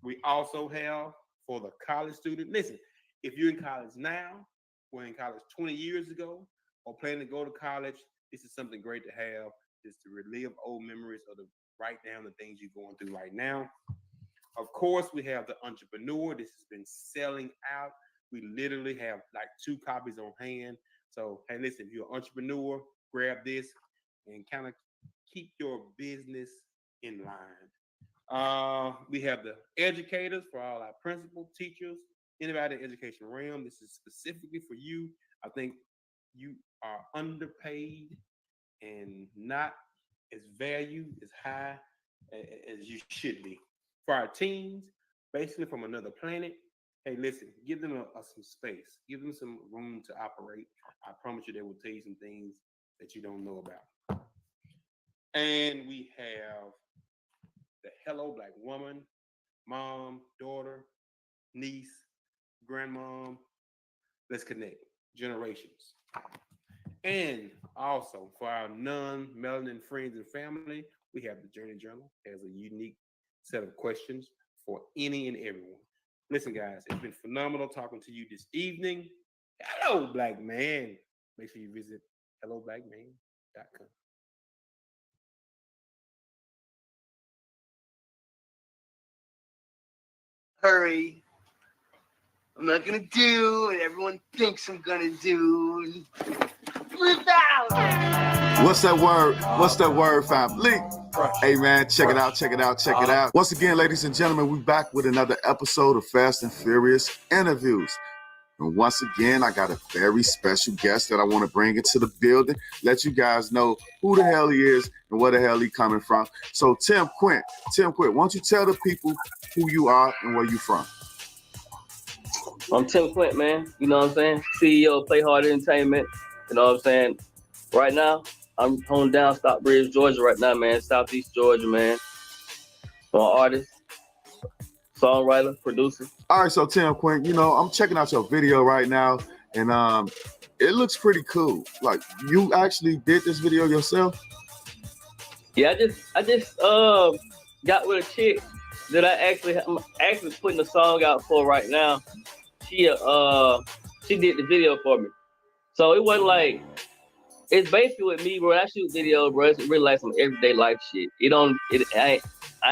We also have for the college student. Listen, if you're in college now, or in college 20 years ago, or planning to go to college, this is something great to have, just to relive old memories or to write down the things you're going through right now. Of course, we have the entrepreneur. This has been selling out. We literally have like 2 copies on hand. So, hey, listen, if you're an entrepreneur, grab this and kind of keep your business in line. We have the educators for all our principal teachers, anybody in the education realm. This is specifically for you. I think you are underpaid and not as valued as high as you should be. For our teens, basically from another planet, hey, listen, give them some space, give them some room to operate. I promise you they will tell you some things that you don't know about. And we have the Hello Black Woman mom, daughter, niece, grandmom. Let's connect generations. And also for our non-melanin friends and family, we have the Journey Journal as a unique set of questions for any and everyone. Listen, guys, it's been phenomenal talking to you this evening. Hello, Black Man. Make sure you visit helloblackman.com. Hurry. I'm not gonna do what everyone thinks I'm gonna do. Live out! What's that word? What's that word, family? Hey man, check it out, check it out, check it out. Once again, ladies and gentlemen, we back with another episode of Fast and Furious Interviews. And once again, I got a very special guest that I want to bring into the building, let you guys know who the hell he is and where the hell he coming from. So Tim Quint, why don't you tell the people who you are and where you from? I'm Tim Quint, man. You know what I'm saying? CEO of Play Hard Entertainment. You know what I'm saying? Right now, I'm home down Stockbridge, Georgia right now, man. Southeast Georgia, man. I'm an artist, songwriter, producer. All right, so Tim Quint, you know, I'm checking out your video right now, and it looks pretty cool. Like, you actually did this video yourself? Yeah, I just got with a chick that I'm actually putting a song out for right now. She did the video for me. So it wasn't like, it's basically with me, bro. I shoot videos, bro. It's really like some everyday life shit. I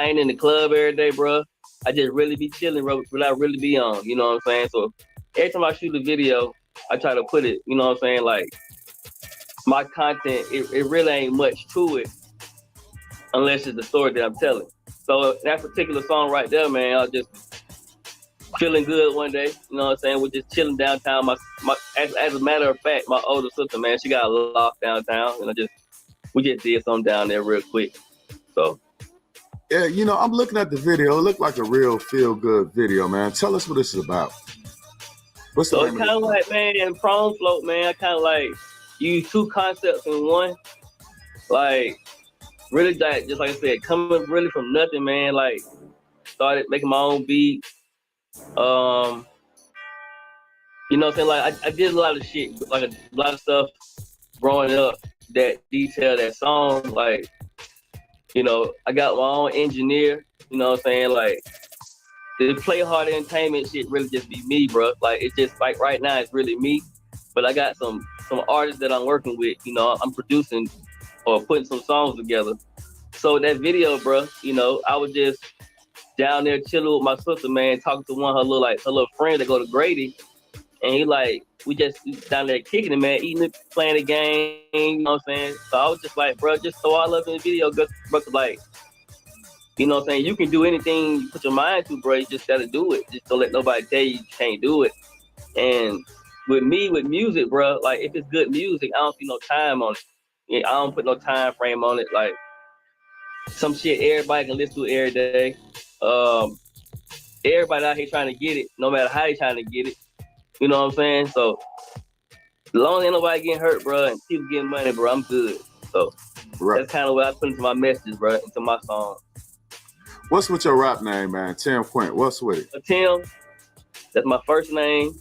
ain't in the club every day, bro. I just really be chilling, bro, but I really be on, you know what I'm saying? So every time I shoot a video, I try to put it, you know what I'm saying? Like, my content, it really ain't much to it unless it's the story that I'm telling. So that particular song right there, man, I was just feeling good one day, you know what I'm saying? We're just chilling downtown. As a matter of fact, my older sister, man, she got lost downtown, and we just did something down there real quick. So yeah, you know, I'm looking at the video. It looked like a real feel-good video, man. Tell us what this is about. What's the so it's kind of like, man, Prom Float, man. I kind of like use two concepts in one. Like, really, just like I said, coming really from nothing, man. Like, started making my own beats. You know what I'm saying? Like, I did a lot of shit, like a lot of stuff growing up that detail that song. Like, you know, I got my own engineer, you know what I'm saying? Like, the Play Hard Entertainment shit really just be me, bro. Like, it's just like right now, it's really me. But I got some artists that I'm working with, you know, I'm producing or putting some songs together. So that video, bro, you know, I was just down there chilling with my sister, man, talking to her little friend that go to Grady. And he like, we just down there kicking it, man, eating it, playing the game, you know what I'm saying? So I was just like, bro, just throw all up in the video, bro, like, you know what I'm saying? You can do anything you put your mind to, bro. You just gotta do it. Just don't let nobody tell you can't do it. And with music, bro, like, if it's good music, I don't see no time on it. Yeah, I don't put no time frame on it. Like, some shit everybody can listen to every day. Everybody out here trying to get it, no matter how they trying to get it. You know what I'm saying? So, as long as ain't nobody getting hurt, bro, and people getting money, bro, I'm good. So, That's kind of what I put into my message, bro, into my song. What's with your rap name, man? Tim Quint. What's with it? Tim, that's my first name.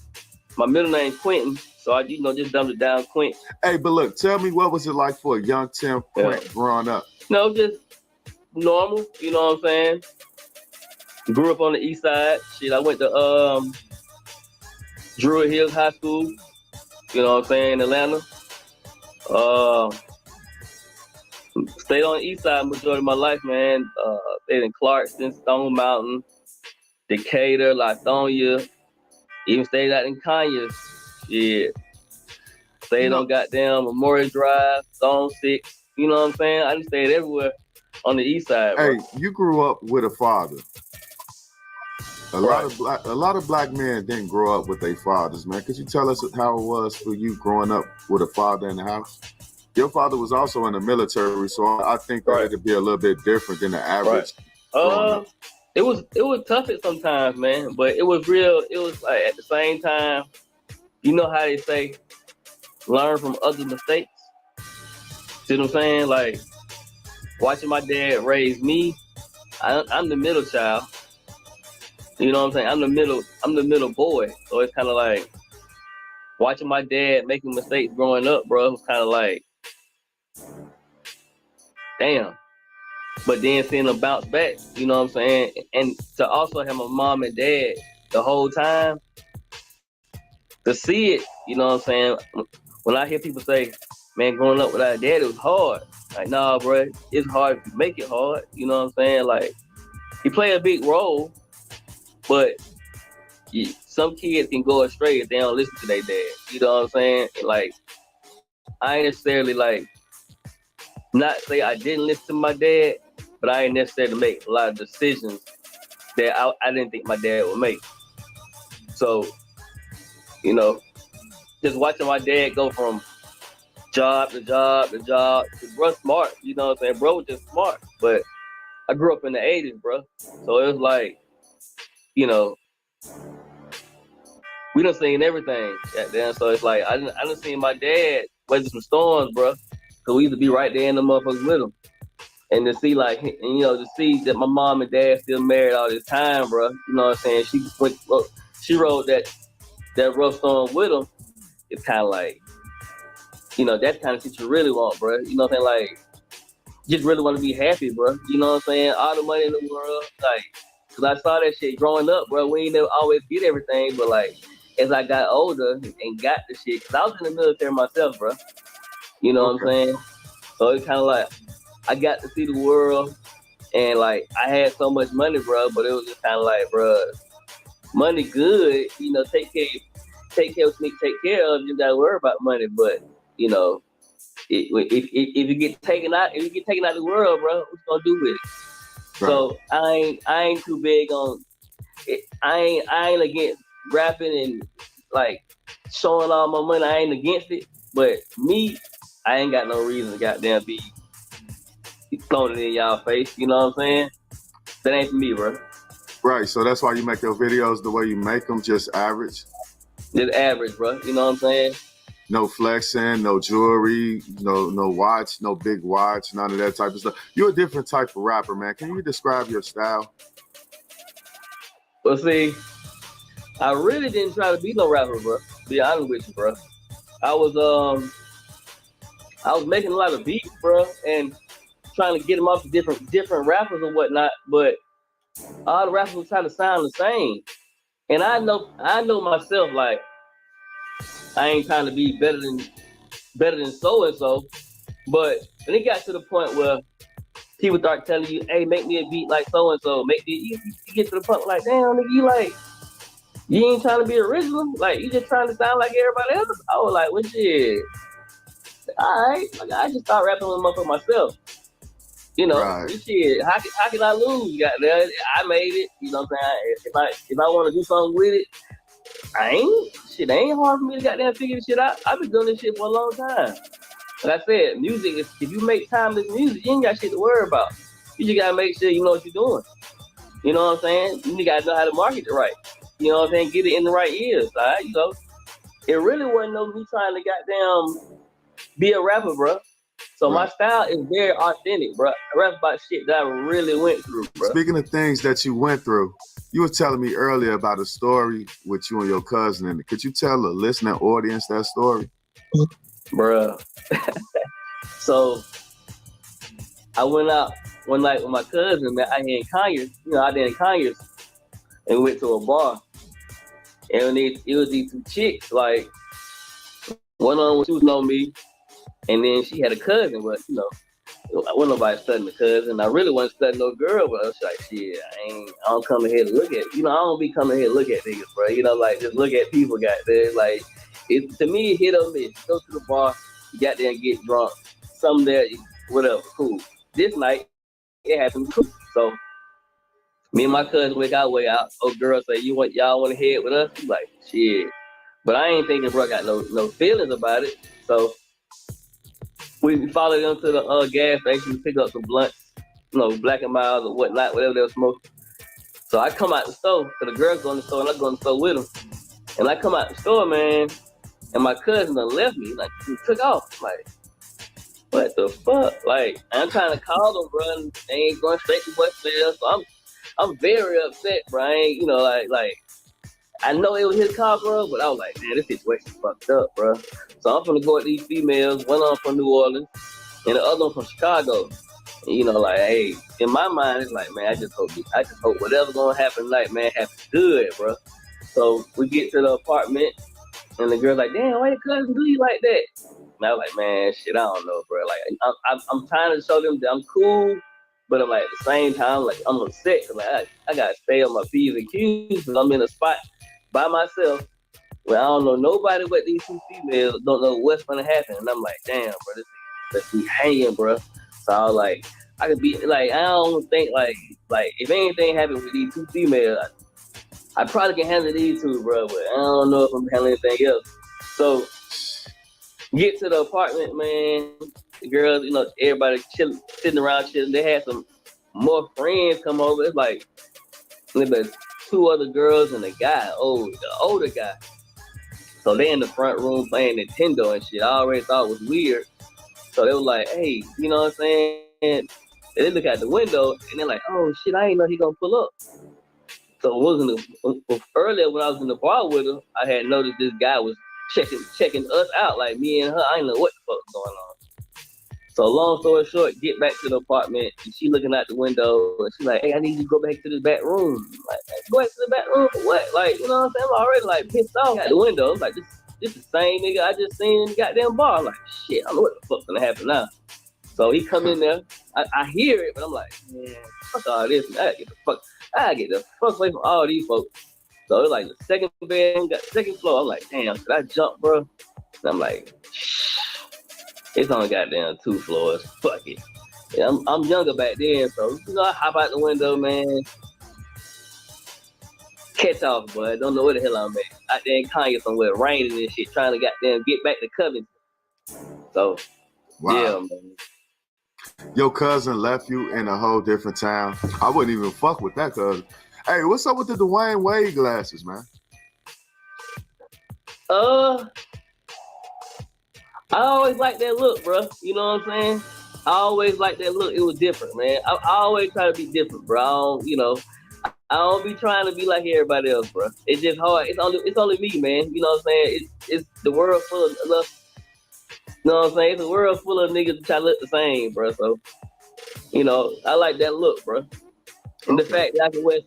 My middle name, Quentin. So I, just dumbed it down, Quint. Hey, but look, tell me, what was it like for a young Tim Quint growing up? No, just normal. You know what I'm saying? Grew up on the east side. Shit, I went to Druid Hills High School. You know what I'm saying? In Atlanta. Stayed on the east side majority of my life, man. Stayed in Clarkston, Stone Mountain, Decatur, Lithonia. Even stayed out in Conyers. Yeah. Stayed on goddamn Memorial Drive, Zone 6. You know what I'm saying? I just stayed everywhere on the east side, bro. Hey, you grew up with a father. A lot of black men didn't grow up with their fathers, man. Could you tell us how it was for you growing up with a father in the house? Your father was also in the military, so I think that it'd be a little bit different than the average. It was tough at sometimes, man, but it was real. It was like, at the same time, you know how they say, learn from other mistakes. See what I'm saying? Like, watching my dad raise me, I'm the middle child. You know what I'm saying? I'm the middle boy. So it's kind of like watching my dad making mistakes growing up, bro. It was kind of like, damn. But then seeing them bounce back, you know what I'm saying? And to also have my mom and dad the whole time, to see it, you know what I'm saying? When I hear people say, man, growing up without a dad, it was hard. Like, nah, bro, it's hard if you make it hard. You know what I'm saying? Like, he play a big role, but some kids can go astray if they don't listen to their dad. You know what I'm saying? And like, I ain't necessarily like, not say I didn't listen to my dad, but I ain't necessarily make a lot of decisions that I didn't think my dad would make. So, you know, just watching my dad go from job to job to job, bro smart, you know what I'm saying? Bro was just smart, but I grew up in the 80s, bro. So it was like, you know, we done seen everything back then. So it's like, I done seen my dad weather some storms, bro. Cause we used to be right there in the motherfuckers with him. And to see like, and, you know, to see that my mom and dad still married all this time, bro. You know what I'm saying? She rode that rough storm with him. It's kind of like, you know, that kind of shit you really want, bro. You know what I'm saying? Like, just really want to be happy, bro. You know what I'm saying? All the money in the world, like, cause I saw that shit growing up, bro. We ain't never always get everything, but like, as I got older and got the shit, cause I was in the military myself, bro. You know what I'm saying? So it's kind of like, I got to see the world, and like, I had so much money, bro, but it was just kind of like, bro, money good, you know, take care of what you need to take care of. You gotta worry about money, but you know, if you get taken out, of the world, bro, what you gonna do with it? Right. So I ain't too big on it. I ain't against rapping and like showing all my money. I ain't against it, but me, I ain't got no reason to goddamn be throwing it in y'all face. You know what I'm saying? That ain't for me, bro. Right. So that's why you make your videos the way you make them, just average. Just average, bro. You know what I'm saying? No flexing, no jewelry, no watch, no big watch, none of that type of stuff. You're a different type of rapper, man. Can you describe your style? Well, see, I really didn't try to be no rapper, bro. To be honest with you, bro. I was making a lot of beats, bro, and trying to get them off to different rappers and whatnot, but all the rappers were trying to sound the same. And I know myself, like, I ain't trying to be better than so and so. But when it got to the point where people start telling you, hey, make me a beat like so and so, you get to the point like, damn, nigga, you ain't trying to be original, like you just trying to sound like everybody else. I was like, well, shit, all right, like, I just start rapping with them for myself. You know, right. Shit, how can I lose? I made it. You know what I'm saying? If I want to do something with it, it ain't hard for me to goddamn figure this shit out. I've been doing this shit for a long time. Like I said, music, if you make timeless music, you ain't got shit to worry about. You just gotta make sure you know what you're doing. You know what I'm saying? You gotta know how to market it right. You know what I'm saying? Get it in the right ears, all right? You know, it really wasn't no me trying to goddamn be a rapper, bro. So right. My style is very authentic, bro. I rap about shit that I really went through, bro. Speaking of things that you went through, you were telling me earlier about a story with you and your cousin. And could you tell the listening audience that story? Bruh. So I went out one night with my cousin, man. I in Conyers, and we went to a bar. And it was these two chicks, like, one of them, she was on me, and then she had a cousin, but, you know, I wasn't nobody studying the cousin. I really wasn't studying no girl, but I was like, shit, I don't come here to look at, I don't be coming here to look at niggas, bro. You know, like, just look at people, goddamn. Like, to me, it hit or miss. Go to the bar, you got there and get drunk. Something there, whatever, cool. This night, it happened too. So, me and my cousin went our way out. Oh, girl say, y'all want to head with us? He's like, shit. But I ain't thinking bro got no feelings about it. So, we followed them to the gas station to pick up some blunts, Black and Miles or whatnot, whatever they were smoking. So I come out the store, because the girls go in the store, and I go in the store with them. And I come out the store, man, and my cousin done left me. Like, he took off. Like, what the fuck? Like, I'm trying to call them, bro, and they ain't going straight to voicemail. So I'm very upset, bro. I ain't, you know, like I know it was his car, bro, but I was like, man, this situation fucked up, bro. So I'm gonna go with these females. One of them from New Orleans, and the other one from Chicago. And, you know, like, hey, in my mind, it's like, man, I just hope whatever's gonna happen tonight, man, happens good, bro. So we get to the apartment, and the girl's like, damn, why your cousin do you like that? And I was like, man, shit, I don't know, bro. Like, I'm trying to show them that I'm cool, but I'm like, at the same time, like, I'm upset. Like, I gotta stay on my P's and Q's because I'm in a spot by myself where I don't know nobody but these two females, don't know what's gonna happen. And I'm like, damn, bro, this be hanging, bro. So I was like, I could be like, I don't think like if anything happened with these two females, I probably can handle these two, bro, but I don't know if I'm handling anything else. So get to the apartment, man. The girls, you know, everybody sitting around chilling. They had some more friends come over. It's like two other girls and a guy, the older guy. So they in the front room playing Nintendo and shit. I already thought it was weird. So they were like, hey, you know what I'm saying? And they look out the window and they're like, oh shit, I ain't know he gonna pull up. So earlier when I was in the bar with her, I had noticed this guy was checking us out, like me and her. I didn't know what the fuck was going on. So long story short, get back to the apartment, and she looking out the window, and she's like, hey, I need you to go back to the back room. Like, go back to the back room for what? Like, you know what I'm saying? I'm already like pissed off at the window. I'm like, this the same nigga I just seen in the goddamn bar. I'm like, shit, I don't know what the fuck's gonna happen now. So he come in there, I hear it, but I'm like, man, fuck all this. I get the fuck away from all these folks. So it's like the second bed, got the second floor. I'm like, damn, should I jump, bro? And I'm like, it's only goddamn 2 floors. Fuck it. Yeah, I'm younger back then, so you know, I hop out the window, man. Catch off, boy. Don't know where the hell I'm at. Out there in Kanye somewhere, raining and shit, trying to goddamn get back to Covington. So, wow. Yeah, man. Your cousin left you in a whole different town. I wouldn't even fuck with that cousin. Hey, what's up with the Dwayne Wade glasses, man? I always like that look, bro. You know what I'm saying? I always like that look. It was different, man. I always try to be different, bro. I don't be trying to be like everybody else, bro. It's just hard. It's only me, man. You know what I'm saying? It's the world full of love. You know what I'm saying? It's a world full of niggas that try to look the same, bro. So, you know, I like that look, bro. And the fact that I can wear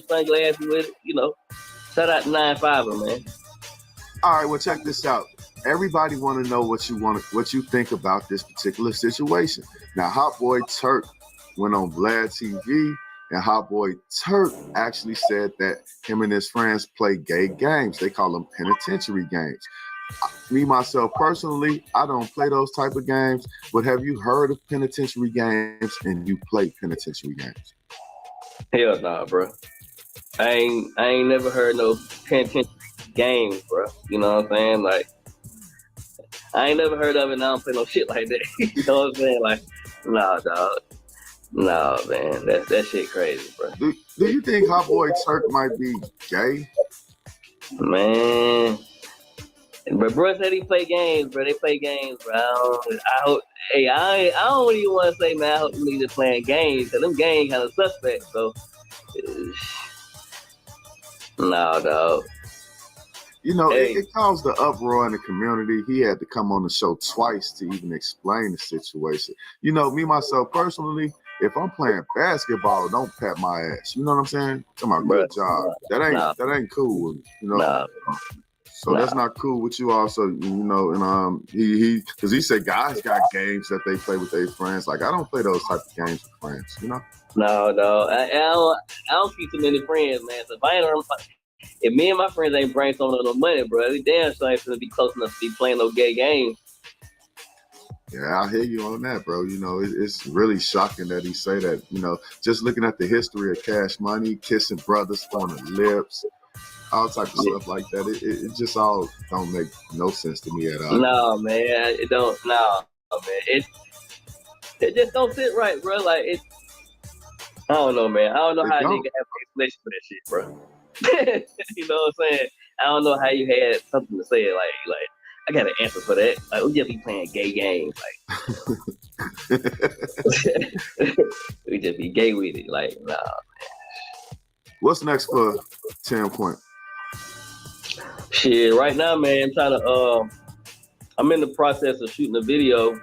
sunglasses with it, you know, shout out to 9-5er, man. All right, well, check this out. Everybody want to know what you think about this particular situation. Now, Hot Boy Turk went on Vlad TV, and Hot Boy Turk actually said that him and his friends play gay games. They call them penitentiary games. Me, myself, personally, I don't play those type of games, but have you heard of penitentiary games and you play penitentiary games? Hell nah, bro. I ain't never heard no penitentiary games, bro. You know what I'm saying? Like, I ain't never heard of it, and I don't play no shit like that. You know what I'm saying? Like, nah, dog. Nah, man. That shit crazy, bro. Do you think Hot Boy Turk might be gay? Man. But bro said he play games, bro. They play games, bro. I hope. Hey, I don't even want to say, man. I hope them niggas playing games, cause them games kind of suspect. So, nah, dog. You know, it caused the uproar in the community. He had to come on the show twice to even explain the situation. You know, me, myself, personally, if I'm playing basketball, don't pat my ass. You know what I'm saying? Come on, good job. That ain't cool. You know? Nah. So that's not cool with you also, you know, and because he said guys got games that they play with their friends. Like, I don't play those type of games with friends, you know? No. I don't keep too many friends, man. So if me and my friends ain't brainstorming no money, bro, they damn sure ain't gonna be close enough to be playing no gay games. Yeah, I hear you on that, bro. You know, it's really shocking that he say that. You know, just looking at the history of Cash Money, kissing brothers on the lips, all type of stuff like that. It just all don't make no sense to me at all. No, man, it don't. No, man, it just don't sit right, bro. Like I don't know, man. I don't know how a nigga have an explanation for that shit, bro. You know what I'm saying? I don't know how you had something to say. Like I got an answer for that. Like, we just be playing gay games. Like we just be gay with it. Like, nah, man. What's next for 10 Point? Shit, right now, man, I'm trying to. I'm in the process of shooting a video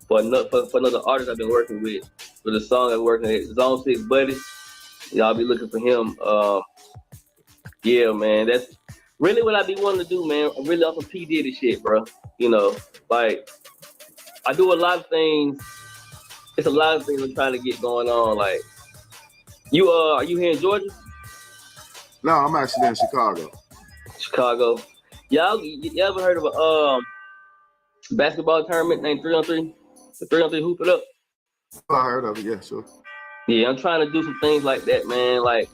for another artist I've been working with for the song I'm working with. Zone 6 Buddy. Y'all be looking for him. Yeah, man, that's really what I be wanting to do, man. I'm really off of P Diddy shit, bro. You know, like I do a lot of things. It's a lot of things I'm trying to get going on. Like, are you here in Georgia? No, I'm actually in Chicago. Chicago. You ever heard of a basketball tournament named 3-on-3? The 3-on-3 Hoop It Up? I heard of it, yeah, sure. Yeah, I'm trying to do some things like that, man. Like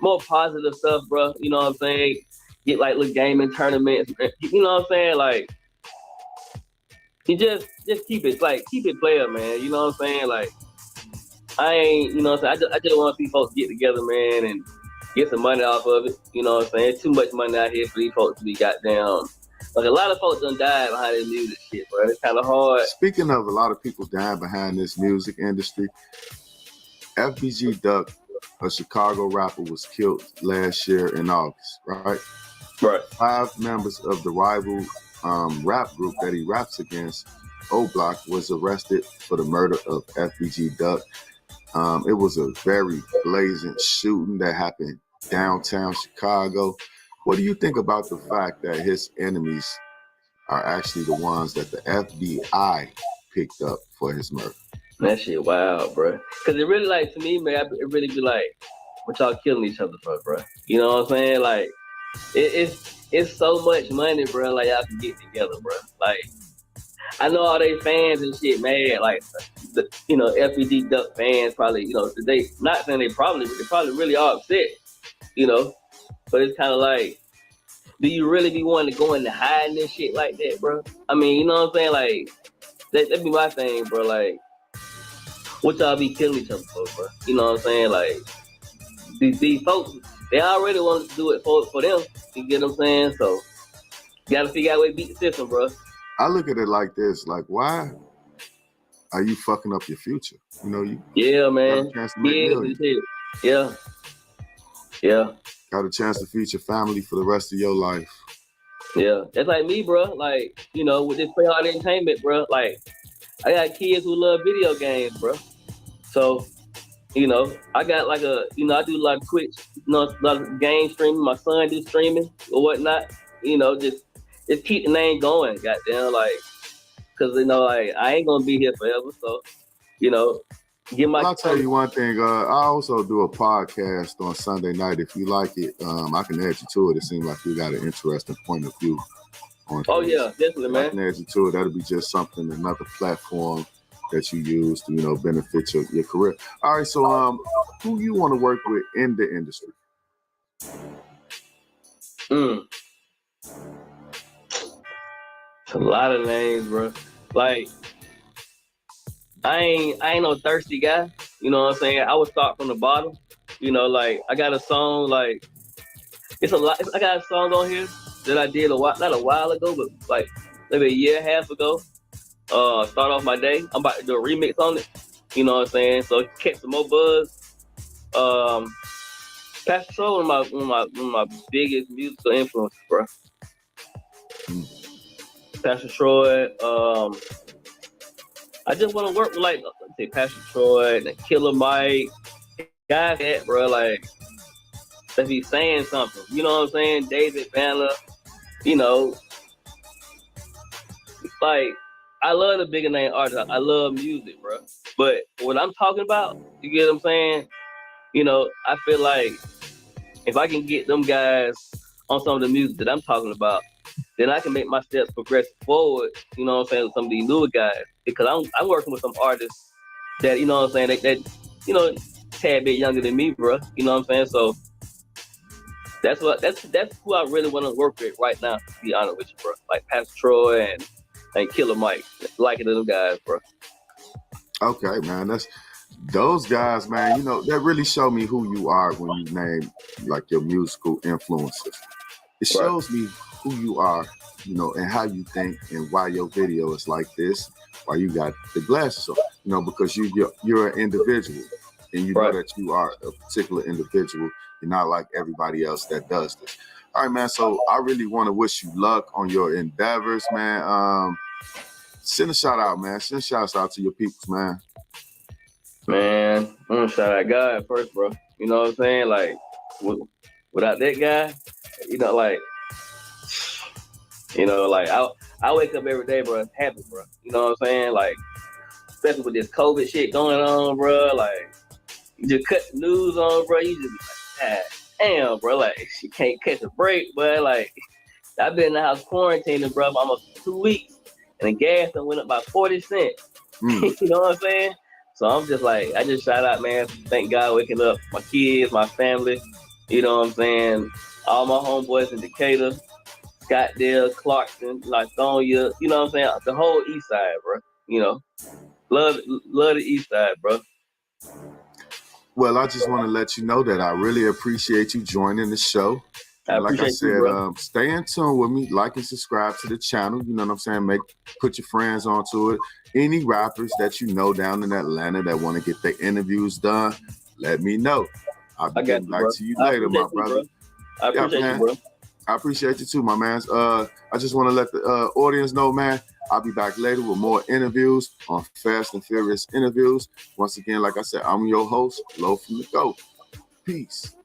more positive stuff, bro. You know what I'm saying? Get like little gaming tournaments. You know what I'm saying? Like, you just keep it player, man. You know what I'm saying? Like, I ain't, you know what I'm saying? I just want to see folks get together, man, and get some money off of it. You know what I'm saying? Too much money out here for these folks to be goddamn. Like, a lot of folks done died behind this music shit, bro. It's kind of hard. Speaking of a lot of people dying behind this music industry, FBG Duck, a Chicago rapper, was killed last year in August, right? Right. 5 members of the rival rap group that he raps against, O Block, was arrested for the murder of FBG Duck. It was a very blazing shooting that happened downtown Chicago. What do you think about the fact that his enemies are actually the ones that the FBI picked up for his murder? That shit wild, bro. Cause it really, like, to me, man, it really be like, what y'all killing each other for, bro? You know what I'm saying? Like, it's so much money, bro. Like, y'all can get together, bro. Like, I know all they fans and shit mad. Like, the FBG Duck fans probably, they not saying they probably really are upset, But it's kind of like, do you really be wanting to go into hiding this shit like that, bro? I mean, you know what I'm saying? Like, that be my thing, bro. Like, what y'all be killing each other for, bro? You know what I'm saying? Like, these folks, they already want to do it for them. You get what I'm saying? So, you gotta figure out a way to beat the system, bro. I look at it like this: like, why are you fucking up your future? Yeah, man. Got a chance to make millions. Yeah. Got a chance to feed your family for the rest of your life. Yeah, that's like me, bro. Like, with this play hard entertainment, bro. Like, I got kids who love video games, bro. So, I got like I do a lot of Twitch, a lot of game streaming. My son do streaming or whatnot. Just keep the name going, goddamn. Like, cause like I ain't gonna be here forever. So, I'll tell you one thing. I also do a podcast on Sunday night. If you like it, I can add you to it. It seems like you got an interesting point of view on things. Yeah, definitely, man. I can add you to it. That'll be just something, another platform that you use to, benefit your career. All right, so who you want to work with in the industry? It's a lot of names, bro. Like, I ain't no thirsty guy. You know what I'm saying? I would start from the bottom. Like, I got a song, like, it's a lot. I got a song on here that I did not a while ago, but like maybe a year and a half ago. Start off my day. I'm about to do a remix on it. You know what I'm saying? So catch some more buzz. Pastor Troy, one of my biggest musical influences, bro. Pastor Troy. I just want to work with, like, say, Pastor Troy, and Killer Mike, guys that, bro, like, that be saying something. You know what I'm saying? David Banner, like, I love the bigger name artists. I love music, bro. But what I'm talking about, you get what I'm saying? I feel like if I can get them guys on some of the music that I'm talking about, then I can make my steps progress forward, you know what I'm saying, with some of these newer guys. Because I'm working with some artists that, you know what I'm saying, that tad bit younger than me, bro. You know what I'm saying? So that's who I really want to work with right now, to be honest with you, bro. Like Pastor Troy and Killer Mike. Liking them guys, bro. Okay, man. That's those guys, man, that really show me who you are when you name, like, your musical influences. It shows me who you are, and how you think, and why your video is like this, why you got the glasses on, because you're an individual. and you know that you are a particular individual. You're not like everybody else that does this. All right, man. So I really want to wish you luck on your endeavors, man. Send a shout out, man. Send shouts out to your peoples, man. Man, I'm gonna shout out God first, bro. You know what I'm saying? Like, without that guy, you know, like, I wake up every day, bro, happy, bro. You know what I'm saying? Like, especially with this COVID shit going on, bro. Like, you just cut the news on, bro. You just like, damn, bro. Like, she can't catch a break, but like, I've been in the house quarantining, bro, for almost 2 weeks, and the gas done went up by 40 cents. You know what I'm saying? So I'm just like, I just shout out, man. Thank God waking up my kids, my family. You know what I'm saying? All my homeboys in Decatur, Scottsdale, Clarkson, Lithonia. You know what I'm saying? The whole East Side, bro. You know, love the East Side, bro. Well, I just want to let you know that I really appreciate you joining the show. And like I said, stay in tune with me, like and subscribe to the channel. You know what I'm saying? Put your friends onto it. Any rappers that you know down in Atlanta that want to get their interviews done, let me know. I'll be getting back to you later, my brother. I appreciate you, bro. I appreciate you too, my man. I just want to let the audience know, man, I'll be back later with more interviews on Fast and Furious Interviews. Once again, like I said, I'm your host, Low from the GOAT. Peace.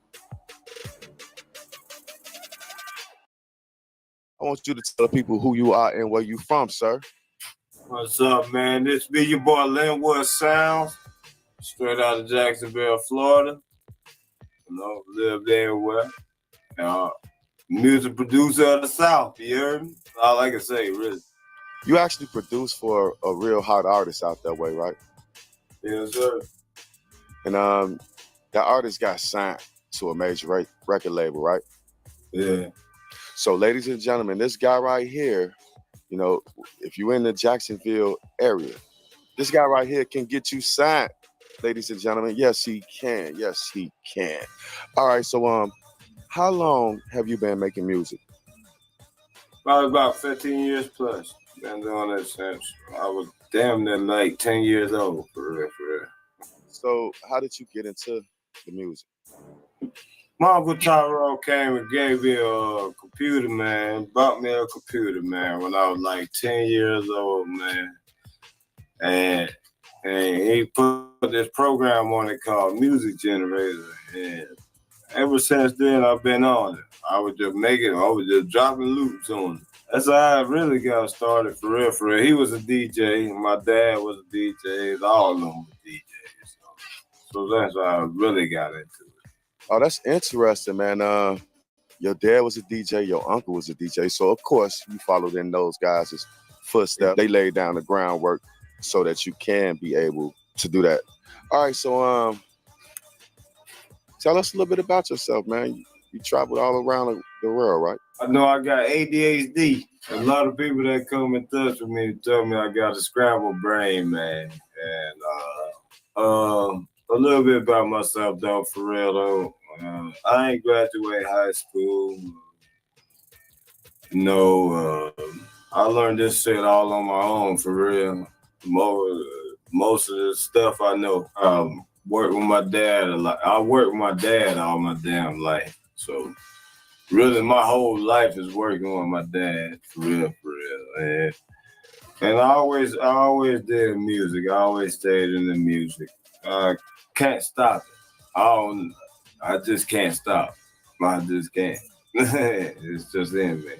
I want you to tell the people who you are and where you from, sir. What's up, man? This be your boy Linwood Sounds, straight out of Jacksonville, Florida. You know, lived everywhere. Music producer of the South, you heard me? All I can say, really. You actually produce for a real hot artist out that way, right? Yes, sir. And that artist got signed to a major record label, right? Yeah. So, ladies and gentlemen, this guy right here, you know, if you're in the Jacksonville area, this guy right here can get you signed, ladies and gentlemen. Yes, he can. Yes, he can. All right, so how long have you been making music? Probably about 15 years plus. Been doing it since I was damn near like 10 years old, for real. So how did you get into the music? My Uncle Tyrone came and gave me a computer, man. Bought me a computer, man, when I was like 10 years old, man. And he put this program on it called Music Generator. And ever since then, I've been on it. I was just dropping loops on it. That's how I really got started, for real. He was a DJ. My dad was a DJ. All of them were DJs. So that's how I really got into it. Oh, that's interesting, man. Your dad was a DJ. Your uncle was a DJ. So, of course, you followed in those guys' footsteps. They laid down the groundwork so that you can be able to do that. All right, so tell us a little bit about yourself, man. You traveled all around the world, right? I know I got ADHD. A lot of people that come in touch with me tell me I got a scrambled brain, man. And a little bit about myself, though, for real, though. I ain't graduate high school. I learned this shit all on my own, for real. Most of the stuff I know. Worked with my dad a lot. I worked with my dad all my damn life. So really my whole life is working with my dad, for real. And I always did music. I always stayed in the music. I can't stop it. I just can't stop. I just can't. It's just in me.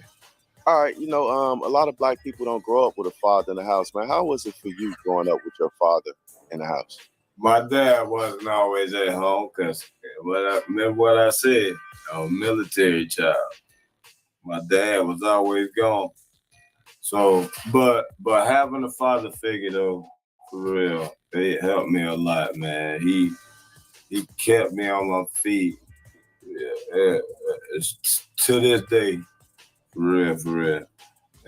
All right, a lot of black people don't grow up with a father in the house, man. How was it for you growing up with your father in the house? My dad wasn't always at home because remember what I said, I'm a military child. My dad was always gone. So, but having a father figure though, for real, it helped me a lot, man. He kept me on my feet. Yeah, to this day, for real.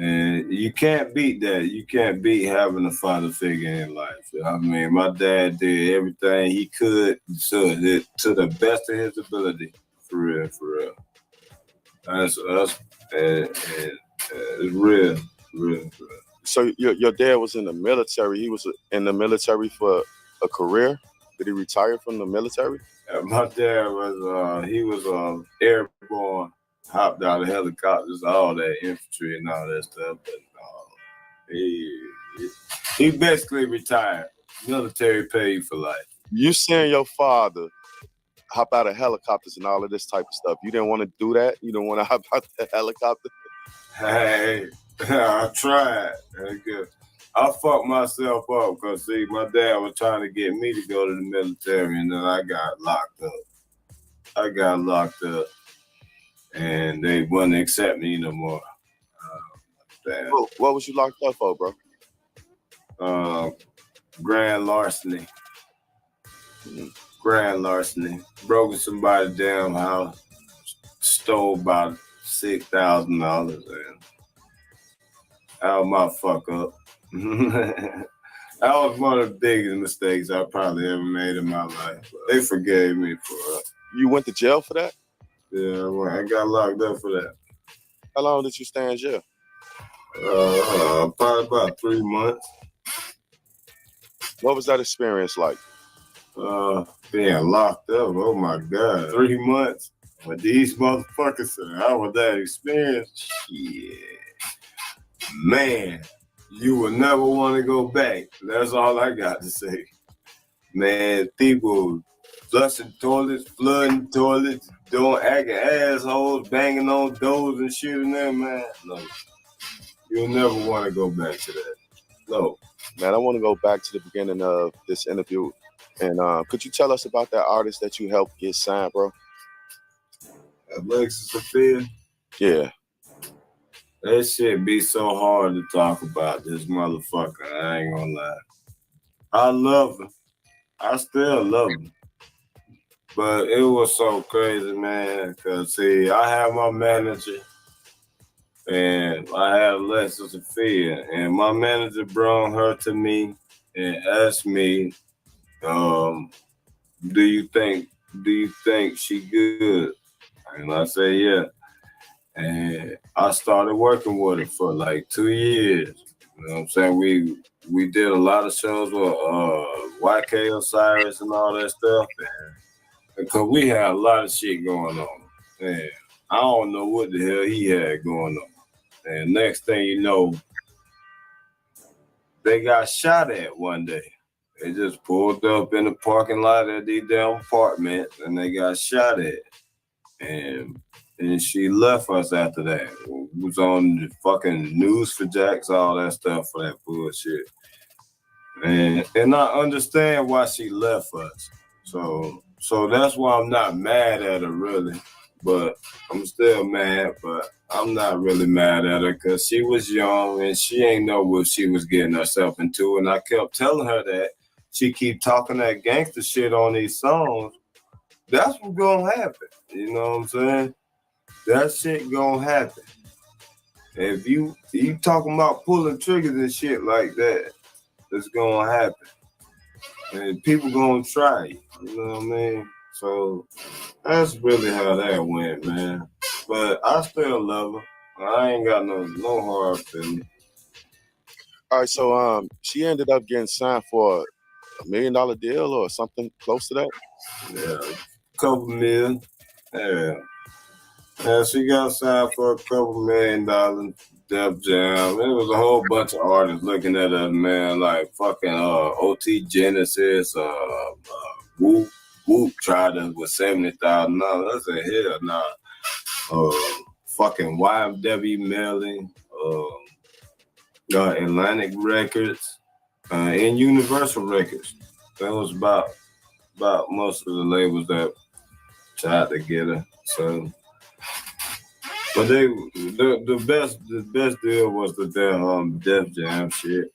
And you can't beat that. You can't beat having a father figure in life. I mean, my dad did everything he could to the best of his ability. For real. That's real. So your dad was in the military. He was in the military for a career? Did he retire from the military? My dad was he was airborne, hopped out of helicopters, all that infantry and all that stuff. But he basically retired. Military paid for life. You seeing your father hop out of helicopters and all of this type of stuff. You didn't want to do that? You didn't want to hop out the helicopter? Hey, I tried. I fucked myself up because, see, my dad was trying to get me to go to the military, and then I got locked up. And they wouldn't accept me no more. Damn. What was you locked up for, bro? Grand larceny. Grand larceny. Broke somebody's damn house. Stole about $6,000 and that was my fuck up. That was one of the biggest mistakes I probably ever made in my life. But they forgave me for it. You went to jail for that? Yeah, I got locked up for that. How long did you stay in jail? Probably about 3 months. What was that experience like? Being locked up, oh my God. 3 months with these motherfuckers, how was that experience? Shit. Man, you will never want to go back. That's all I got to say. Man, people flushing toilets, flooding toilets, doing acting assholes, banging on doors and shit in there, man. No. You'll never want to go back to that. No. Man, I want to go back to the beginning of this interview. And could you tell us about that artist that you helped get signed, bro? Alexis Sophia? Yeah. That shit be so hard to talk about, this motherfucker. I ain't gonna lie. I love her. I still love her. But it was so crazy, man. Because, see, I have my manager. And I had Alexis Sophia. And my manager brought her to me and asked me, do you think she good? And I say, yeah. And I started working with her for like 2 years. You know what I'm saying? We did a lot of shows with YK Osiris and all that stuff. And because we had a lot of shit going on. And I don't know what the hell he had going on. And next thing you know, they got shot at one day. They just pulled up in the parking lot at these damn apartments and they got shot at. And she left us after that. It was on the fucking news for Jacks, all that stuff for that bullshit. And I understand why she left us. So that's why I'm not mad at her really. But I'm still mad, but I'm not really mad at her because she was young and she ain't know what she was getting herself into. And I kept telling her that she keep talking that gangster shit on these songs. That's what's gonna happen. You know what I'm saying? That shit gonna happen. If you talking about pulling triggers and shit like that, it's gonna happen. And people gonna try it. You know what I mean? So that's really how that went, man. But I still love her. I ain't got no hard feelings. All right, so she ended up getting signed for $1 million deal or something close to that? Yeah, couple million. Yeah. Yeah, she got signed for $2 million, Def Jam. It was a whole bunch of artists looking at her, man, like fucking OT Genesis, Whoop tried us with $70,000. I said, hell nah. Fucking YMW Melly, Atlantic Records, and Universal Records. That was about most of the labels that tried to get her. So, but the best deal was the damn Def Jam shit.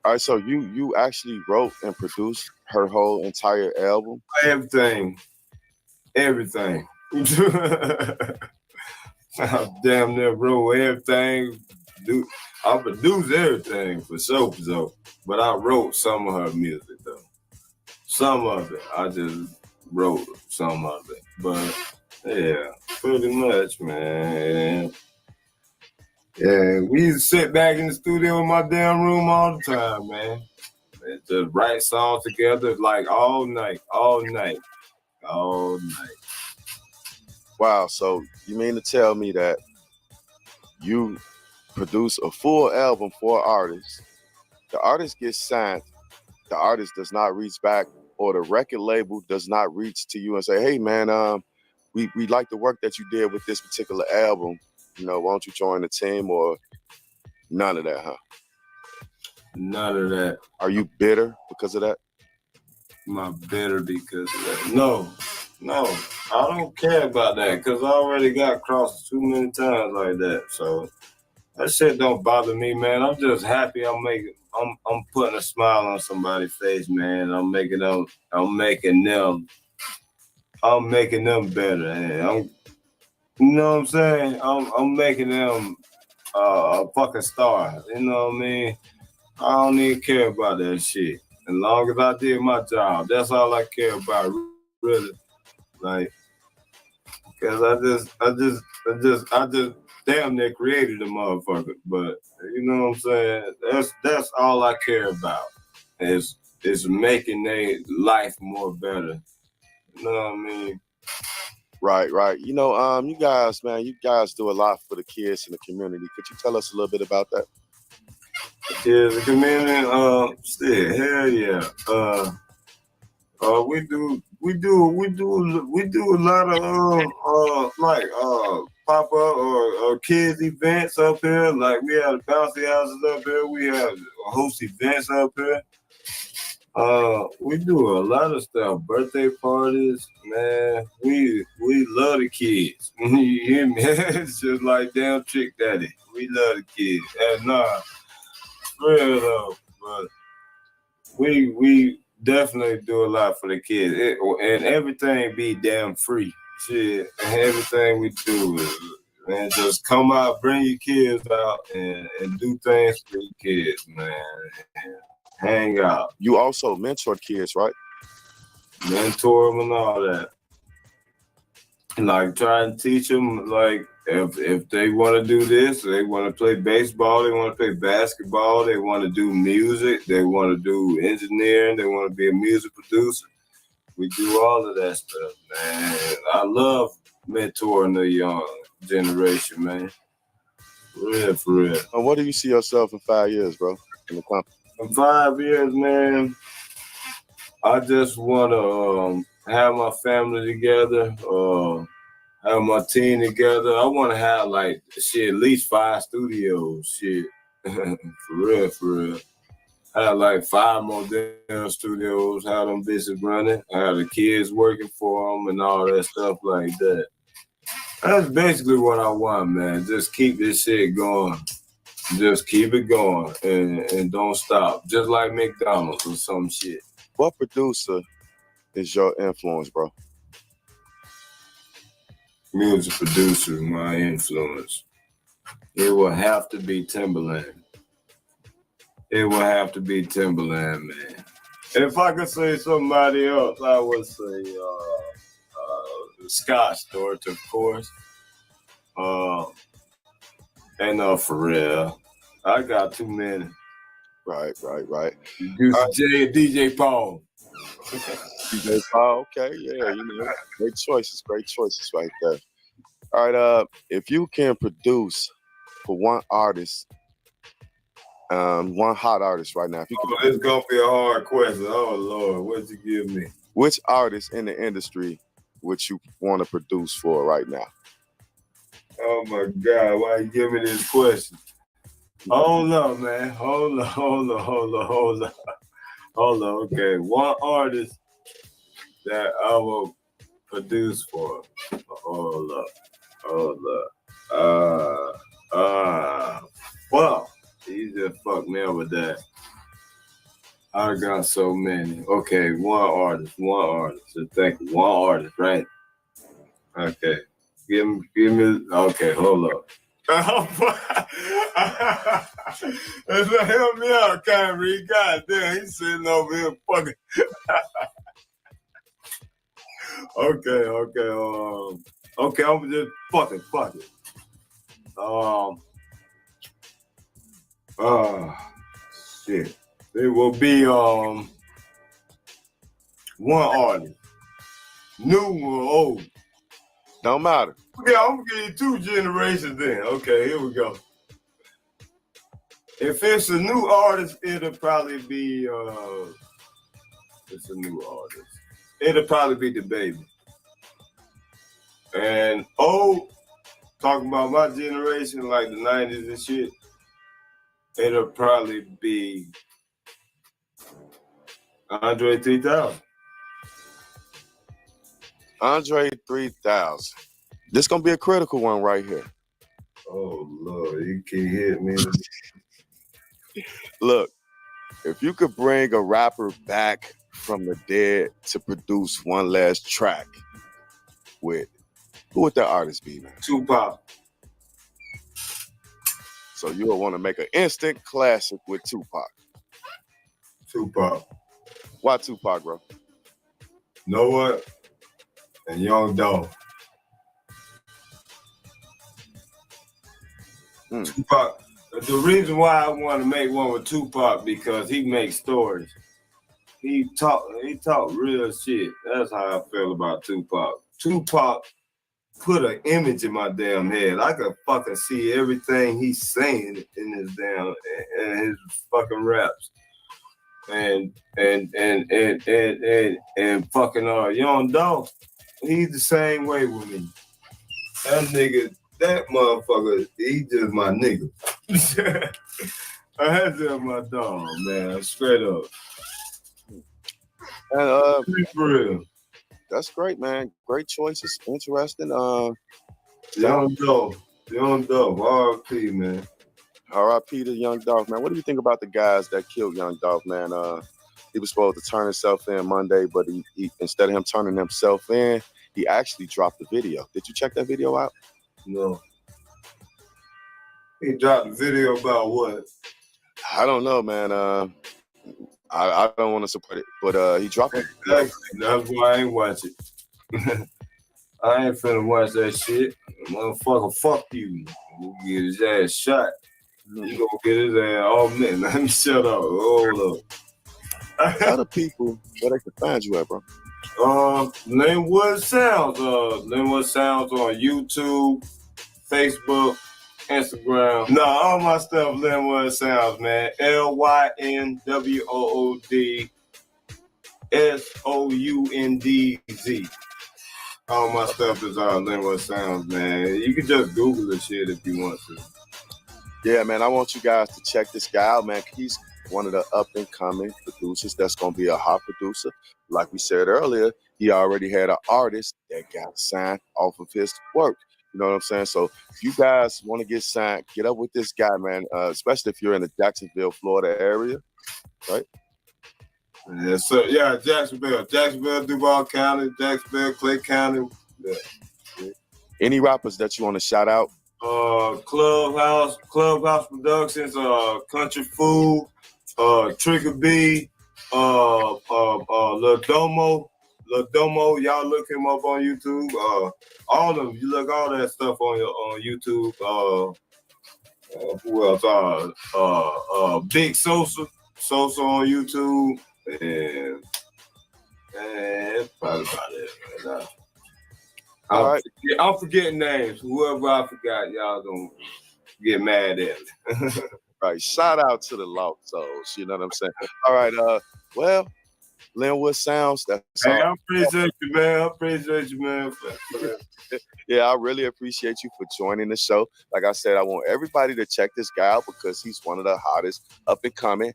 All right, so you actually wrote and produced her whole entire album? Everything. I damn near wrote everything. I produced everything for sure. But I wrote some of her music though. Some of it. I just wrote some of it. But yeah, pretty much, man. Yeah, we used to sit back in the studio in my damn room all the time, man. and just write songs together like all night. Wow. So you mean to tell me that you produce a full album for an artist, the artist gets signed, the artist does not reach back, or the record label does not reach to you and say, hey man, we like the work that you did with this particular album. You know, why don't you join the team? Or none of that, huh? None of that. Are you bitter because of that? Am I bitter because of that? No. I don't care about that because I already got crossed too many times like that. So that shit don't bother me, man. I'm just happy I'm putting a smile on somebody's face, man. I'm making them better. And you know what I'm saying? I'm making them a fucking star. You know what I mean? I don't even care about that shit. As long as I did my job, that's all I care about, really. Like, cause I just damn near created the motherfucker. But you know what I'm saying? That's all I care about is making their life more better. You know what I mean? Right. You know, you guys do a lot for the kids in the community. Could you tell us a little bit about that? Yeah, the community, shit, hell yeah. We do a lot of pop up or kids events up here. Like we have bouncy houses up here. We have host events up here. We do a lot of stuff. Birthday parties, man. We love the kids. You hear me? It's just like damn Trick Daddy. We love the kids. And real though, but we definitely do a lot for the kids. And everything be damn free. Shit, everything we do is, man, just come out, bring your kids out, and do things for your kids, man. And hang out. You also mentor kids, right? Mentor them and all that. Like try and teach them, like if they want to do this, they want to play baseball, they want to play basketball, they want to do music, they want to do engineering, they want to be a music producer. We do all of that stuff, man. I love mentoring the young generation, man. For real. And what do you see yourself in 5 years, bro, in the company? In 5 years, man, I just want to have my family together, have my team together. I want to have like at least 5 studios, for real. Have like 5 more damn studios, have them bitches running, have the kids working for them and all that stuff like that. That's basically what I want, man. Just keep this shit going. Just keep it going and don't stop. Just like McDonald's or some shit. What producer is your influence, bro? Music producer, my influence. It will have to be Timberland. It will have to be Timberland, man. If I could say somebody else, I would say Scott Storch, of course. And for real, I got too many. Right. DJ Paul. DJ Paul, okay, yeah, great choices right there. All right, if you can produce for one artist, one hot artist right now, if you can, it's gonna be a hard question. Oh Lord, what'd you give me? Which artist in the industry would you want to produce for right now? Oh my God, why you give me this question? Hold on, man. Hold on. Okay, one artist that I will produce for. Hold up. Well, you just fucked me up with that. I got so many. Okay, one artist. So think one artist, right? Okay. Give me. Okay, hold up. Help me out, Kyrie. God damn, he's sitting over here fucking. Okay, I'm just fuck it. Shit. It will be one artist. New or old? Don't matter. Okay, I'm gonna give you 2 generations then. Okay, here we go. If it's a new artist, it'll probably be it's a new artist. It'll probably be the baby. And old, talking about my generation, like the 90s and shit, it'll probably be Andre 3000. Andre 3000. This gonna be a critical one right here. Oh Lord, you can't hit me. Look, if you could bring a rapper back from the dead to produce one last track with, who would that artist be, man? Tupac. So you would want to make an instant classic with Tupac. Tupac. Why Tupac, bro? Know what? And Young Dolph. Tupac. The reason why I want to make one with Tupac because he makes stories. He talk real shit. That's how I feel about Tupac. Tupac put an image in my damn head. I could fucking see everything he's saying in his damn in his fucking raps. And fucking Young Dolph, he's the same way with me. That nigga, that motherfucker, he just my nigga. That's just my dog, man. Straight up. And for real. That's great, man. Great choices. Interesting. Young Dolph. Young Dolph. R.I.P., man. R.I.P. to Young Dolph, man. What do you think about the guys that killed Young Dolph, man? He was supposed to turn himself in Monday, but he instead of him turning himself in, he actually dropped the video. Did you check that video out? No. He dropped the video about what? I don't know, man. I don't want to support it, but he dropped it. That's why I ain't watch it. I ain't finna watch that shit. Motherfucker, fuck you. You get his ass shot. You gonna get his ass all minute. Let me shut up. Hold up. Tell the people where they can find you at, bro. Linwood Sounds. Linwood Sounds on YouTube, Facebook, Instagram. No, all my stuff Linwood Sounds, man. LYNWOODSOUNDZ. All my stuff is Linwood Sounds, man. You can just Google the shit if you want to. Yeah, man, I want you guys to check this guy out, man. He's one of the up-and-coming producers that's going to be a hot producer. Like we said earlier, he already had an artist that got signed off of his work. You know what I'm saying? So if you guys want to get signed, get up with this guy, man, especially if you're in the Jacksonville, Florida area, right? Yes, sir. Yeah, Jacksonville, Duval County, Jacksonville, Clay County. Yeah. Any rappers that you want to shout out? Clubhouse Productions, Country Food, Trigger B, Lil Domo, y'all look him up on YouTube. All of them, you look all that stuff on YouTube. Who else? Big Sosa on YouTube, and probably about it. Right. All right. I'm forgetting names. Whoever I forgot, y'all gonna get mad at me. Right. Shout out to the lost souls. You know what I'm saying? All right. Well, Linwood Sounds. That's hey, I appreciate you, man. Yeah, I really appreciate you for joining the show. Like I said, I want everybody to check this guy out because he's one of the hottest up and coming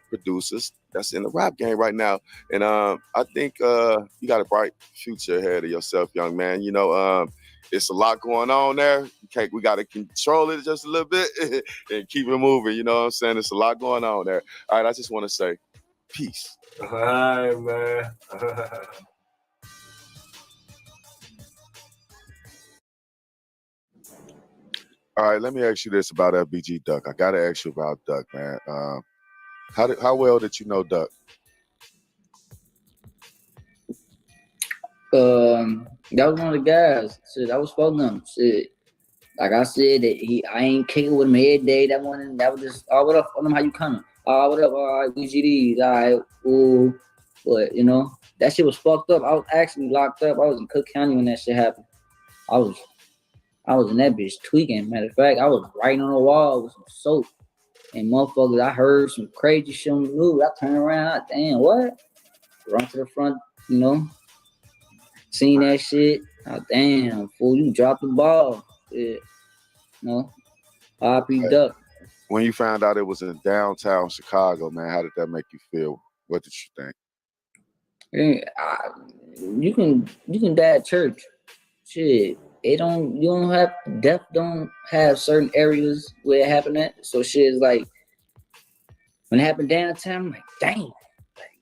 producers that's in the rap game right now. And I think you got a bright future ahead of yourself, young man. You know, it's a lot going on there. We got to control it just a little bit and keep it moving. You know what I'm saying? It's a lot going on there. All right, I just want to say peace. All right, man. All right, let me ask you this about FBG Duck. I got to ask you about Duck, man. How well did you know Duck? That was one of the guys. Shit, I was supposed to him. Shit. Like I said, I ain't kicking with him every day. That was just, oh, what up? How you coming? What up? All right, BGDs. All right, ooh. But, that shit was fucked up. I was actually locked up. I was in Cook County when that shit happened. I was in that bitch tweaking. Matter of fact, I was writing on the wall with some soap. And motherfuckers, I heard some crazy shit on the news. I turned around, damn, what? Run to the front, you know, seen that shit. Oh, damn, fool, you dropped the ball. Yeah, RP Duck. When you found out it was in downtown Chicago, man, how did that make you feel? What did you think? You can die at church. Shit, you don't have, death don't have certain areas where it happened at. So shit is like, when it happened downtown, I'm like, damn,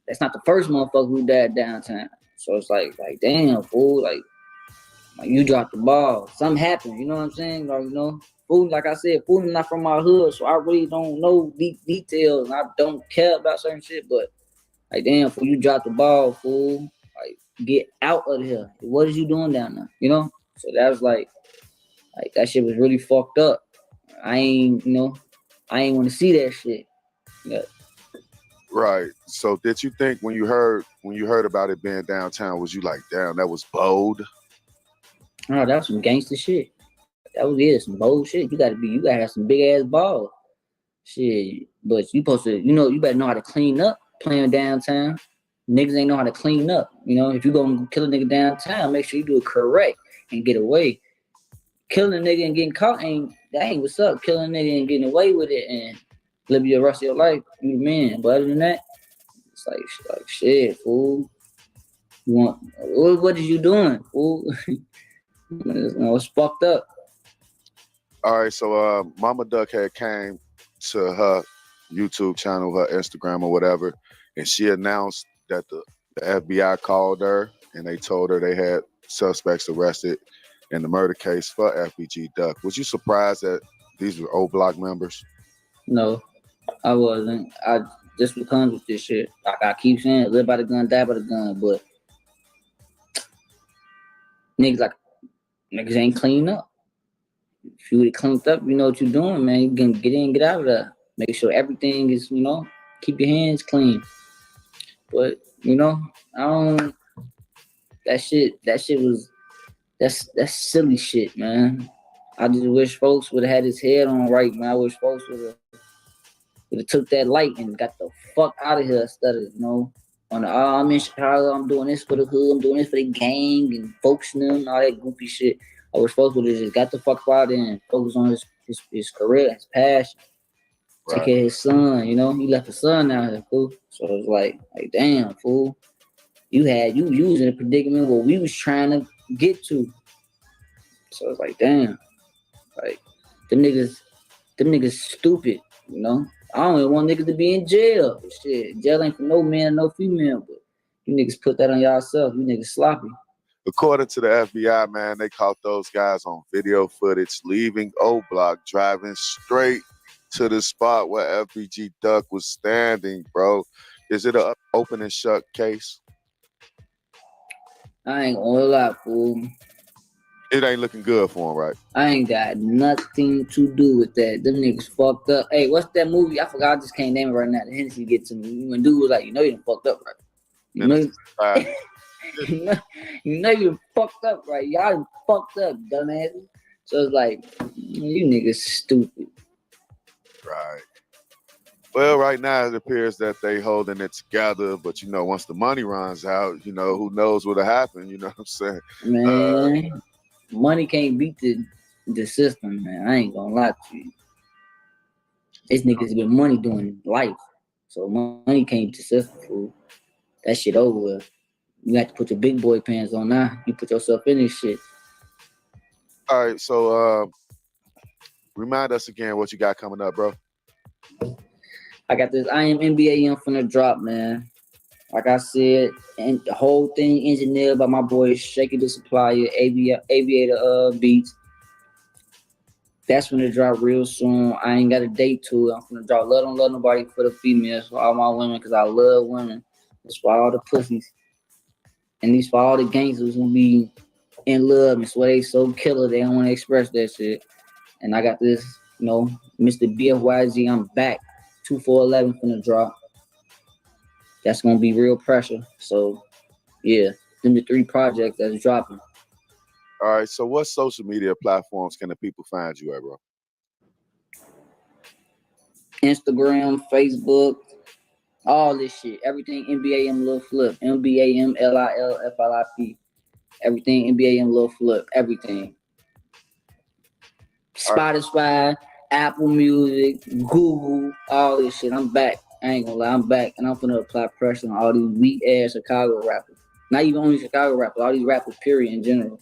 that's not the first motherfucker who died downtown. So it's like damn, fool, like you dropped the ball. Something happened, you know what I'm saying? Like, fool, like I said, fool is not from my hood, so I really don't know details, and I don't care about certain shit, but like, damn, fool, you dropped the ball, fool. Like, get out of here. What is you doing down there? So that was like that shit was really fucked up. I ain't want to see that shit. Yeah. Right. So did you think when you heard about it being downtown, was you like, damn, that was bold? No, that was some gangster shit. That was some bold shit. You gotta have some big ass balls. Shit. But you supposed to, you better know how to clean up playing downtown. Niggas ain't know how to clean up. If you gonna kill a nigga downtown, make sure you do it correct and get away. Killing a nigga and getting caught ain't what's up. Killing a nigga and getting away with it and live the rest of your life, you the man. But other than that, it's like shit, fool. What is you doing, fool? It's fucked up. All right, so Mama Duck had came to her YouTube channel, her Instagram or whatever, and she announced that the FBI called her and they told her they had suspects arrested in the murder case for FBG Duck. Was you surprised that these were old block members? No, I wasn't. I just what comes with this shit. Like I keep saying, live by the gun, die by the gun, but niggas ain't clean up. If you would cleaned up, you know what you're doing, man. You can get in, get out of there. Make sure everything is, keep your hands clean. But, I don't, that shit was, that's silly shit, man. I just wish folks would have had his head on right, man. I wish folks would have took that light and got the fuck out of here instead of, I'm in Chicago, I'm doing this for the hood, I'm doing this for the gang and folks and all that goofy shit. I wish folks would have just got the fuck out there and focus on his career, his passion. Right. Take care of his son, he left his son out here, fool. So it's like damn, fool. You was in a predicament where we was trying to get to. So it's like, damn. Like, them niggas stupid, I don't even want niggas to be in jail. Shit, jail ain't for no man, no female, but you niggas put that on y'allself. You niggas sloppy. According to the FBI, man, they caught those guys on video footage leaving O Block, driving straight to the spot where FBG Duck was standing, bro. Is it an open and shut case? I ain't gonna lie, fool. It ain't looking good for him, right? I ain't got nothing to do with that. Them niggas fucked up. Hey, what's that movie? I forgot. I just can't name it right now. The Hennessy get to me. When dude was like, you done fucked up, right? You know you fucked up, right? Y'all done fucked up, dumbass. So it's like, you niggas stupid. Right. Well, right now it appears that they holding it together, but once the money runs out, who knows what'll happen, you know what I'm saying? Man, money can't beat the system, man. I ain't gonna lie to you. This niggas been money doing life. So money can't beat the system, fool. That shit over with. You got to put your big boy pants on now. You put yourself in this shit. All right, so remind us again what you got coming up, bro. I got this I Am NBA Young finna drop, man. Like I said, and the whole thing engineered by my boy Shaky the Supplier, Aviator Beats. That's finna drop real soon. I ain't got a date to it. I'm finna drop Love Don't Love Nobody for the females, for all my women, because I love women. It's for all the pussies. And these for all the gangsters who be in love and so they so killer they don't want to express that shit. And I got this, Mr. BFYZ, I'm back 2411 finna drop. That's gonna be real pressure. So yeah, them the 3 projects that's dropping. All right. So what social media platforms can the people find you at, bro? Instagram, Facebook, all this shit. Everything NBA M Lil Flip. NBA MLILFLIP. Everything NBA M Lil Flip. Everything. All right. Spotify, Apple Music, Google, all this shit. I'm back. I ain't gonna lie, I'm back. And I'm finna apply pressure on all these weak ass Chicago rappers. Not even only Chicago rappers, all these rappers, period, in general.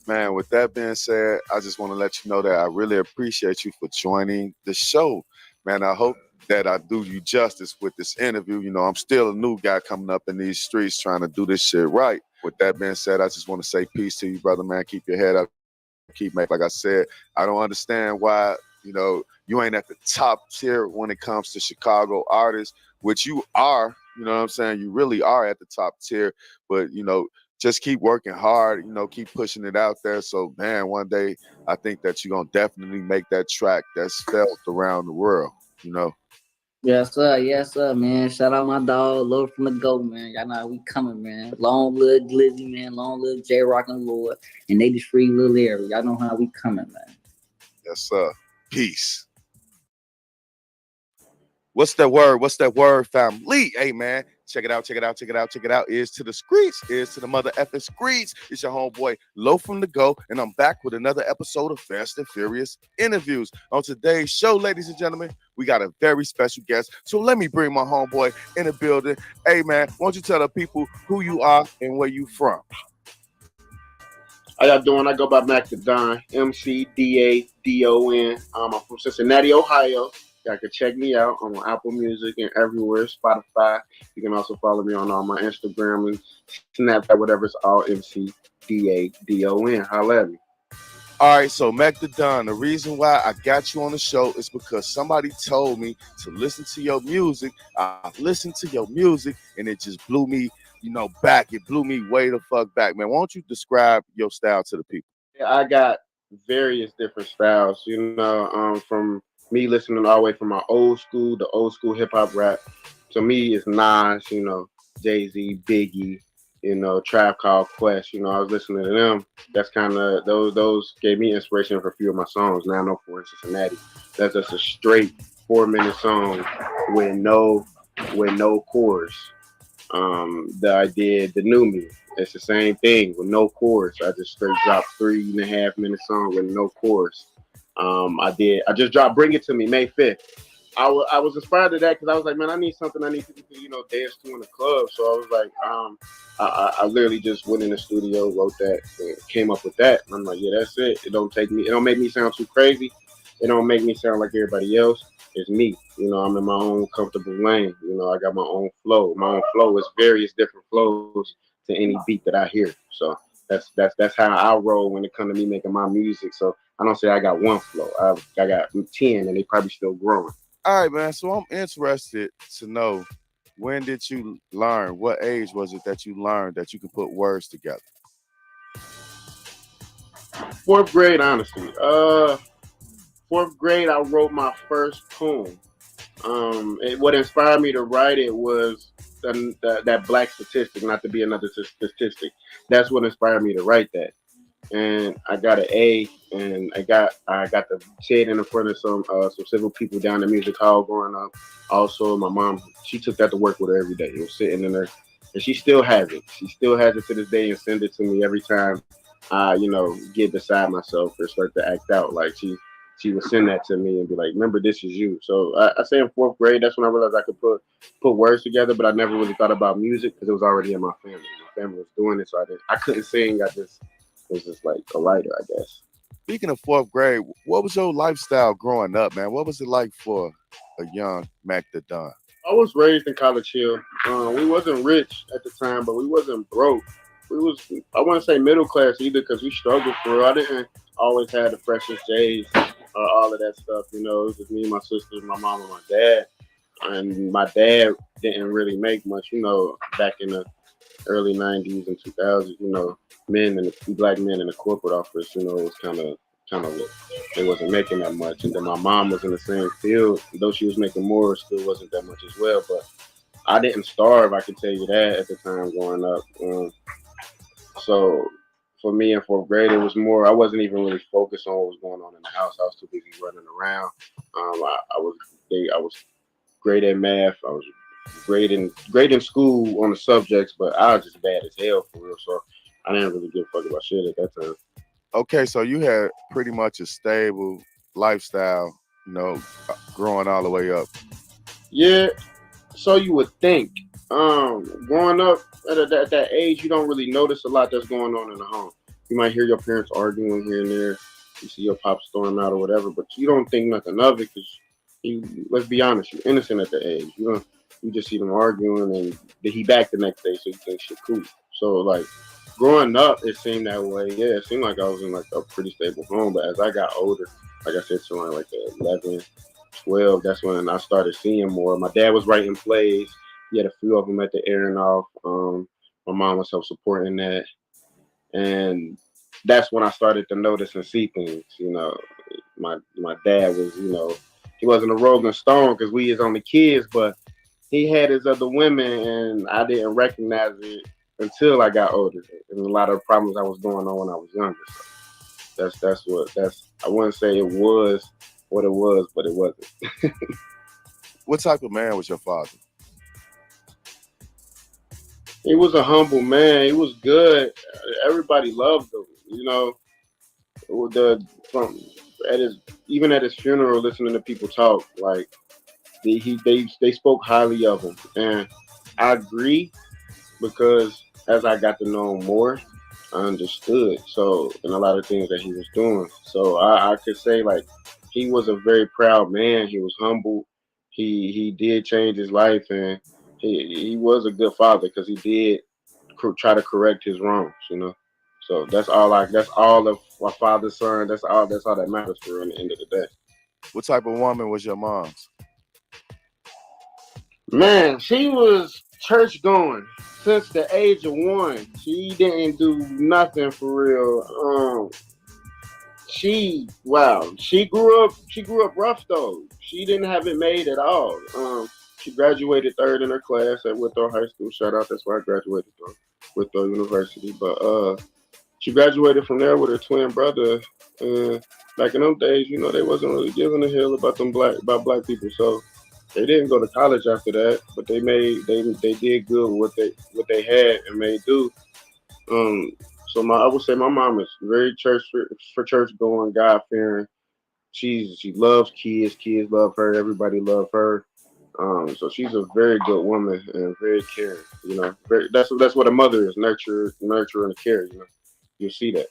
Man, with that being said, I just want to let you know that I really appreciate you for joining the show. Man, I hope that I do you justice with this interview. You know, I'm still a new guy coming up in these streets trying to do this shit right. With that being said, I just want to say peace to you, brother, man. Keep your head up. Keep making, like I said, I don't understand why, you know, you ain't at the top tier when it comes to Chicago artists, which you are, you know what I'm saying? You really are at the top tier, but, you know, just keep working hard, you know, keep pushing it out there. So, man, one day I think that you're going to definitely make that track that's felt around the world, you know. Yes, sir, man. Shout out my dog, Lord from the Go, man. Y'all know how we coming, man. Long live Glizzy, man. Long live J Rock and Lord. And they just free little area. Y'all know how we coming, man. Yes, sir. Peace. What's that word? What's that word, family? Hey, man, check it out, check it out, check it out, check it out. Ears to the streets, ears to the mother effing streets. It's your homeboy, Low from the Go, and I'm back with another episode of Fast and Furious Interviews. On today's show, ladies and gentlemen, we got a very special guest. So let me bring my homeboy in the building. Hey, man, why don't you tell the people who you are and where you from? How y'all doing? I go by Mac the Don, MCDADON. I'm from Cincinnati, Ohio. Y'all can check me out on Apple Music and everywhere, Spotify. You can also follow me on all my Instagram and Snapchat, whatever. It's all MCDADON. Holla at me. All right, so Mac the Don, the reason why I got you on the show is because somebody told me to listen to your music. I listened to your music, and it just blew me, you know, back. It blew me way the fuck back, man. Why don't you describe your style to the people? Yeah, I got various different styles, from me listening all the way from my the old school hip hop rap. To me, it's Nas, Jay Z, Biggie, Tribe Called Quest. I was listening to them. That's kind of those gave me inspiration for a few of my songs. Now I know for Cincinnati, that's just a straight 4-minute song with no chorus. That I did the new me. It's the same thing with no chorus. I just straight dropped 3.5-minute song with no chorus. I just dropped Bring It To Me May 5th. I was inspired to that because I was like, man, I need something I need people to, dance to in the club. So I was like, I literally just went in the studio, wrote that, and came up with that. And I'm like, yeah, that's it. It don't make me sound too crazy. It don't make me sound like everybody else. It's me. I'm in my own comfortable lane. I got my own flow. My own flow is various different flows to any beat that I hear. So that's how I roll when it comes to me making my music. So I don't say I got one flow. I got 10, and they probably still growing. All right, man. So I'm interested to know, when did you learn? What age was it that you learned that you could put words together? 4th grade, honestly. 4th grade, I wrote my first poem. What inspired me to write it was that black statistic, not to be another statistic. That's what inspired me to write that. And I got an A, and I got to say it in front of some civil people down the music hall growing up. Also, my mom, she took that to work with her every day. It was sitting in there, and she still has it. She still has it to this day and send it to me every time I, get beside myself or start to act out. Like she would send that to me and be like, "Remember, this is you." So I say in 4th grade, that's when I realized I could put words together, but I never really thought about music because it was already in my family. My family was doing it, so I couldn't sing. I just was just like a writer, I guess. Speaking of 4th grade, what was your lifestyle growing up, man? What was it like for a young Mac the Don? I was raised in College Hill. We wasn't rich at the time, but we wasn't broke. We was, I wouldn't say middle class either, because we struggled for real. I didn't always have the freshest J's or all of that stuff. It was just me, my sisters, my mom, and my dad. And my dad didn't really make much, back in the early 90s and 2000s, black men in the corporate office, it was kind of kind of they wasn't making that much. And then my mom was in the same field, though she was making more, it still wasn't that much as well. But I didn't starve, I can tell you that at the time growing up. So for me in fourth grade, it was more. I wasn't even really focused on what was going on in the house. I was too busy running around. I was great at math. I was great in school on the subjects, but I was just bad as hell for real. So I didn't really give a fuck about shit at that time. Okay, so you had pretty much a stable lifestyle, growing all the way up. Yeah, so you would think. Growing up at that age, you don't really notice a lot that's going on in the home. You might hear your parents arguing here and there. You see your pop storm out or whatever, but you don't think nothing of it because let's be honest, you're innocent at the age. You just see them arguing and he back the next day, so you think shit cool. So like growing up, it seemed that way. Yeah, it seemed like I was in like a pretty stable home, but as I got older, like I said, so around like 11, 12, that's when I started seeing more. My dad was writing plays. He had a few of them at the air and off. My mom was help supporting that, and that's when I started to notice and see things. My dad was, he wasn't a Rolling Stone because we is only kids, but he had his other women, and I didn't recognize it until I got older. And a lot of problems I was going on when I was younger. So that's I wouldn't say it was what it was, but it wasn't. What type of man was your father? He was a humble man. He was good. Everybody loved him. The from at his even at his funeral, listening to people talk, like they spoke highly of him, and I agree because as I got to know him more, I understood. So and a lot of things that he was doing. So I could say like he was a very proud man. He was humble. He did change his life, and he was a good father because he did try to correct his wrongs. So that's all of my father's son. That's all that matters for in the end of the day. What type of woman was your mom's? Man, she was church going since the age of 1. She didn't do nothing for real. She grew up rough though. She didn't have it made at all. She graduated third in her class at Withrow High School. Shout out, that's where I graduated from, Withrow University. But she graduated from there with her twin brother. And back in those days, they wasn't really giving a hell about about black people. So they didn't go to college after that, but they did good with what they had and made do. So I would say my mom is very church for church going, God fearing. She loves kids. Kids love her. Everybody love her. So she's a very good woman and very caring. That's what a mother is: nurture, and care. You'll see that.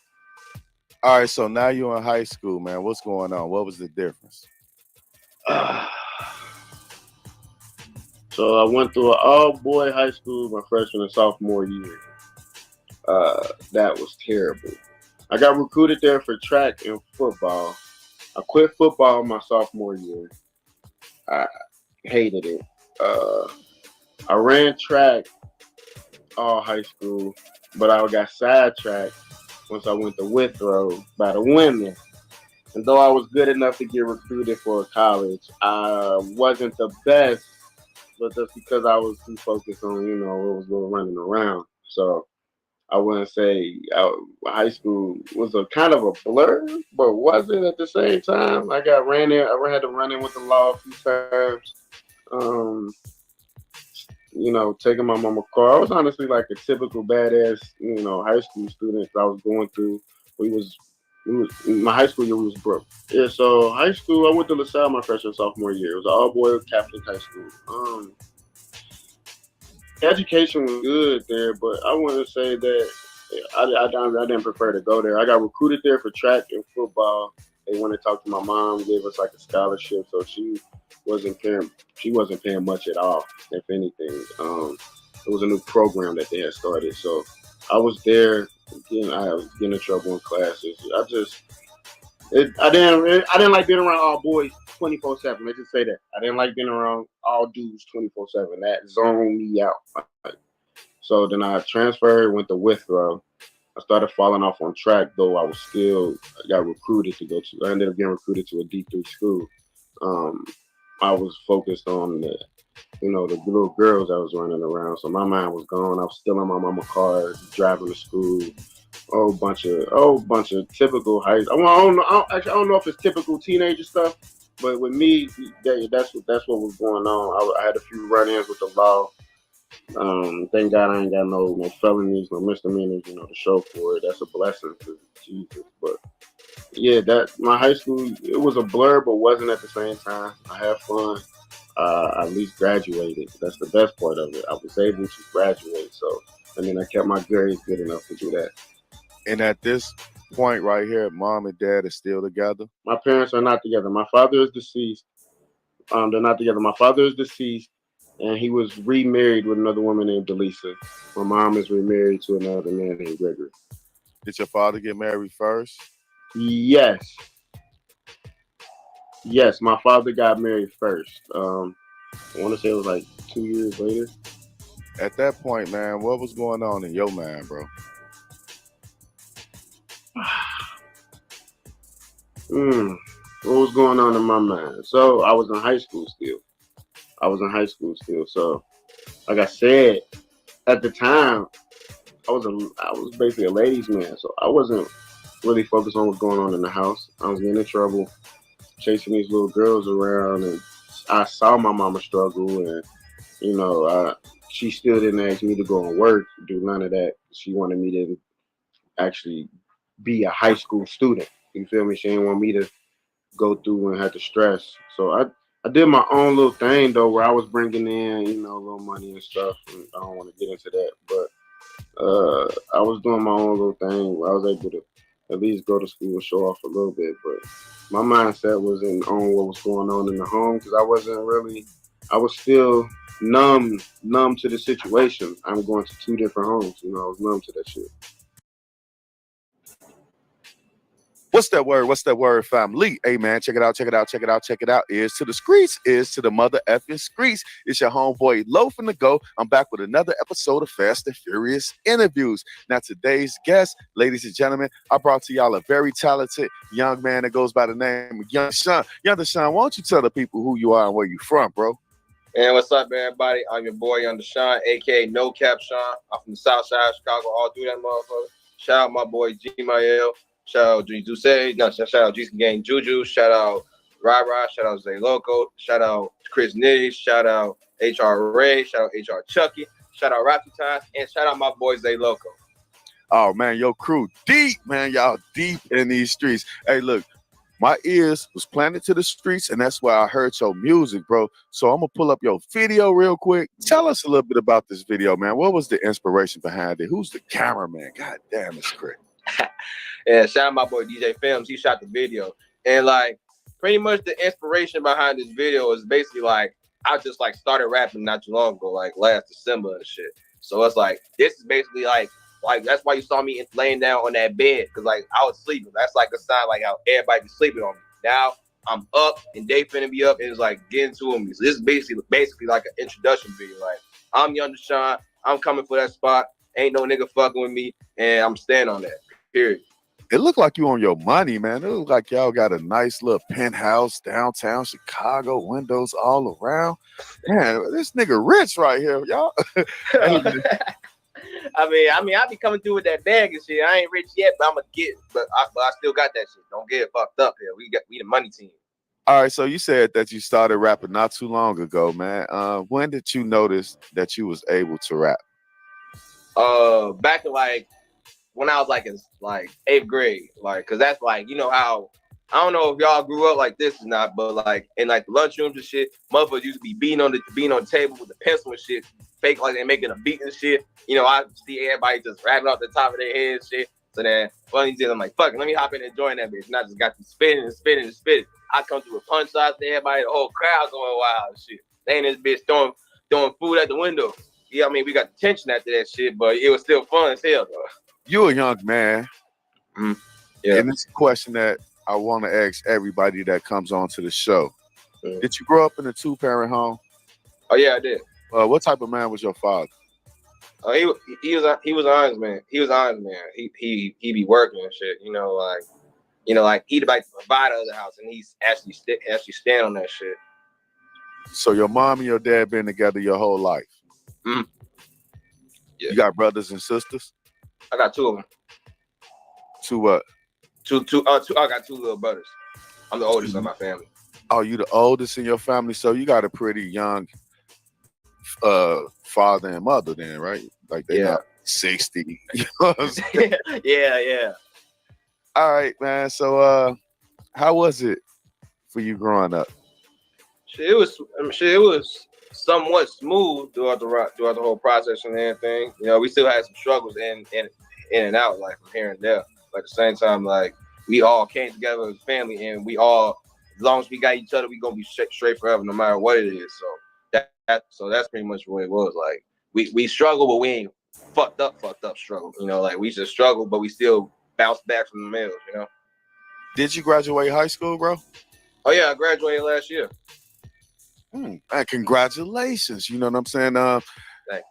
All right, so now you're in high school, man. What's going on? What was the difference? So I went through an all-boy high school my freshman and sophomore year. That was terrible. I got recruited there for track and football. I quit football my sophomore year. I hated it. I ran track all high school, but I got sidetracked once I went to Withrow by the women. And though I was good enough to get recruited for college, I wasn't the best, but that's because I was too focused on, what was going running around. So I wouldn't say high school was a kind of a blur, but wasn't at the same time. I got ran in. I had to run in with the law a few times. Um, taking my mama car. I was honestly like a typical badass, high school student that I was going through. We was in my high school year. We was broke. Yeah, so high school. I went to LaSalle my freshman sophomore year. It was an all boy Catholic high school. Education was good there, but I wouldn't say that I didn't prefer to go there. I got recruited there for track and football. They wanted to talk to my mom, gave us like a scholarship, so she wasn't paying much at all, if anything. It was a new program that they had started, so I was there. I was getting in trouble in classes. I didn't like being around all boys 24/7. Let's just say that I didn't like being around all dudes 24/7. That zoned me out. So then I transferred, went to Withrow, I started falling off on track, though I got recruited to go to. I ended up getting recruited to a D3 school. Um, I was focused on the little girls that was running around. So my mind was gone. I was still in my mama's car, driving to school. Bunch of typical high. I don't know if it's typical teenager stuff, but with me, that's what was going on. I had a few run-ins with the law. Thank God I ain't got no felonies, no misdemeanors, to show for it. That's a blessing to Jesus. But yeah, that my high school, it was a blur, but wasn't at the same time. I had fun. I at least graduated. That's the best part of it. I was able to graduate. So, and then I kept my grades good enough to do that. And at this point right here, mom and dad are still together? My parents are not together. My father is deceased. They're not together. My father is deceased, and he was remarried with another woman named Delisa. My mom is remarried to another man named Gregory. Did your father get married first? Yes. Yes, my father got married first. I want to say it was like 2 years later. At that point, man, what was going on in your mind, bro? What was going on in my mind? So I was in high school still. So, like I said, at the time, I was basically a ladies' man. So I wasn't really focused on what's going on in the house. I was getting in trouble, chasing these little girls around, and I saw my mama struggle, and she still didn't ask me to go and work, do none of that. She wanted me to actually be a high school student. You feel me? She didn't want me to go through and have to stress. So I did my own little thing though, where I was bringing in a little money and stuff. And I don't want to get into that, but I was doing my own little thing where I was able to at least go to school and show off a little bit. But my mindset wasn't on what was going on in the home because I was still numb to the situation. I'm going to 2 different homes. I was numb to that shit. What's that word? What's that word, family? Hey, man, check it out. Ears to the streets, ears to the mother effing streets. It's your homeboy Loaf and the Go. I'm back with another episode of Fast and Furious Interviews. Now, today's guest, ladies and gentlemen, I brought to y'all a very talented young man that goes by the name of Young Sean. Young Sean, why don't you tell the people who you are and where you from, bro? And what's up, everybody? I'm your boy, Young Sean, a.k.a. No Cap Sean. I'm from the South Side of Chicago, all through that motherfucker. Shout out my boy, G-Mael. Shout out G Duce. No, shout out G Gang Juju. Shout out Ra. Shout out Zay Loco. Shout out Chris Nitty. Shout out HR Ray. Shout out HR Chucky. Shout out Rappy Time. And shout out my boy Zay Loco. Oh, man, your crew deep, man. Y'all deep in these streets. Hey, look, my ears was planted to the streets, and that's why I heard your music, bro. So I'm going to pull up your video real quick. Tell us a little bit about this video, man. What was the inspiration behind it? Who's the cameraman? God damn, it's great. Yeah, shout out my boy DJ Films. He shot the video. And like pretty much the inspiration behind this video is basically like I just like started rapping not too long ago, like last December and shit. So it's like this is basically like that's why you saw me laying down on that bed, because like I was sleeping. That's like a sign like how everybody be sleeping on me. Now I'm up and they finna be up and it's like getting to me. So this is basically like an introduction video. Like I'm Young Sean, I'm coming for that spot. Ain't no nigga fucking with me, and I'm standing on that. Period. It looked like you on your money, man. It looked like y'all got a nice little penthouse downtown Chicago, windows all around. Man, this nigga rich right here, y'all. I mean, I be coming through with that bag and shit. I ain't rich yet, but I'ma get. But I still got that shit. Don't get it fucked up here. We the money team. All right, so you said that you started rapping not too long ago, man. When did you notice that you was able to rap? Back in like when I was like in like 8th grade, like, cause that's like, how, I don't know if y'all grew up like this or not, but like in like the lunchrooms and shit, motherfuckers used to be beating on the table with the pencil and shit, fake like they're making a beat and shit. I see everybody just rapping off the top of their head and shit. So then funny thing, I'm like, fuck it, let me hop in and join that bitch. And I just got to spinning. I come through with punch shots to everybody, the whole crowd going wild and shit. They in this bitch throwing food at the window. Yeah, I mean, we got the tension after that shit, but it was still fun as hell though. You a young man. Mm-hmm. Yeah. And it's a question that I want to ask everybody that comes onto the show. Mm-hmm. Did you grow up in a 2-parent home? Oh, yeah, I did. What type of man was your father? Oh, he was honest, man. He was honest, man. He be working and shit. Like he'd like to provide the other house, and he's actually stand on that shit. So your mom and your dad been together your whole life. Mm. Yeah. You got brothers and sisters? I got two of them. Two what? Two. I got two little brothers. I'm the oldest of my family. Oh, you the oldest in your family, so you got a pretty young father and mother then, right? Like they're not 60. You know what I'm saying? Yeah. All right, man. So how was it for you growing up? It was somewhat smooth throughout the whole process and everything. We still had some struggles in and out, like from here and there. But at the same time, like we all came together as a family, and we all, as long as we got each other, we gonna be straight forever, no matter what it is. So that's pretty much what it was. Like we struggle, but we ain't fucked up struggle. Like we just struggle, but we still bounce back from the mills. Did you graduate high school, bro? Oh yeah, I graduated last year. Man, congratulations. You know what I'm saying? Thanks.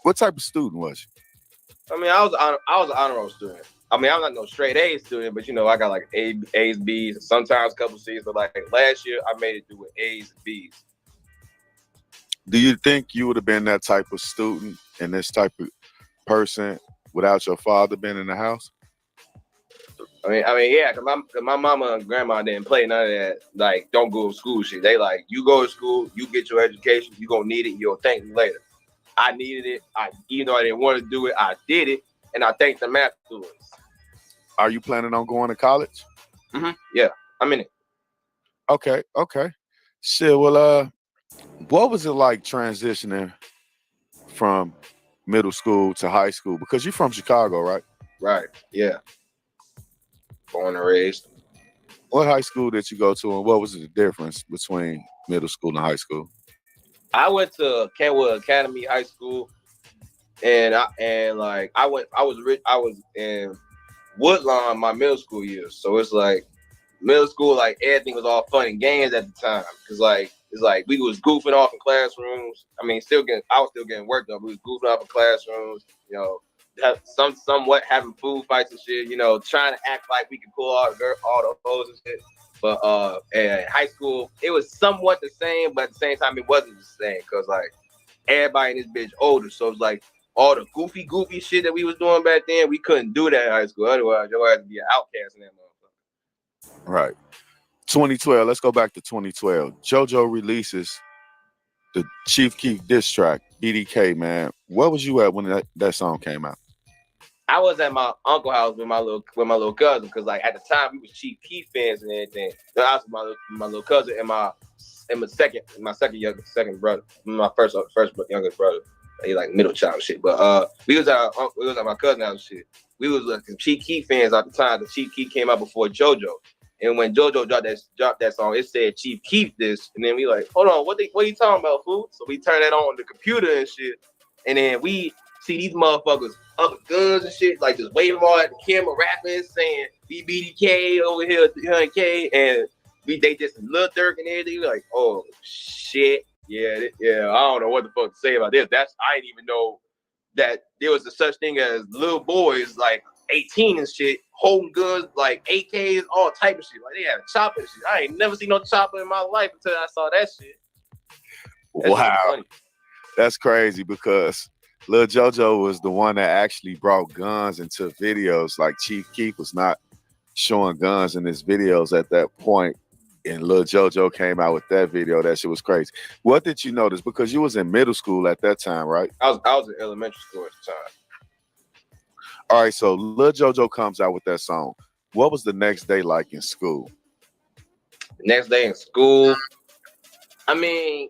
What type of student was you? I mean, I was an honor roll student. I mean, I'm not no straight A student, but I got like A's, B's, sometimes a couple C's. But like last year, I made it through with A's and B's. Do you think you would have been that type of student and this type of person without your father being in the house? I mean, yeah, cause my mama and grandma didn't play none of that. Like, don't go to school shit. They like, you go to school, you get your education, you gonna need it, you'll thank me later. I needed it. Even though I didn't want to do it, I did it, and I thanked them afterwards. Are you planning on going to college? Mm-hmm. Yeah, I'm in it. Okay. Shit. Well, what was it like transitioning from middle school to high school? Because you're from Chicago, right? Right. Yeah. Born and raised. What high school did you go to, and what was the difference between middle school and high school? I went to Kentwood Academy High School, and I was in Woodlawn my middle school years. So it's like middle school, like everything was all fun and games at the time, because it's like we was goofing off in classrooms. I mean, I was still getting work done. We was goofing off in classrooms. Somewhat having food fights and shit. Trying to act like we could pull all the hoes and shit. But in high school, it was somewhat the same, but at the same time, it wasn't the same, because like everybody in this bitch older, so it's like all the goofy shit that we was doing back then, we couldn't do that in high school. Otherwise, your ass would be an outcast in that motherfucker. Right. 2012. Let's go back to 2012. JoJo releases the Chief Keef diss track, BDK, man. Where was you at when that song came out? I was at my uncle's house with my little cousin, because like at the time we was Chief Keef fans and everything. So I was with my little cousin and my second brother, my first youngest brother. He like middle child shit. But we was at my cousin's house shit. We was like Chief Keef fans at the time. The Chief Keef came out before JoJo. And when JoJo dropped that song, it said Chief Keef this, and then we like, hold on, what are you talking about, fool? So we turned that on the computer and shit, and then we see these motherfuckers up with guns and shit, like just waving all at the camera, rapping, saying BDK over here, 100K, and they just Lil Durk and everything. We're like, oh shit, yeah. I don't know what the fuck to say about this. I didn't even know that there was a such thing as little boys like 18 and shit, holding guns like AKs, all type of shit. Like they had a chopper and shit. I ain't never seen no chopper in my life until I saw that shit. Wow. That's crazy, because Lil JoJo was the one that actually brought guns into videos. Like Chief Keef was not showing guns in his videos at that point. And Lil JoJo came out with that video. That shit was crazy. What did you notice? Because you was in middle school at that time, right? I was in elementary school at the time. All right, so Lil JoJo comes out with that song. What was the next day like in school? The next day in school, I mean,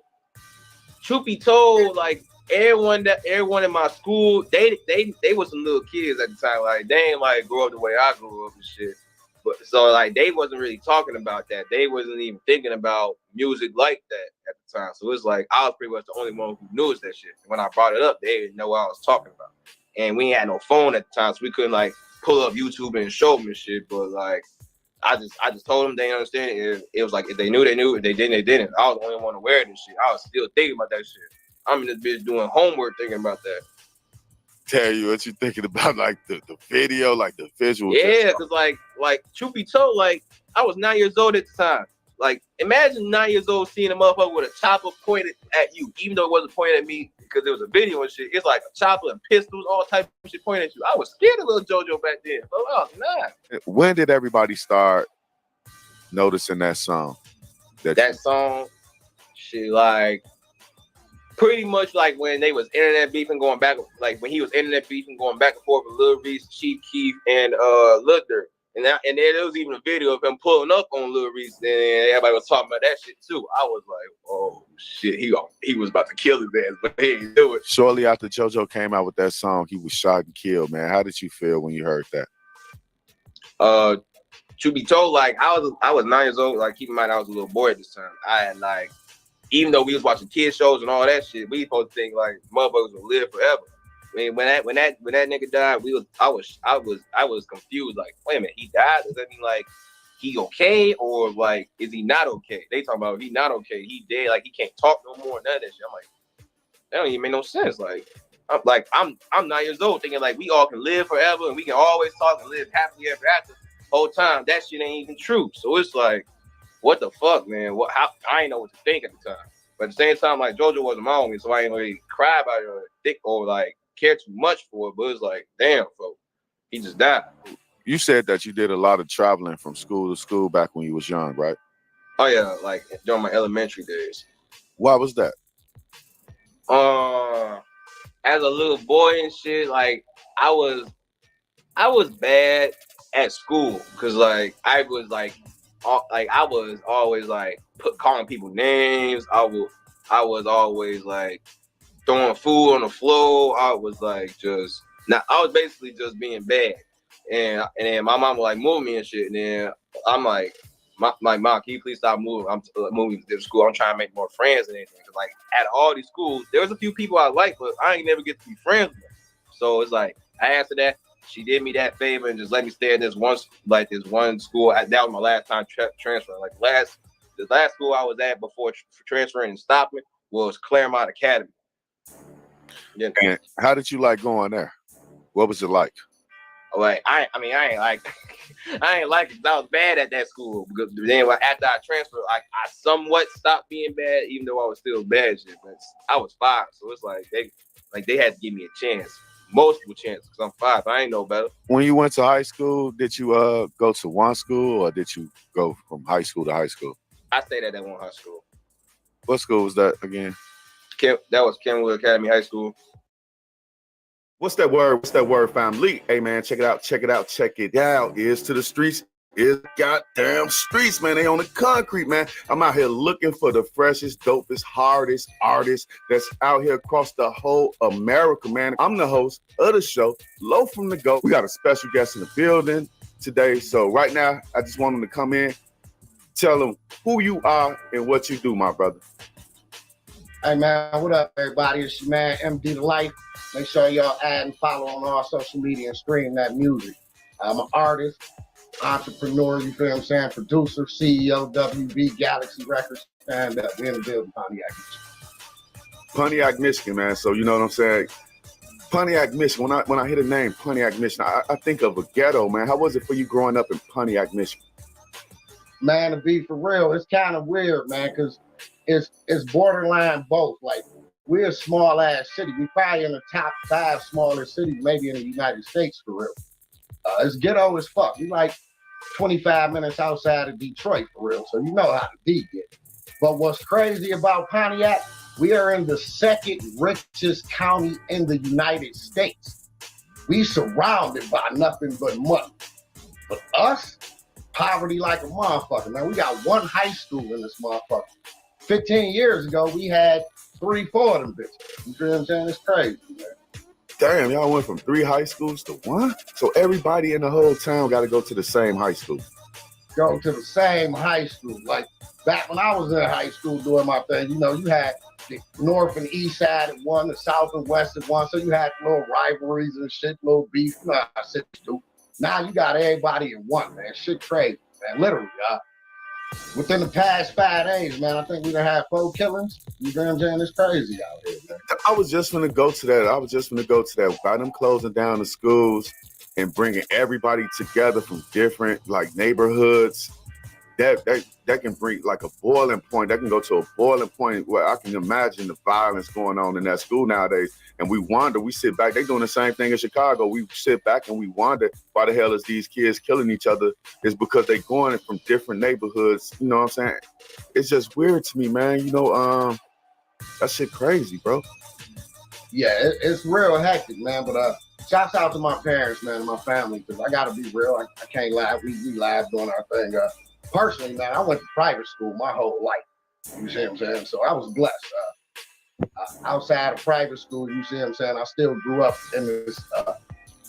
truth be told, like everyone in my school, they was some little kids at the time. Like they ain't like grow up the way I grew up and shit. But so like they wasn't really talking about that. They wasn't even thinking about music like that at the time. So it's like I was pretty much the only one who knew that shit. When I brought it up, they didn't know what I was talking about. And we ain't had no phone at the time, so we couldn't like pull up YouTube and show them and shit. But like I just told them they didn't understand it. It was like if they knew, they knew. If they didn't, they didn't. I was the only one aware of this shit. I was still thinking about that shit. I'm in this bitch doing homework thinking about that. Tell you what you thinking about, like the video, like the visual. Yeah, because like truth be told, like I was 9 years old at the time. Like imagine 9 years old seeing a motherfucker with a chopper pointed at you, even though it wasn't pointed at me because it was a video and shit. It's like a chopper and pistols, all type of shit pointed at you. I was scared of little JoJo back then. But I was 9. When did everybody start noticing that song? That song, shit, like pretty much like when they was internet beefing going back, like when he was internet beefing going back and forth with Lil Reese, Chief Keef, and Lil Durk. And there was even a video of him pulling up on Lil Reese, and everybody was talking about that shit too. I was like, oh shit, he was about to kill his ass, but he didn't do it. Shortly after JoJo came out with that song, he was shot and killed, man. How did you feel when you heard that? To be told, like I was 9 years old. Like keep in mind, I was a little boy at this time. I had like, even though we was watching kid shows and all that shit, we supposed to think like motherfuckers would live forever. I mean, when that nigga died, I was confused. Like, wait a minute, he died? Does that mean like he okay or like is he not okay? They talking about he not okay. He dead. Like he can't talk no more. None of that shit. I'm like, that don't even make no sense. Like I'm 9 years old thinking like we all can live forever and we can always talk and live happily ever after. Whole time that shit ain't even true. So it's like, what the fuck, man? I ain't know what to think at the time. But at the same time, like JoJo wasn't my homie, so I ain't really cry about it or think or like care too much for it. But it's like, damn, folks, he just died. You said that you did a lot of traveling from school to school back when you was young, right? Oh yeah, like during my elementary days. Why was that? As a little boy and shit, like I was bad at school because like I was always like calling people names. I was always like throwing food on the floor. I was basically just being bad. And then my mom would like move me and shit. And then I'm like, mom, can you please stop moving? I'm moving to school. I'm trying to make more friends and anything. Cause like at all these schools, there was a few people I like, but I ain't never get to be friends with them. So it's like I answered that. She did me that favor and just let me stay in this one school. That was my last time transferring. Like the last school I was at before transferring and stopping was Claremont Academy. Yeah. And how did you like going there? What was it like? Like I ain't like it because I was bad at that school. Because then after I transferred, I somewhat stopped being bad, even though I was still bad shit. But I was 5, so it's like they had to give me a chance. Multiple chances because I'm 5. I ain't know better. When you went to high school, did you go to one school or did you go from high school to high school? I stayed at that one high school. What school was that again? That was Kenwood Academy High School. What's that word? What's that word, family? Hey man, check it out, check it out, check it out. Ears to the streets. Is goddamn streets, man. They on the concrete, man. I'm out here looking for the freshest, dopest, hardest artists that's out here across the whole America, man. I'm the host of the show, Low from the Go. We got a special guest in the building today. So right now, I just want him to come in, tell them who you are and what you do, my brother. Hey, man, what up, everybody? It's your man, MD The Life. Make sure y'all add and follow on all social media and stream that music. I'm an artist, entrepreneur, you feel what I'm saying? Producer, CEO, WB, Galaxy Records, and we're in the building, Pontiac, Michigan. Pontiac, Michigan, man. So you know what I'm saying? Pontiac, Michigan. When I hear the name Pontiac, Michigan, I think of a ghetto, man. How was it for you growing up in Pontiac, Michigan? Man, to be for real, it's kind of weird, man, because it's borderline both. Like, we're a small ass city. We probably in the top 5 smallest cities, maybe in the United States, for real. It's ghetto as fuck. We like 25 minutes outside of Detroit, for real. So you know how the D get. But what's crazy about Pontiac, we are in the 2nd richest county in the United States. We surrounded by nothing but money. But us, poverty like a motherfucker, man. We got 1 high school in this motherfucker. 15 years ago, we had 3, 4 of them bitches. You feel what I'm saying? It's crazy, man. Damn, y'all went from 3 high schools to 1? So everybody in the whole town got to go to the same high school? Go to the same high school. Like, back when I was in high school doing my thing, you know, you had the north and east side at one, the south and west at one. So you had little rivalries and shit, little beef. You know how I said, dude. Now you got everybody in one, man. Shit crazy, man. Literally, Within the past 5 days, man, I think we done had 4 killings. You know what I'm saying? It's crazy out here, man. I was just gonna go to that. By them closing down the schools and bringing everybody together from different like neighborhoods, that can bring like a boiling point. That can go to a boiling point where I can imagine the violence going on in that school nowadays. And we sit back. They doing the same thing in Chicago. We sit back and we wonder why the hell is these kids killing each other? It's because they going from different neighborhoods. You know what I'm saying? It's just weird to me, man. That shit crazy, bro. Yeah, it's real hectic, man. But shouts out to my parents, man, and my family, because I gotta be real. I can't lie. We live doing our thing. Personally, man, I went to private school my whole life. You see what I'm saying? So I was blessed. Outside of private school, you see what I'm saying? I still grew up in this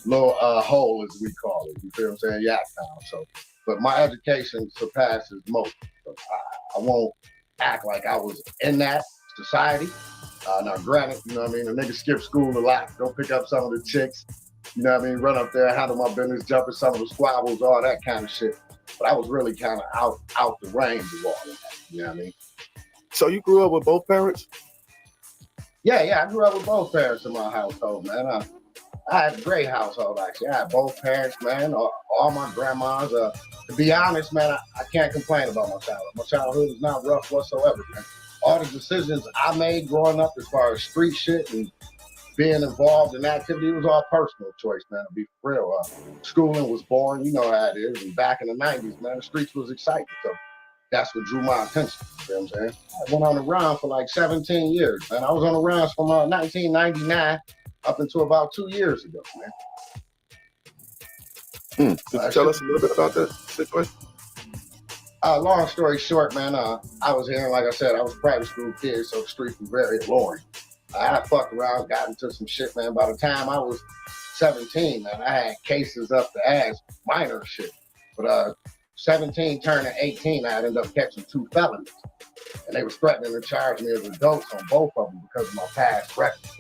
little hole, as we call it. You feel what I'm saying? Yaktown. So, but my education surpasses most. So I won't act like I was in that society. Now, granted, you know what I mean? A nigga skip school a lot. Go pick up some of the chicks. You know what I mean? Run up there, handle my business, jump in some of the squabbles, all that kind of shit. But I was really kind of out the range of all of that. You know what I mean? So you grew up with both parents? Yeah, I grew up with both parents in my household, man. I had a great household, actually. I had both parents, man, all my grandmas. To be honest, man, I can't complain about my childhood. My childhood was not rough whatsoever, man. All the decisions I made growing up as far as street shit and being involved in activity, it was all personal choice, man, to be for real. Schooling was boring, you know how it is. And back in the 90s, man, the streets was exciting. So that's what drew my attention. You know what I'm saying? I went on the run for like 17 years, man. I was on the run from 1999 up until about 2 years ago, man. Could you tell us a little bit about that situation? Long story short, man, I was here, like I said, I was a private school kid, so the streets were very alluring. I fucked around, got into some shit, man. By the time I was 17, man, I had cases up the ass, minor shit. But 17 turning 18, I ended up catching 2 felonies. And they was threatening to charge me as adults on both of them because of my past records.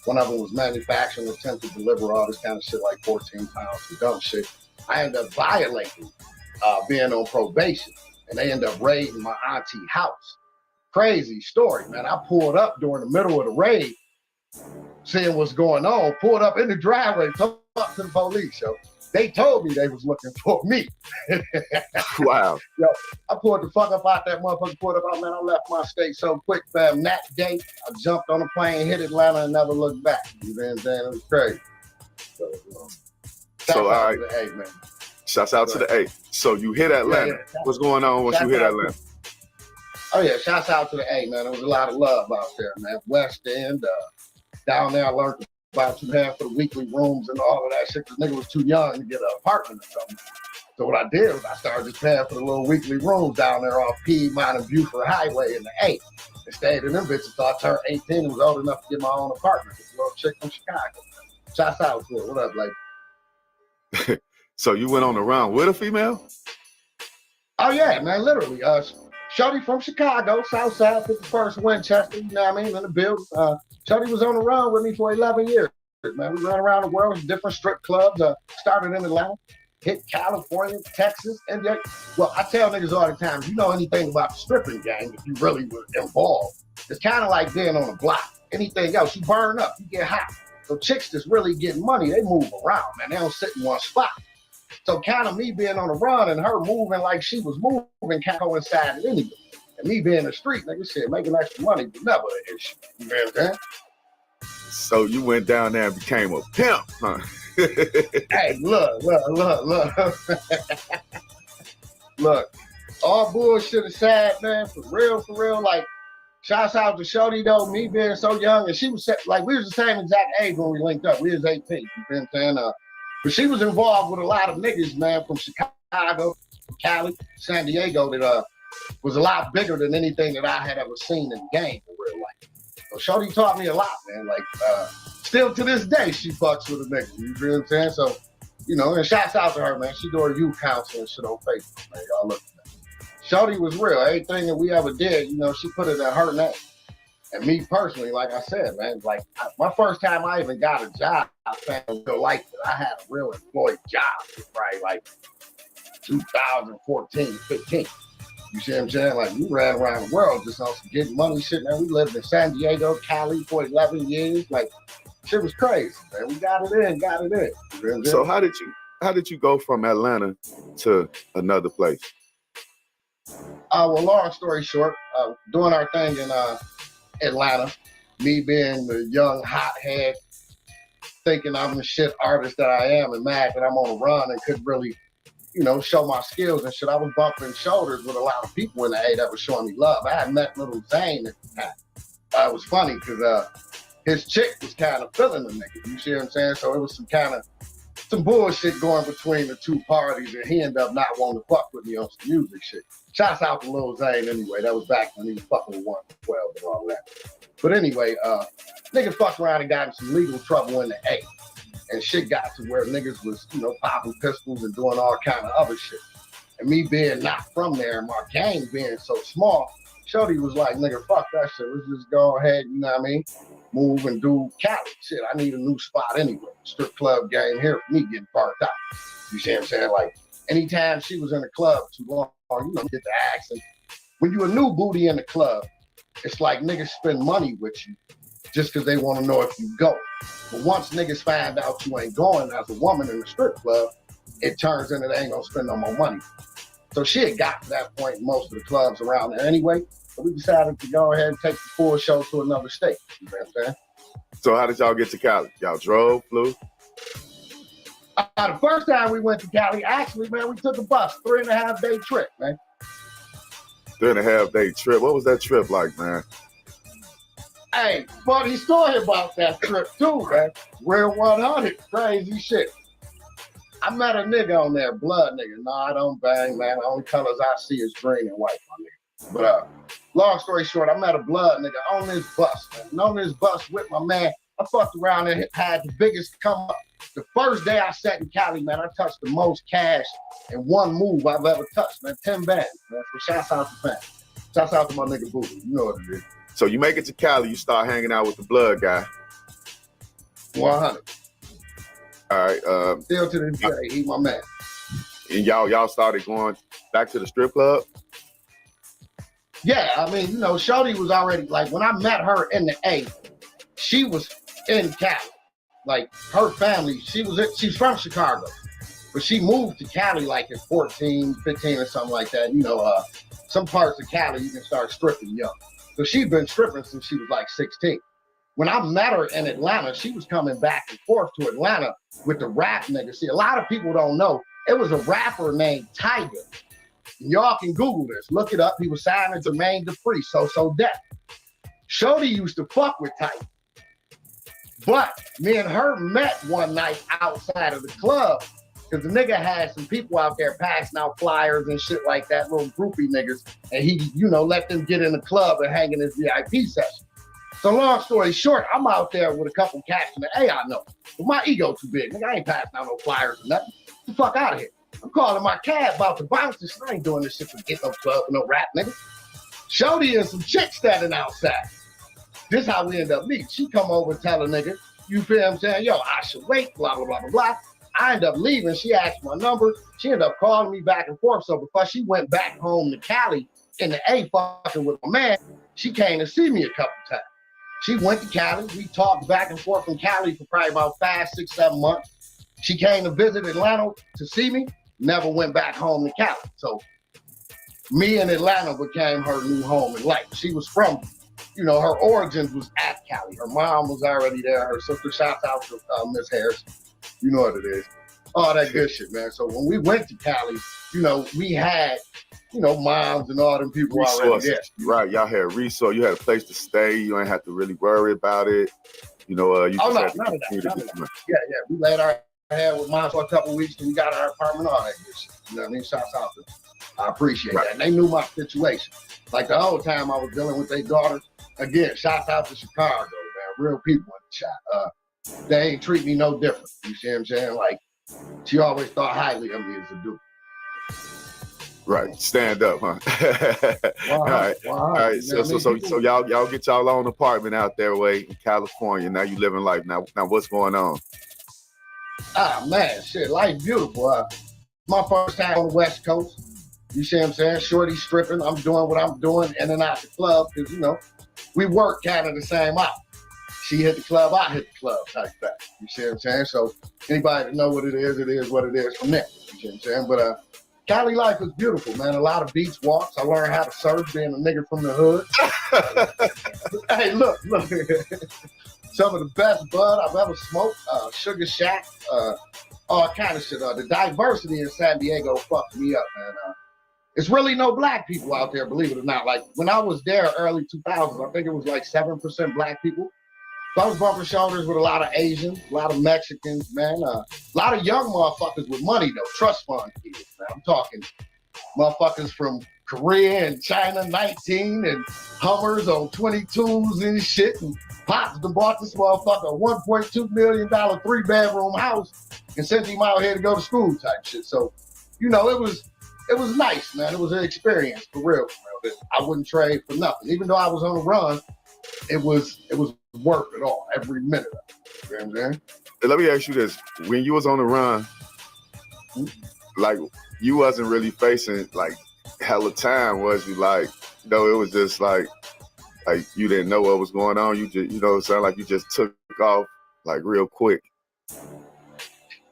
One of them was manufacturing, attempt to deliver, all this kind of shit, like 14 pounds of dumb shit. I ended up violating being on probation, and they ended up raiding my auntie house. Crazy story, man. I pulled up during the middle of the raid, seeing what's going on, pulled up in the driveway, talked to the police, yo. They told me they was looking for me. Wow. Yo, I pulled the fuck up out that motherfucker, pulled up out, man. I left my state so quick, fam. That day, I jumped on a plane, hit Atlanta, and never looked back. You know what I'm saying? It was crazy. So, all right. Hey, man. Shouts out to the A. So you hit Atlanta. Yeah. What's going on once you hit Atlanta? Oh yeah, shouts out to the A, man. There was a lot of love out there, man. West End, down there I learned about you have for the weekly rooms and all of that shit. This nigga was too young to get an apartment or something. So what I did was I started just paying for the little weekly rooms down there off Piedmont and Buford Highway in the A. And stayed in them bitches till I turned 18 and was old enough to get my own apartment. This little chick from Chicago. Shouts out to her. What up, like? So you went on the run with a female? Oh yeah, man, literally. Shorty from Chicago, Southside, 51st Winchester, you know what I mean, in the building. Shorty was on the run with me for 11 years, man. We ran around the world, different strip clubs, started in Atlanta, hit California, Texas, and yet, well, I tell niggas all the time, if you know anything about the stripping gang, if you really were involved, it's kind of like being on a block. Anything else, you burn up, you get hot. So chicks that's really getting money, they move around, man. They don't sit in one spot. So kind of me being on the run and her moving like she was moving kind of coincided anyway. And me being in the street, nigga, shit, making extra money was never an issue. You know what I'm saying? So you went down there and became a pimp, huh? Hey, look. Look, all bullshit aside, man, for real, like, shouts out to Shorty, though, me being so young, and she was, like, we was the same exact age when we linked up. We was 18, you know what I'm saying? But she was involved with a lot of niggas, man, from Chicago, Cali, San Diego, that was a lot bigger than anything that I had ever seen in the game in real life. So Shorty taught me a lot, man. Like, still to this day, she fucks with a nigga. You know what I'm saying? So, you know, and shouts out to her, man. She do her youth counseling and shit on Facebook, man. Y'all look at that. Shorty was real. Everything that we ever did, you know, she put it in her name. And me personally, like I said, man, like my first time I even got a job, I found real life that I had a real employed job, right? Like 2014, 15. You see what I'm saying? Like, we ran around the world just on some getting money shit, man. We lived in San Diego, Cali for 11 years. Like, shit was crazy, man. We got it in. You know So how did you go from Atlanta to another place? Well, long story short, doing our thing in Atlanta, me being the young hothead, thinking I'm the shit artist that I am and mad that I'm on a run and couldn't really, show my skills and shit. I was bumping shoulders with a lot of people in the A that was showing me love. I had met little Zane at the time. It was funny because his chick was kind of feeling the nigga. You see what I'm saying? So it was some bullshit going between the two parties, and he ended up not wanting to fuck with me on some music shit. Shouts out to Lil Zane anyway. That was back when he was fucking with 112 and all that. But anyway, niggas fucked around and got in some legal trouble in the A. And shit got to where niggas was, popping pistols and doing all kind of other shit. And me being not from there, and my gang being so small, Shorty was like, nigga, fuck that shit. Let's just go ahead, you know what I mean? Move and do Cali. Shit, I need a new spot anyway. Strip club game here for me getting parked out. You see what I'm saying? Like, anytime she was in the club too long, get the accent. When you a new booty in the club, it's like niggas spend money with you just because they want to know if you go. But once niggas find out you ain't going as a woman in the strip club, it turns into they ain't gonna spend no more money. So she had got to that point in most of the clubs around there anyway. So we decided to go ahead and take the full show to another state. You know what I'm saying? So how did y'all get to Cali? Y'all drove, flew? The first time we went to Cali, actually, man, we took a bus, 3.5 day trip, man. 3.5 day trip. What was that trip like, man? Hey, funny story about that trip too, man. Real 100, crazy shit. I met a nigga on there, blood nigga. No, I don't bang, man. The only colors I see is green and white, my nigga. But long story short, I met a blood nigga on this bus, man. And on this bus with my man, I fucked around and had the biggest come up. The first day I sat in Cali, man, I touched the most cash in one move I've ever touched, man. 10 bands, man. So shouts out to fam. Shouts out to my nigga Boo. You know what it is. So you make it to Cali, you start hanging out with the blood guy. 100. All right. Still to this day, he my man. And y'all started going back to the strip club? Yeah, I mean, Shorty was already, like, when I met her in the A, she was in Cali. Like, her family, she's from Chicago, but she moved to Cali like at 14, 15 or something like that. Some parts of Cali, you can start stripping young. So she'd been stripping since she was like 16. When I met her in Atlanta, she was coming back and forth to Atlanta with the rap nigga. See, a lot of people don't know, it was a rapper named Tiger. Y'all can Google this, look it up. He was signed to Jermaine Dupri, So Death. Shorty used to fuck with Tiger. But me and her met one night outside of the club because the nigga had some people out there passing out flyers and shit like that, little groupie niggas. And he, let them get in the club and hang in his VIP session. So long story short, I'm out there with a couple cats in the A I know. But my ego too big. Nigga, I ain't passing out no flyers or nothing. Get the fuck out of here. I'm calling my cab about to bounce this. I ain't doing this shit for get no club with no rap, nigga. Shorty and some chicks standing outside. This how we end up meeting. She come over and tell a nigga, you feel what I'm saying? Yo, I should wait, blah, blah, blah, blah, blah. I end up leaving. She asked my number. She ended up calling me back and forth. So before she went back home to Cali in the A fucking with my man, she came to see me a couple times. She went to Cali. We talked back and forth from Cali for probably about 5, 6, 7 months. She came to visit Atlanta to see me, never went back home to Cali. So me and Atlanta became her new home in life. She was from, her origins was at Cali. Her mom was already there. Her sister, shouts out to Miss Harris. You know what it is. All that good shit, man. So when we went to Cali, we had, moms and all them people Resources. already there. Right, y'all had resource. You had a place to stay. You ain't have to really worry about it. You just had to continue to get money. Yeah. We laid our head with mom for a couple of weeks and we got our apartment, all that good shit. You know what I mean? Shouts out to them. I appreciate that. And they knew my situation. Like the whole time I was dealing with their daughter. Again, shouts out to Chicago, man. Real people in the chat. They ain't treat me no different. You see what I'm saying? Like, she always thought highly of me as a dude. Right, stand up, huh? All right. So y'all get y'all own apartment out there way in California. Now you living life. Now what's going on? Man, shit, life beautiful. My first time on the West Coast. You see what I'm saying? Shorty stripping, I'm doing what I'm doing in and out the club because, you know, we work kind of the same out. She hit the club, I hit the club type thing. You see what I'm saying? So anybody that know what it is what it is from there. You see what I'm saying? But Cali life is beautiful, man. A lot of beach walks. I learned how to surf being a nigga from the hood. Hey, look. Some of the best bud I've ever smoked, Sugar Shack, all kind of shit. The diversity in San Diego fucked me up, man. It's really no black people out there, believe it or not. Like when I was there early 2000s, I think it was like 7% black people. So I was bumping shoulders with a lot of Asians, a lot of Mexicans, man. A lot of young motherfuckers with money though, trust fund kids, man. I'm talking motherfuckers from Korea and China, 19, and Hummers on 22s and shit. And Pops done bought this motherfucker a $1.2 million 3-bedroom house and sent him out here to go to school type shit. So, you know, it was nice, man. It was an experience for real. I wouldn't trade for nothing. Even though I was on the run, it was worth it all, every minute of it. You know what I'm saying? Let me ask you this. When you was on the run, like you wasn't really facing like hella time, was you? Like, you know, it was just like you didn't know what was going on. You just, you know, it sounded like you just took off like real quick.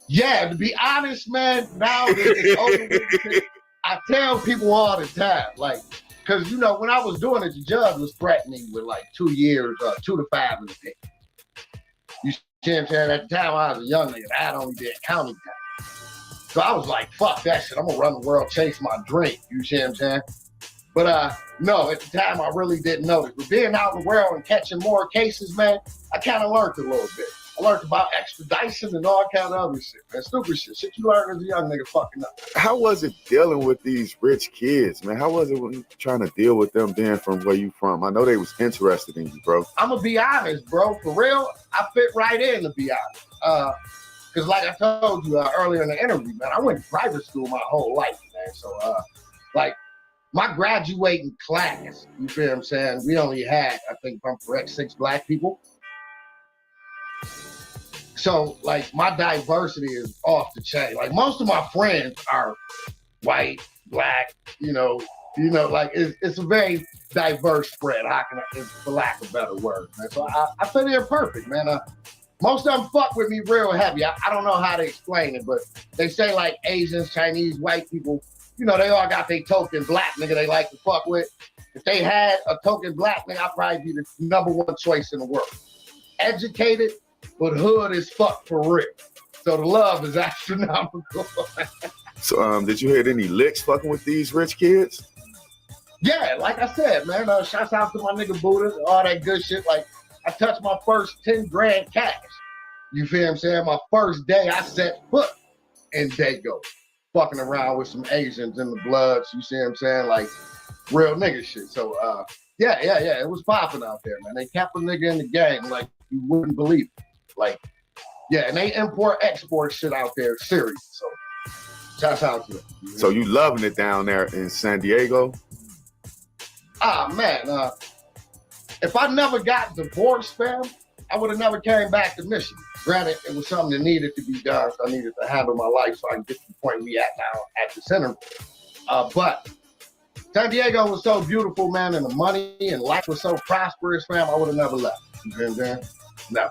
Yeah, to be honest, man, now that it's over with, I tell people all the time, like, because, you know, when I was doing it, the judge was threatening with like 2 years, 2 to 5 in the pit. You see what I'm saying? At the time, I was a young nigga. I had only did county time. So I was like, fuck that shit. I'm going to run the world, chase my dream. You see what I'm saying? But no, at the time, I really didn't know this. But being out in the world and catching more cases, man, I kind of learned a little bit. I learned about extradition and all kind of other shit, man. Stupid shit. Shit you learn as a young nigga fucking up. How was it dealing with these rich kids, man? How was it when you trying to deal with them being from where you from? I know they was interested in you, bro. I'm going to be honest, bro. For real, I fit right in, to be honest. Because like I told you earlier in the interview, man, I went to private school my whole life, man. So, like, my graduating class, you feel what I'm saying? We only had, I think, if I'm correct, 6 black people. So, like, my diversity is off the chain. Like, most of my friends are white, black, you know, like, it's a very diverse spread, for lack of a better word, man. So, I fit in perfect, man. Most of them fuck with me real heavy. I don't know how to explain it, but they say, like, Asians, Chinese, white people, you know, they all got their token black nigga they like to fuck with. If they had a token black nigga, I'd probably be the #1 choice in the world. Educated, but hood is fuck for real. So the love is astronomical. So did you hit any licks fucking with these rich kids? Yeah, like I said, man, shouts out to my nigga Buddha, all that good shit. Like, I touched my first 10 grand cash. You feel what I'm saying? My first day I set foot in Dago. Fucking around with some Asians in the Bloods, you see what I'm saying? Like, real nigga shit. So, yeah, it was popping out there, man. They kept a nigga in the game like you wouldn't believe it. Like, yeah, and they import-export shit out there, serious. So, shouts out to them. So you loving it down there in San Diego? Man, if I never got divorced, fam, I would have never came back to Michigan. Granted, it was something that needed to be done, so I needed to handle my life so I can get to the point we at now at the center. But San Diego was so beautiful, man, and the money and life was so prosperous, fam, I would have never left. You know what I'm saying? No.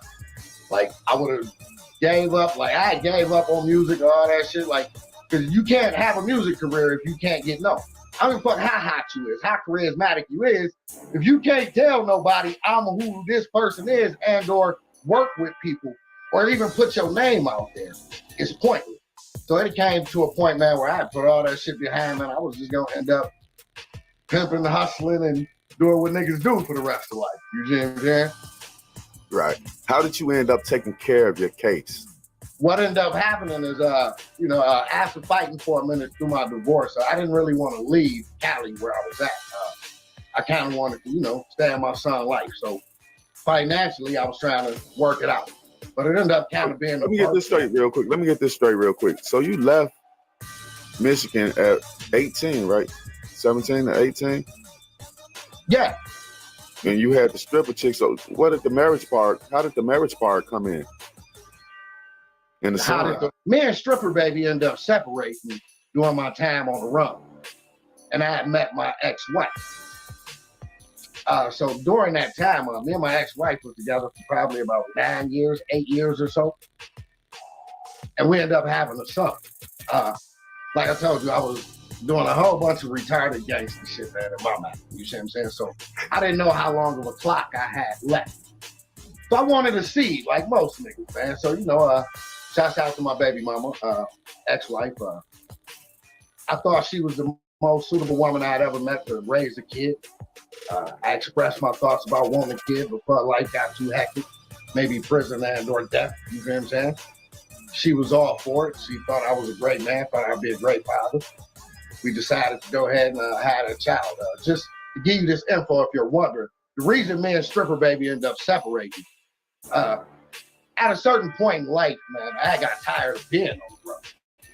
Like, I would have gave up. Like, I gave up on music and all that shit. Like, because you can't have a music career if you can't get known. I don't give a fuck how hot you is, how charismatic you is. If you can't tell nobody I'm who this person is and or work with people or even put your name out there, it's pointless. So it came to a point, man, where I put all that shit behind, man. I was just going to end up pimping, hustling, and doing what niggas do for the rest of life. You see what I'm saying? Right. How did you end up taking care of your case? What ended up happening is, after fighting for a minute through my divorce, I didn't really want to leave Cali where I was at. I kind of wanted to, stay in my son's life. So financially, I was trying to work it out. But it ended up kind of being... Let me get this straight real quick. So you left Michigan at 18, right? 17 to 18? Yeah. And you had the stripper chick. So how did the marriage part come in? In the song? Me and stripper baby ended up separating during my time on the run. and I had met my ex-wife. So during that time, me and my ex-wife was together for probably about 9 years, 8 years or so. And we ended up having a son. Like I told you, I was doing a whole bunch of retarded gangster shit, man, in my mind. You see what I'm saying? So I didn't know how long of a clock I had left. So I wanted to see, like most niggas, man. So, shouts out to my baby mama, ex-wife. I thought she was the most suitable woman I'd ever met to raise a kid. I expressed my thoughts about wanting a kid before life got too hectic, maybe prison and or death, you know what I'm saying? She was all for it. She thought I was a great man, thought I'd be a great father. We decided to go ahead and have a child. Just to give you this info, if you're wondering, the reason me and Stripper Baby ended up separating, at a certain point in life, man, I got tired of being on the road,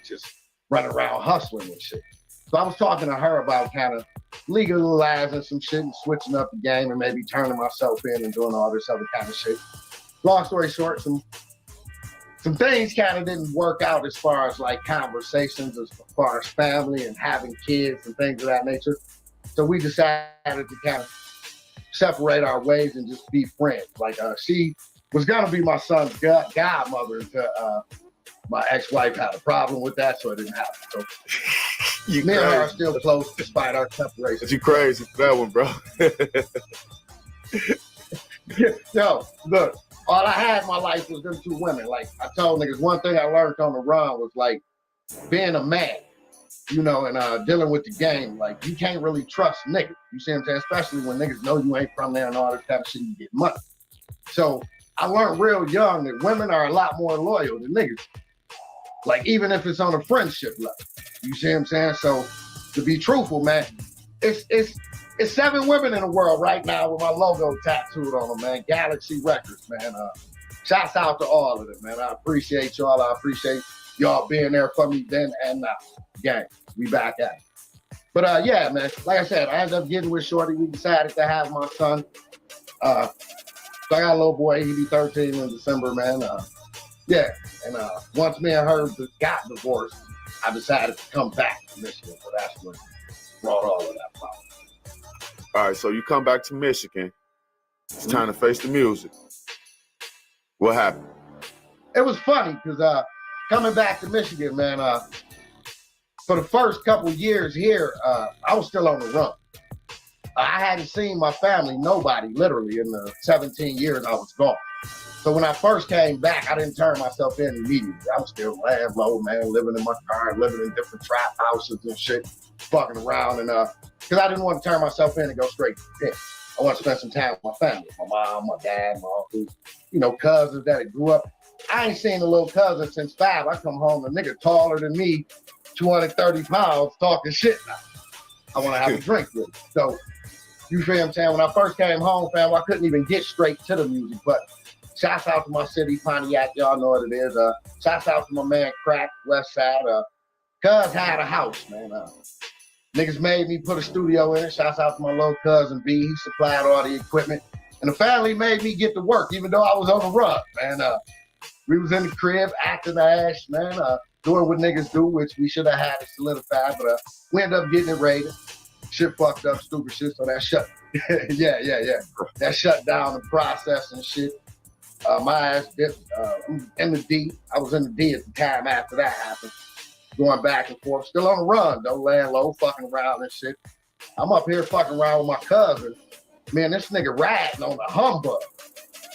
just running around hustling and shit. So I was talking to her about kind of legalizing some shit and switching up the game and maybe turning myself in and doing all this other kind of shit. Long story short, some things kind of didn't work out as far as like conversations, as far as family and having kids and things of that nature. So we decided to kind of separate our ways and just be friends. Like she was gonna be my son's godmother until my ex-wife had a problem with that, so it didn't happen. So me and her are still close despite our separation. But you crazy for that one, bro. Yo, look, all I had in my life was them two women. Like I told niggas, one thing I learned on the run was like being a man, and dealing with the game. Like you can't really trust niggas. You see what I'm saying? Especially when niggas know you ain't from there and all this kind of shit, you get money. So I learned real young that women are a lot more loyal than niggas. Like even if it's on a friendship level. You see what I'm saying? So to be truthful, man, it's 7 women in the world right now with my logo tattooed on them, man. Galaxy Records, man. Shouts out to all of them, man. I appreciate y'all. I appreciate y'all being there for me then and now. Gang, we back at it. But yeah, man, like I said, I ended up getting with Shorty. We decided to have my son. So I got a little boy. He'll be 13 in December, man. Yeah, and once me and her got divorced, I decided to come back to Michigan. So that's what brought all of that problem. All right, so you come back to Michigan. It's time to face the music. What happened? It was funny because coming back to Michigan, man, for the first couple years here, I was still on the run. I hadn't seen my family, nobody, literally, in the 17 years I was gone. So when I first came back, I didn't turn myself in immediately. I was still laying low, man, living in my car, living in different trap houses and shit, fucking around. And because I didn't want to turn myself in and go straight to the pen. I want to spend some time with my family, my mom, my dad, my uncle, cousins that grew up. I ain't seen a little cousin since 5. I come home, a nigga taller than me, 230 pounds, talking shit now. I want to have a drink with him. So, you feel what I'm saying? When I first came home, fam, I couldn't even get straight to the music. But shouts out to my city, Pontiac. Y'all know what it is. Shouts out to my man, Crack, West Side. Cuz had a house, man. Niggas made me put a studio in it. Shouts out to my little cousin, B. He supplied all the equipment. And the family made me get to work, even though I was on the run, man. We was in the crib, acting ass, man. Doing what niggas do, which we should have had it solidified. But we ended up getting it raided. Shit fucked up, stupid shit, so that shut. yeah. That shut down the process and shit. My ass dipped in the D. I was in the D at the time after that happened. Going back and forth. Still on the run, though, laying low, fucking around and shit. I'm up here fucking around with my cousin. Man, this nigga riding on the humbug.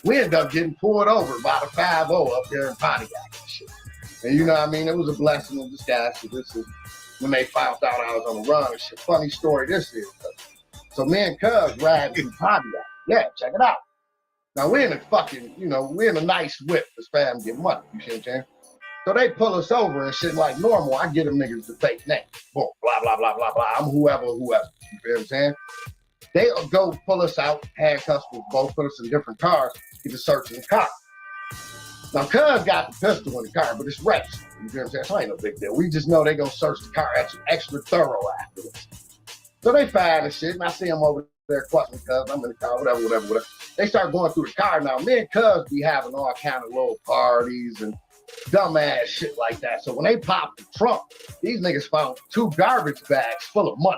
We ended up getting pulled over by the 5-0 up there in Pontiac and shit. And you know what I mean? It was a blessing in disguise. So this is when they found out I was on the run and shit. Funny story this is. So me and Cuz riding in Pontiac. Yeah, check it out. Now we're in a fucking, we're in a nice whip. This fam get money. You see what I'm saying? So they pull us over and shit like normal. I get them niggas the fake name. Boom, blah, blah, blah, blah, blah. I'm whoever. You feel what I'm saying? They go pull us out, handcuffs us both, put us in different cars, get to searching the car. Now, Cuz got the pistol in the car, but it's registered. You feel what I'm saying? So ain't no big deal. We just know they gonna search the car extra thorough afterwards. So they find and shit, and I see them over there questioning Cuz. I'm in the car, whatever. They start going through the car. Now, me and Cuz be having all kind of little parties and dumbass shit like that. So when they popped the trunk, these niggas found 2 garbage bags full of money.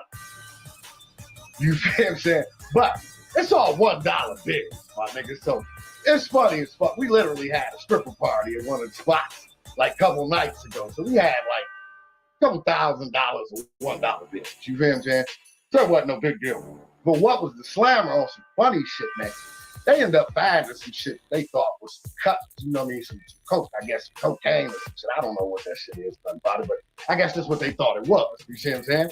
You feel what I'm saying? But it's all $1 bills, my nigga. So it's funny as fuck. We literally had a stripper party at one of the spots like a couple nights ago. So we had like a couple $1,000 of $1 bills. You feel what I'm saying? So it wasn't no big deal. But what was the slammer on some funny shit, man? They ended up finding some shit they thought was some cuts, you know what I mean? Some coke, I guess, some cocaine or some shit. I don't know what that shit is about it, but I guess that's what they thought it was. You see what I'm saying?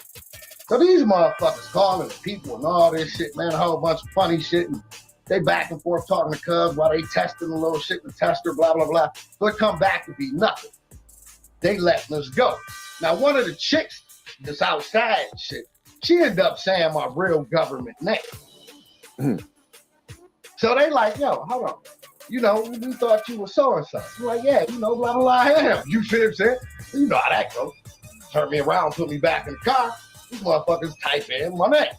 So these motherfuckers calling people and all this shit, man, a whole bunch of funny shit. And they back and forth talking to Cubs while they testing a little shit in the tester, blah, blah, blah. So it come back to be nothing. They letting us go. Now, one of the chicks that's outside and shit, she ended up saying my real government name. So they like, yo, hold on. You know, we thought you were so-and-so. I'm like, yeah, you know, blah, blah, blah, I am. You feel what I'm saying? You know how that goes. Turn me around, put me back in the car. These motherfuckers type in my name.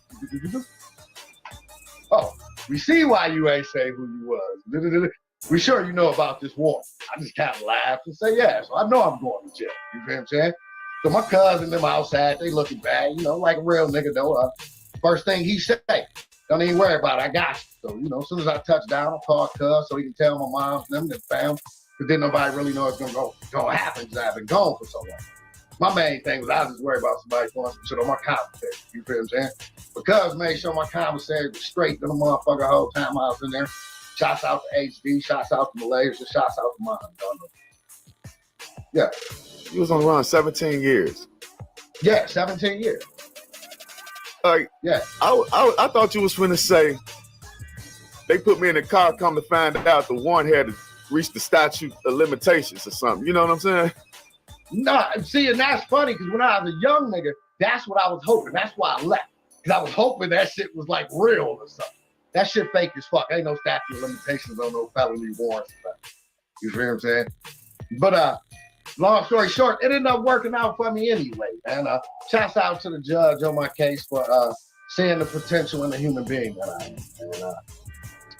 Oh, we see why you ain't say who you was. We sure you know about this war. I just kind of laugh and say, yeah, so I know I'm going to jail. You feel what I'm saying? So my cousin, them outside, they looking bad, you know, like a real nigga though. First thing he say, don't even worry about it, I got you. So, you know, as soon as I touch down, I'll call cuz so he can tell my mom and them and fam. Because then nobody really know it's gonna happen because I've been gone for so long. My main thing was I was just worried about somebody throwing some shit on my conversation. You feel what I'm saying? Because made sure my conversation was straight to the motherfucker the whole time I was in there. Shouts out to HD, shouts out to Malaysia, shouts out to mine. Yeah. You was on the run 17 years. Yeah, 17 years. Like, yeah. I thought you was finna say they put me in the car, come to find out the one had to reach the statute of limitations or something. You know what I'm saying? Nah, see, and that's funny because when I was a young nigga, that's what I was hoping. That's why I left. Because I was hoping that shit was like real or something. That shit fake as fuck. Ain't no statute of limitations on no felony warrants. You feel what I'm saying? But long story short, it ended up working out for me anyway, man. Shouts out to the judge on my case for seeing the potential in the human being that I am. And,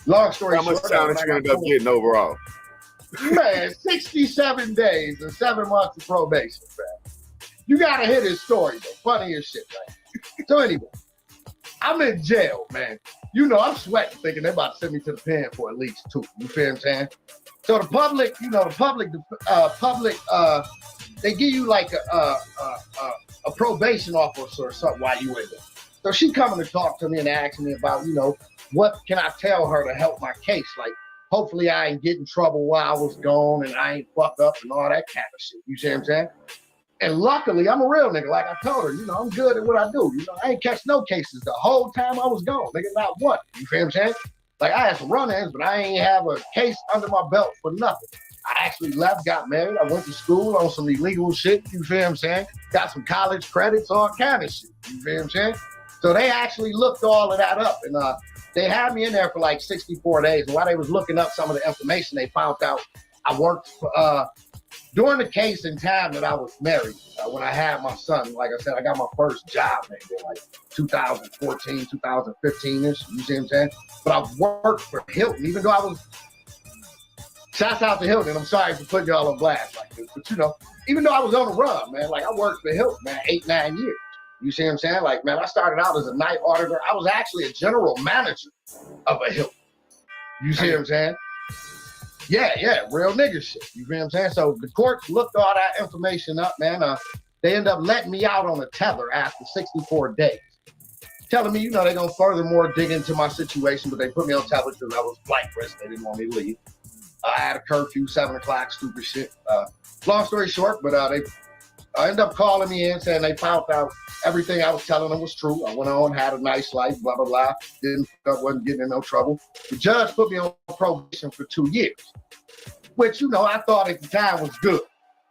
long story short, how much time did you end up getting overall? Man, 67 days and 7 months of probation, man. You gotta hear this story, though. Funny as shit, man. So anyway, I'm in jail, man. You know, I'm sweating, thinking they're about to send me to the pen for at least 2. You feel what I'm saying? So the public, you know, they give you like a probation officer or something while you in there. So she coming to talk to me and asking me about, you know, what can I tell her to help my case? Like, hopefully I ain't get in trouble while I was gone and I ain't fucked up and all that kind of shit. You see what I'm saying? And luckily, I'm a real nigga. Like I told her, you know, I'm good at what I do. You know, I ain't catch no cases the whole time I was gone. Nigga, not one. You feel what I'm saying? Like I had some run-ins, but I ain't have a case under my belt for nothing. I actually left, got married. I went to school on some illegal shit. You feel what I'm saying? Got some college credits, all kind of shit. You feel what I'm saying? So they actually looked all of that up and they had me in there for like 64 days. And while they was looking up some of the information, they found out I worked for, during the case in time that I was married, when I had my son. Like I said, I got my first job maybe like 2014, 2015-ish. You see what I'm saying? But I worked for Hilton, even though I was, shouts out to Hilton. I'm sorry for putting y'all on blast like this, but you know, even though I was on the run, man, like I worked for Hilton, man, 8-9 years. You see what I'm saying? Like, man, I started out as a night auditor. I was actually a general manager of a Hilton. You see what I'm saying? Yeah, real nigga shit. You feel what I'm saying? So the courts looked all that information up, man. They ended up letting me out on a tether after 64 days. Telling me, you know, they're going to furthermore dig into my situation, but they put me on tether because I was flight risk. They didn't want me to leave. I had a curfew, 7 o'clock, stupid shit. Long story short, but they ended up calling me in saying they found out everything I was telling them was true. I went on, had a nice life, blah, blah, blah. Wasn't getting in no trouble. The judge put me on probation for 2 years, which, you know, I thought at the time was good.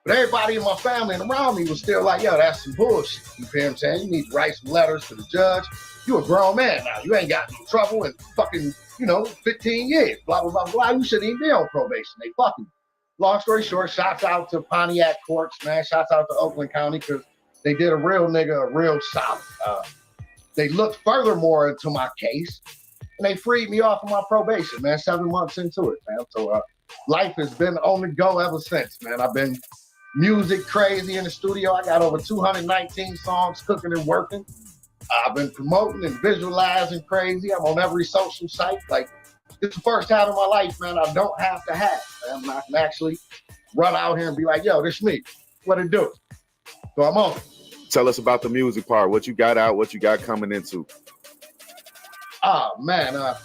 But everybody in my family and around me was still like, yo, that's some bullshit. You feel what I'm saying? You need to write some letters to the judge. You a grown man now. You ain't got no trouble in fucking, you know, 15 years. Blah, blah, blah, blah. You shouldn't even be on probation. They fucking. Long story short, shouts out to Pontiac courts, man. Shouts out to Oakland County because they did a real nigga, a real solid. They looked furthermore into my case and they freed me off of my probation, man. 7 months into it, man. So life has been on the go ever since, man. I've been music crazy in the studio. I got over 219 songs cooking and working. I've been promoting and visualizing crazy. I'm on every social site. Like, this is the first time in my life, man, I don't have to have. Man. I can actually run out here and be like, yo, this me. What it do? So I'm on it. Tell us about the music part. What you got out, what you got coming into. Oh, man.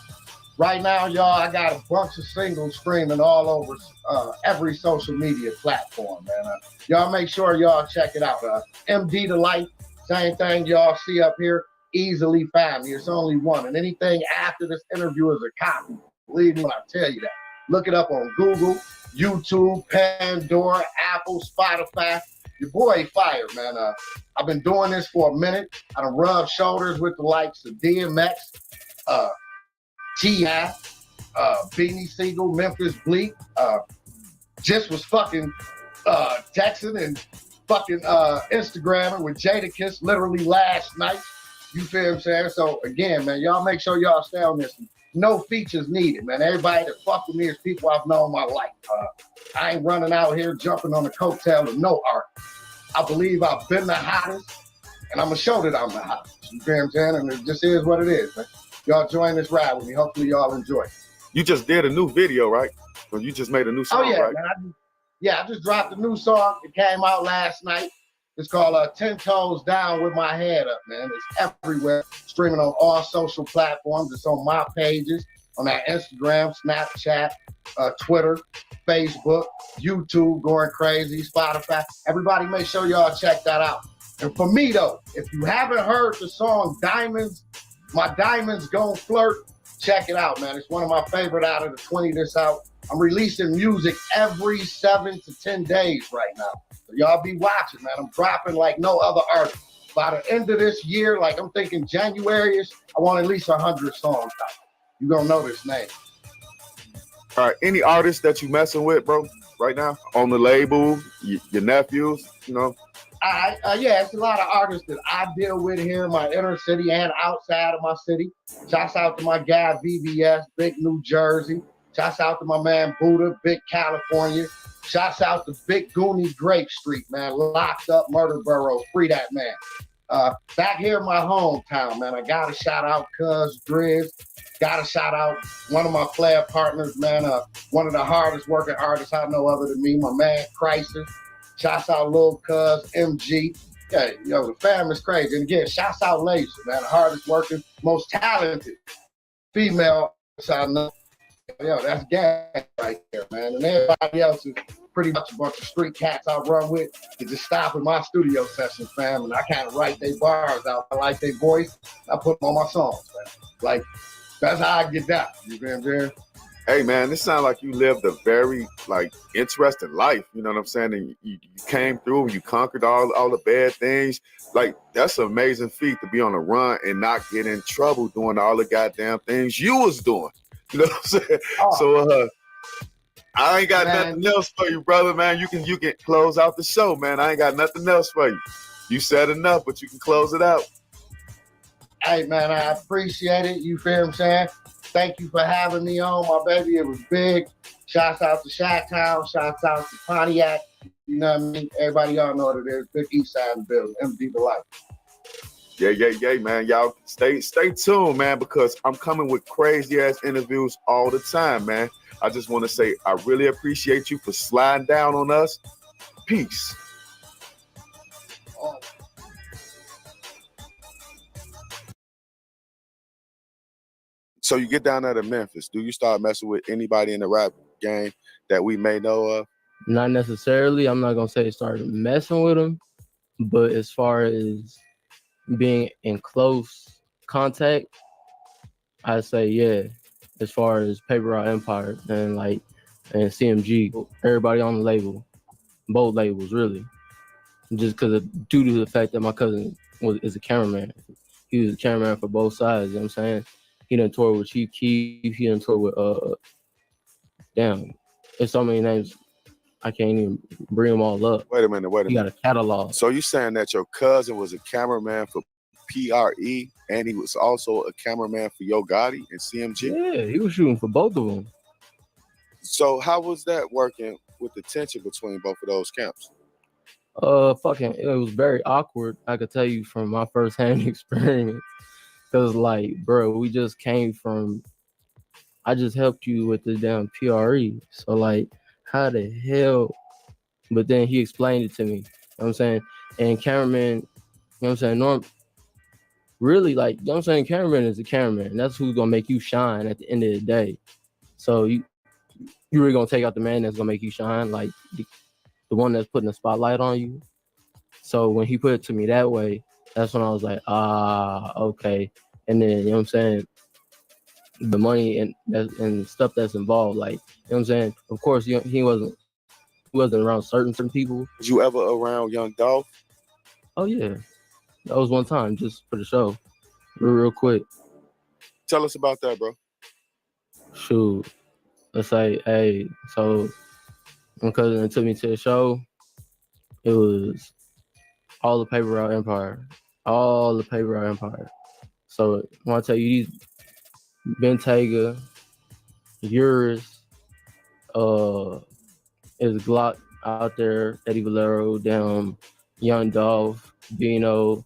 Right now, y'all, I got a bunch of singles streaming all over every social media platform, man. Y'all make sure y'all check it out. MD the Light, same thing y'all see up here, easily find me. It's only one. And anything after this interview is a copy. Believe me when I tell you that. Look it up on Google, YouTube, Pandora, Apple, Spotify. Your boy Fire, man. I've been doing this for a minute. I done rubbed shoulders with the likes of DMX, T.I., Beanie Siegel, Memphis Bleak, just was fucking texting and fucking Instagramming with Jadakiss literally last night. You feel what I'm saying? So again, man, y'all make sure y'all stay on this. No features needed, man. Everybody that fuck with me is people I've known my life. I ain't running out here jumping on the coattail of no art. I believe I've been the hottest, and I'm gonna show that I'm the hottest. You feel what I'm saying? And it just is what it is, man. Y'all join this ride with me. Hopefully y'all enjoy it. You just did a new video, right? Or you just made a new song, oh, yeah, right? Man, I just dropped a new song. It came out last night. It's called 10 Toes Down with My Head Up, man. It's everywhere, streaming on all social platforms. It's on my pages, on that Instagram, Snapchat, Twitter, Facebook, YouTube, going crazy, Spotify. Everybody make sure y'all check that out. And for me, though, if you haven't heard the song Diamonds, My Diamonds Gon' Flirt, check it out, man. It's one of my favorite out of the 20 that's out. I'm releasing music every 7 to 10 days right now. So y'all be watching, man. I'm dropping like no other artist. By the end of this year, like I'm thinking January-ish, I want at least 100 songs out. You gonna know this name. All right, any artists that you messing with, bro, right now on the label, your nephews, you know? Yeah, it's a lot of artists that I deal with here in my inner city and outside of my city. Shouts out to my guy VVS, Big New Jersey. Shouts out to my man Buddha, Big California. Shouts out to Big Goonie Grape Street, man. Locked up, murder borough, free that man. Back here in my hometown, man, I gotta shout out Cuz Driz. Gotta shout out one of my player partners, man. One of the hardest working artists I know other than me, my man Crisis. Shouts out Lil Cuz, MG. Yeah, yo, the fam is crazy. And again, shouts out Laser, man, the hardest working, most talented female I know. Yo, that's gang right there, man. And everybody else is pretty much a bunch of street cats I run with. They just stop in my studio sessions, fam, and I kind of write their bars out. I like their voice. I put them on my songs, man. Like, that's how I get down. You feel what I'm saying? Hey, man, this sounds like you lived a very, like, interesting life. You know what I'm saying? And you came through and you conquered all the bad things. Like, that's an amazing feat to be on the run and not get in trouble doing all the goddamn things you was doing. You know what I'm saying? Oh. So, I ain't got nothing else for you, brother, man. You can close out the show, man. I ain't got nothing else for you. You said enough, but you can close it out. Hey, man, I appreciate it. You feel what I'm saying? Thank you for having me on, my baby. It was big. Shouts out to Chi-Town. Shouts out to Pontiac. You know what I mean? Everybody, y'all know what it is. Big East Side of the building. MD the Life. Yeah, man. Y'all stay tuned, man, because I'm coming with crazy-ass interviews all the time, man. I just want to say I really appreciate you for sliding down on us. Peace. So you get down there to Memphis. Do you start messing with anybody in the rap game that we may know of? Not necessarily. I'm not going to say start messing with them. But as far as being in close contact, I'd say, yeah. As far as Paper Route Empire and CMG, everybody on the label, both labels, really. Just because due to the fact that my cousin is a cameraman. He was a cameraman for both sides, you know what I'm saying? He done toured with Chief Keef. He done toured with, there's so many names, I can't even bring them all up. Wait a minute. He got a catalog. So you saying that your cousin was a cameraman for PRE and he was also a cameraman for Yo Gotti and CMG? Yeah, he was shooting for both of them. So how was that working with the tension between both of those camps? Fucking, it was very awkward. I could tell you from my firsthand experience, cause like, bro, we just came from. I just helped you with the damn PRE, so like, how the hell? But then he explained it to me. You know what I'm saying? And cameraman, you know what I'm saying? Really, like, you know what I'm saying? Cameraman is a cameraman. That's who's gonna make you shine at the end of the day. So you really gonna take out the man that's gonna make you shine, like the one that's putting the spotlight on you. So when he put it to me that way, that's when I was like, okay. And then, you know what I'm saying, the money and stuff that's involved, like, you know what I'm saying. Of course, he wasn't around certain people. Was you ever around Young Dolph? Oh yeah, that was one time just for the show, real quick. Tell us about that, bro. Shoot, let's say, hey, so my cousin took me to the show. It was all the Paper Route Empire, all the Paper Route Empire. So I want to tell you, these Bentayga, Urus, is Glock out there, Eddie Valero, damn, Young Dolph, Bino,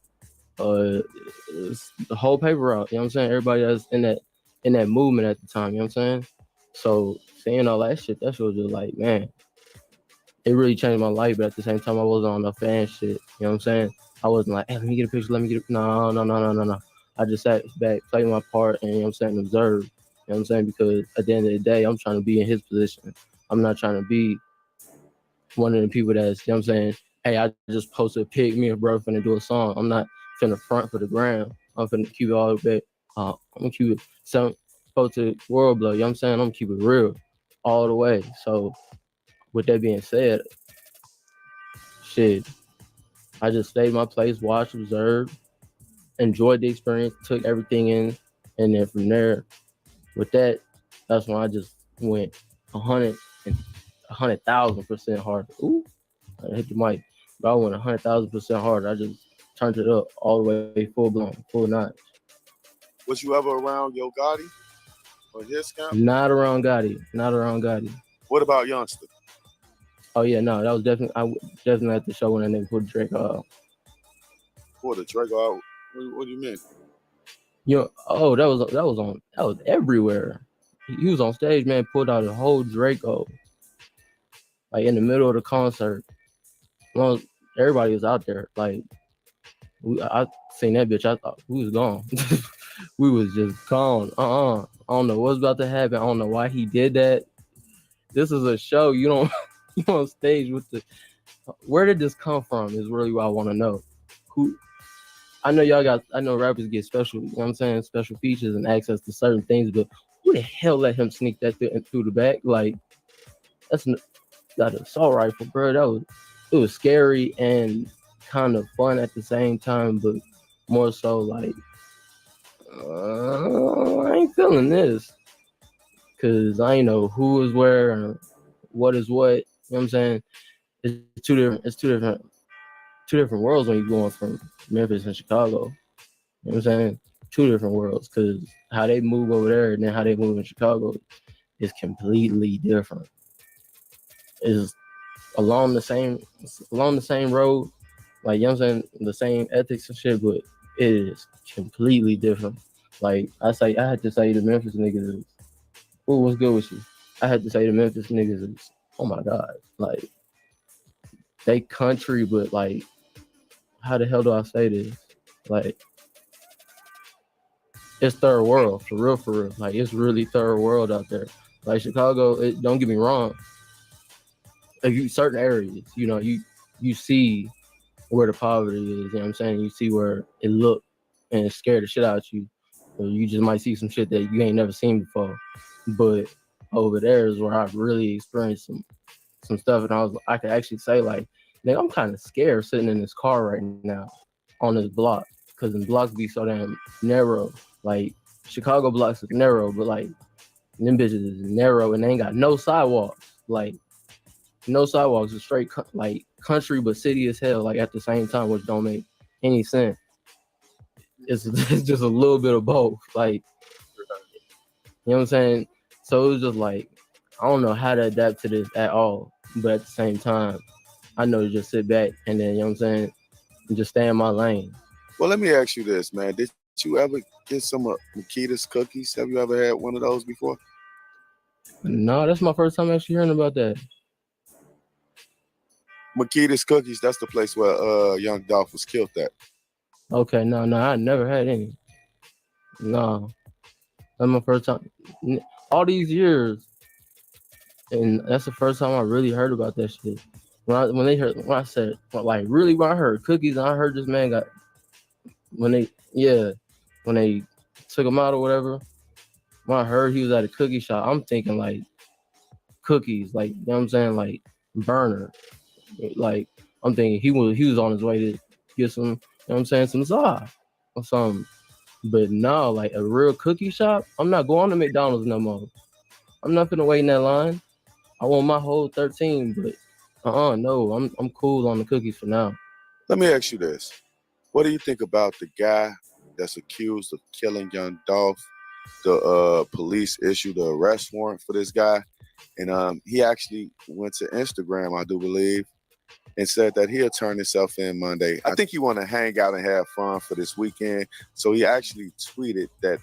it's the whole Paper Route. You know what I'm saying? Everybody that's in that movement at the time. You know what I'm saying? So seeing all that shit was just like, man, it really changed my life. But at the same time, I wasn't on the fan shit. You know what I'm saying? I wasn't like, hey, let me get a picture. Let me get a... No. I just sat back, played my part, and, you know what I'm saying, observed. You know what I'm saying? Because at the end of the day, I'm trying to be in his position. I'm not trying to be one of the people that's, you know what I'm saying, hey, I just posted a pic, me and bro finna do a song. I'm not finna front for the gram. I'm finna keep it all the way. I'm gonna keep it supposed to world blow. You know what I'm saying? I'm gonna keep it real all the way. So with that being said, shit, I just stayed in my place, watched, observed, enjoyed the experience, took everything in, and then from there, with that, that's when I just went 100,000% hard. Ooh, I hit the mic, but I went 100,000% hard. I just turned it up all the way, full blown, full notch. Was you ever around Yo Gotti or his camp? Not around Gotti. What about Youngster? Oh yeah, no, that was definitely at the show when that nigga put Drake What the Drake out? What do you mean? That was everywhere. He was on stage, man, pulled out a whole Draco, like in the middle of the concert. Well, everybody was out there. Like, I seen that bitch. I thought we was gone. We was just gone. I don't know what's about to happen. I don't know why he did that. This is a show. You don't you on stage with the. Where did this come from? Is really what I want to know. Who? I know rappers get special, you know what I'm saying, special features and access to certain things, but who the hell let him sneak that through the back? Like, that's got an assault rifle, bro. It was scary and kind of fun at the same time, but more so like, I ain't feeling this, cause I ain't know who is where and what is what. You know what I'm saying? It's two different worlds when you're going from Memphis and Chicago. You know what I'm saying? Two different worlds, because how they move over there and then how they move in Chicago is completely different. It's along the same road, like, you know what I'm saying, the same ethics and shit, but it is completely different. Like, I had to say the Memphis niggas is, oh, what's good with you? I had to say the Memphis niggas is, oh my God, like, they country, but like, how the hell do I say this? Like, it's third world, for real. Like, it's really third world out there. Like, Chicago, don't get me wrong. Like, certain areas, you see where the poverty is, you know what I'm saying? You see where it look and it scare the shit out of you. Or you just might see some shit that you ain't never seen before. But over there is where I've really experienced some stuff, and I could actually say, like, nigga, I'm kind of scared sitting in this car right now on this block, because the blocks be so damn narrow. Like, Chicago blocks is narrow, but like, them bitches is narrow and they ain't got no sidewalks. Like, no sidewalks, it's straight like country but city as hell, like, at the same time, which don't make any sense. It's just a little bit of both. Like, you know what I'm saying? So it was just like, I don't know how to adapt to this at all. But at the same time, I know to just sit back and then, you know what I'm saying, and just stay in my lane. Well, let me ask you this, man. Did you ever get some Makita's cookies? Have you ever had one of those before? No, that's my first time actually hearing about that. Makita's cookies, that's the place where Young Dolph was killed at. Okay, no, I never had any. No, that's my first time. All these years, and that's the first time I really heard about that shit. When I said like really when I heard cookies and I heard this man got when they took him out or whatever. When I heard he was at a cookie shop, I'm thinking like cookies, like you know what I'm saying, like burner. Like I'm thinking he was on his way to get some, you know what I'm saying, some za or something. But no, like a real cookie shop, I'm not going to McDonald's no more. I'm not gonna wait in that line. I want my whole 13, but no, I'm cool on the cookies for now. Let me ask you this. What do you think about the guy that's accused of killing Young Dolph? The police issued the arrest warrant for this guy, and he actually went to Instagram, I do believe, and said that he'll turn himself in Monday. I think he want to hang out and have fun for this weekend, so he actually tweeted that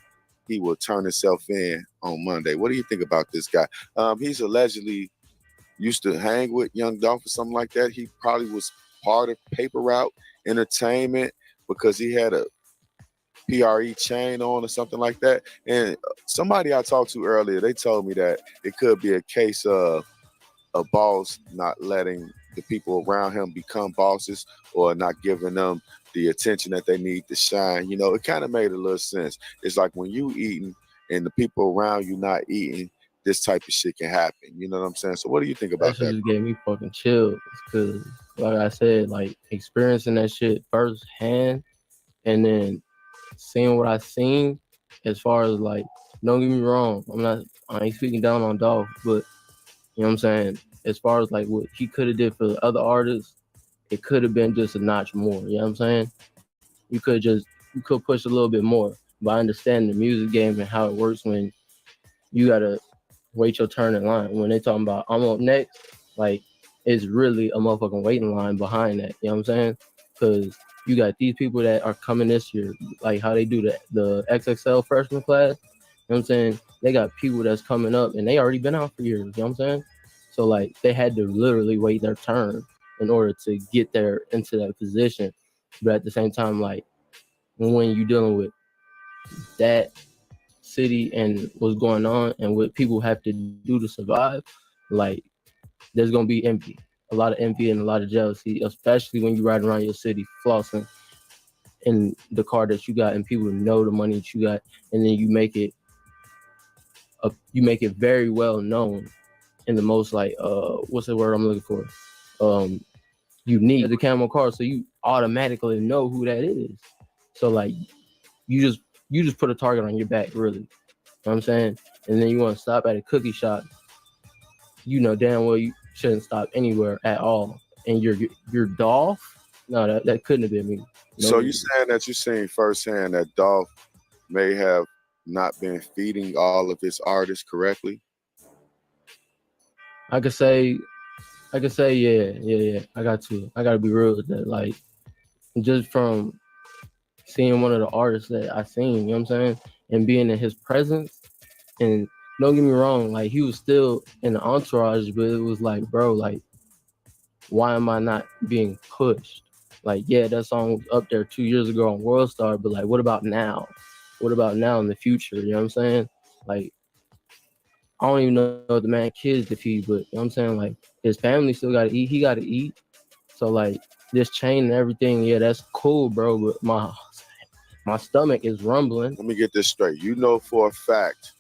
he will turn himself in on Monday. What do you think about this guy? He's allegedly used to hang with Young Dolph or something like that. He probably was part of Paper Route Entertainment because he had a PRE chain on or something like that. And somebody I talked to earlier, they told me that it could be a case of a boss not letting the people around him become bosses or not giving them the attention that they need to shine. You know, it kind of made a little sense. It's like when you eating and the people around you not eating, this type of shit can happen. You know what I'm saying? So what do you think That about shit that, just bro? gave me fucking chills because, like I said, like experiencing that shit firsthand and then seeing what I seen as far as like, don't get me wrong, I ain't speaking down on Dolph, but you know what I'm saying? As far as like what he could have did for the other artists, it could have been just a notch more. You know what I'm saying? You could push a little bit more. But I understand the music game and how it works when you gotta wait your turn in line. When they talking about I'm up next, like it's really a motherfucking waiting line behind that. You know what I'm saying? Because you got these people that are coming this year, like how they do the XXL freshman class. You know what I'm saying? They got people that's coming up and they already been out for years. You know what I'm saying? So like they had to literally wait their turn in order to get there into that position. But at the same time, like when you're dealing with that city and what's going on and what people have to do to survive, like there's gonna be envy, a lot of envy and a lot of jealousy, especially when you ride around your city flossing in the car that you got and people know the money that you got, and then you make it very well known in the most like what's the word I'm looking for? Unique the camo car, so you automatically know who that is. So like you just put a target on your back, really. You know what I'm saying? And then you want to stop at a cookie shop, you know damn well you shouldn't stop anywhere at all. And your Dolph? No, that couldn't have been me. So No. you saying that you seen firsthand that Dolph may have not been feeding all of his artists correctly? I could say yeah. I got to be real with that. Like just from seeing one of the artists that I seen, you know what I'm saying, and being in his presence. And don't get me wrong, like he was still in the entourage, but it was like, bro, like, why am I not being pushed? Like, yeah, that song was up there 2 years ago on World Star, but like, what about now? What about now in the future? You know what I'm saying? Like, I don't even know if the man kids to feed, but you know what I'm saying? Like, his family still gotta eat. He gotta eat. So like, this chain and everything, yeah, that's cool, bro. But my stomach is rumbling. Let me get this straight. You know for a fact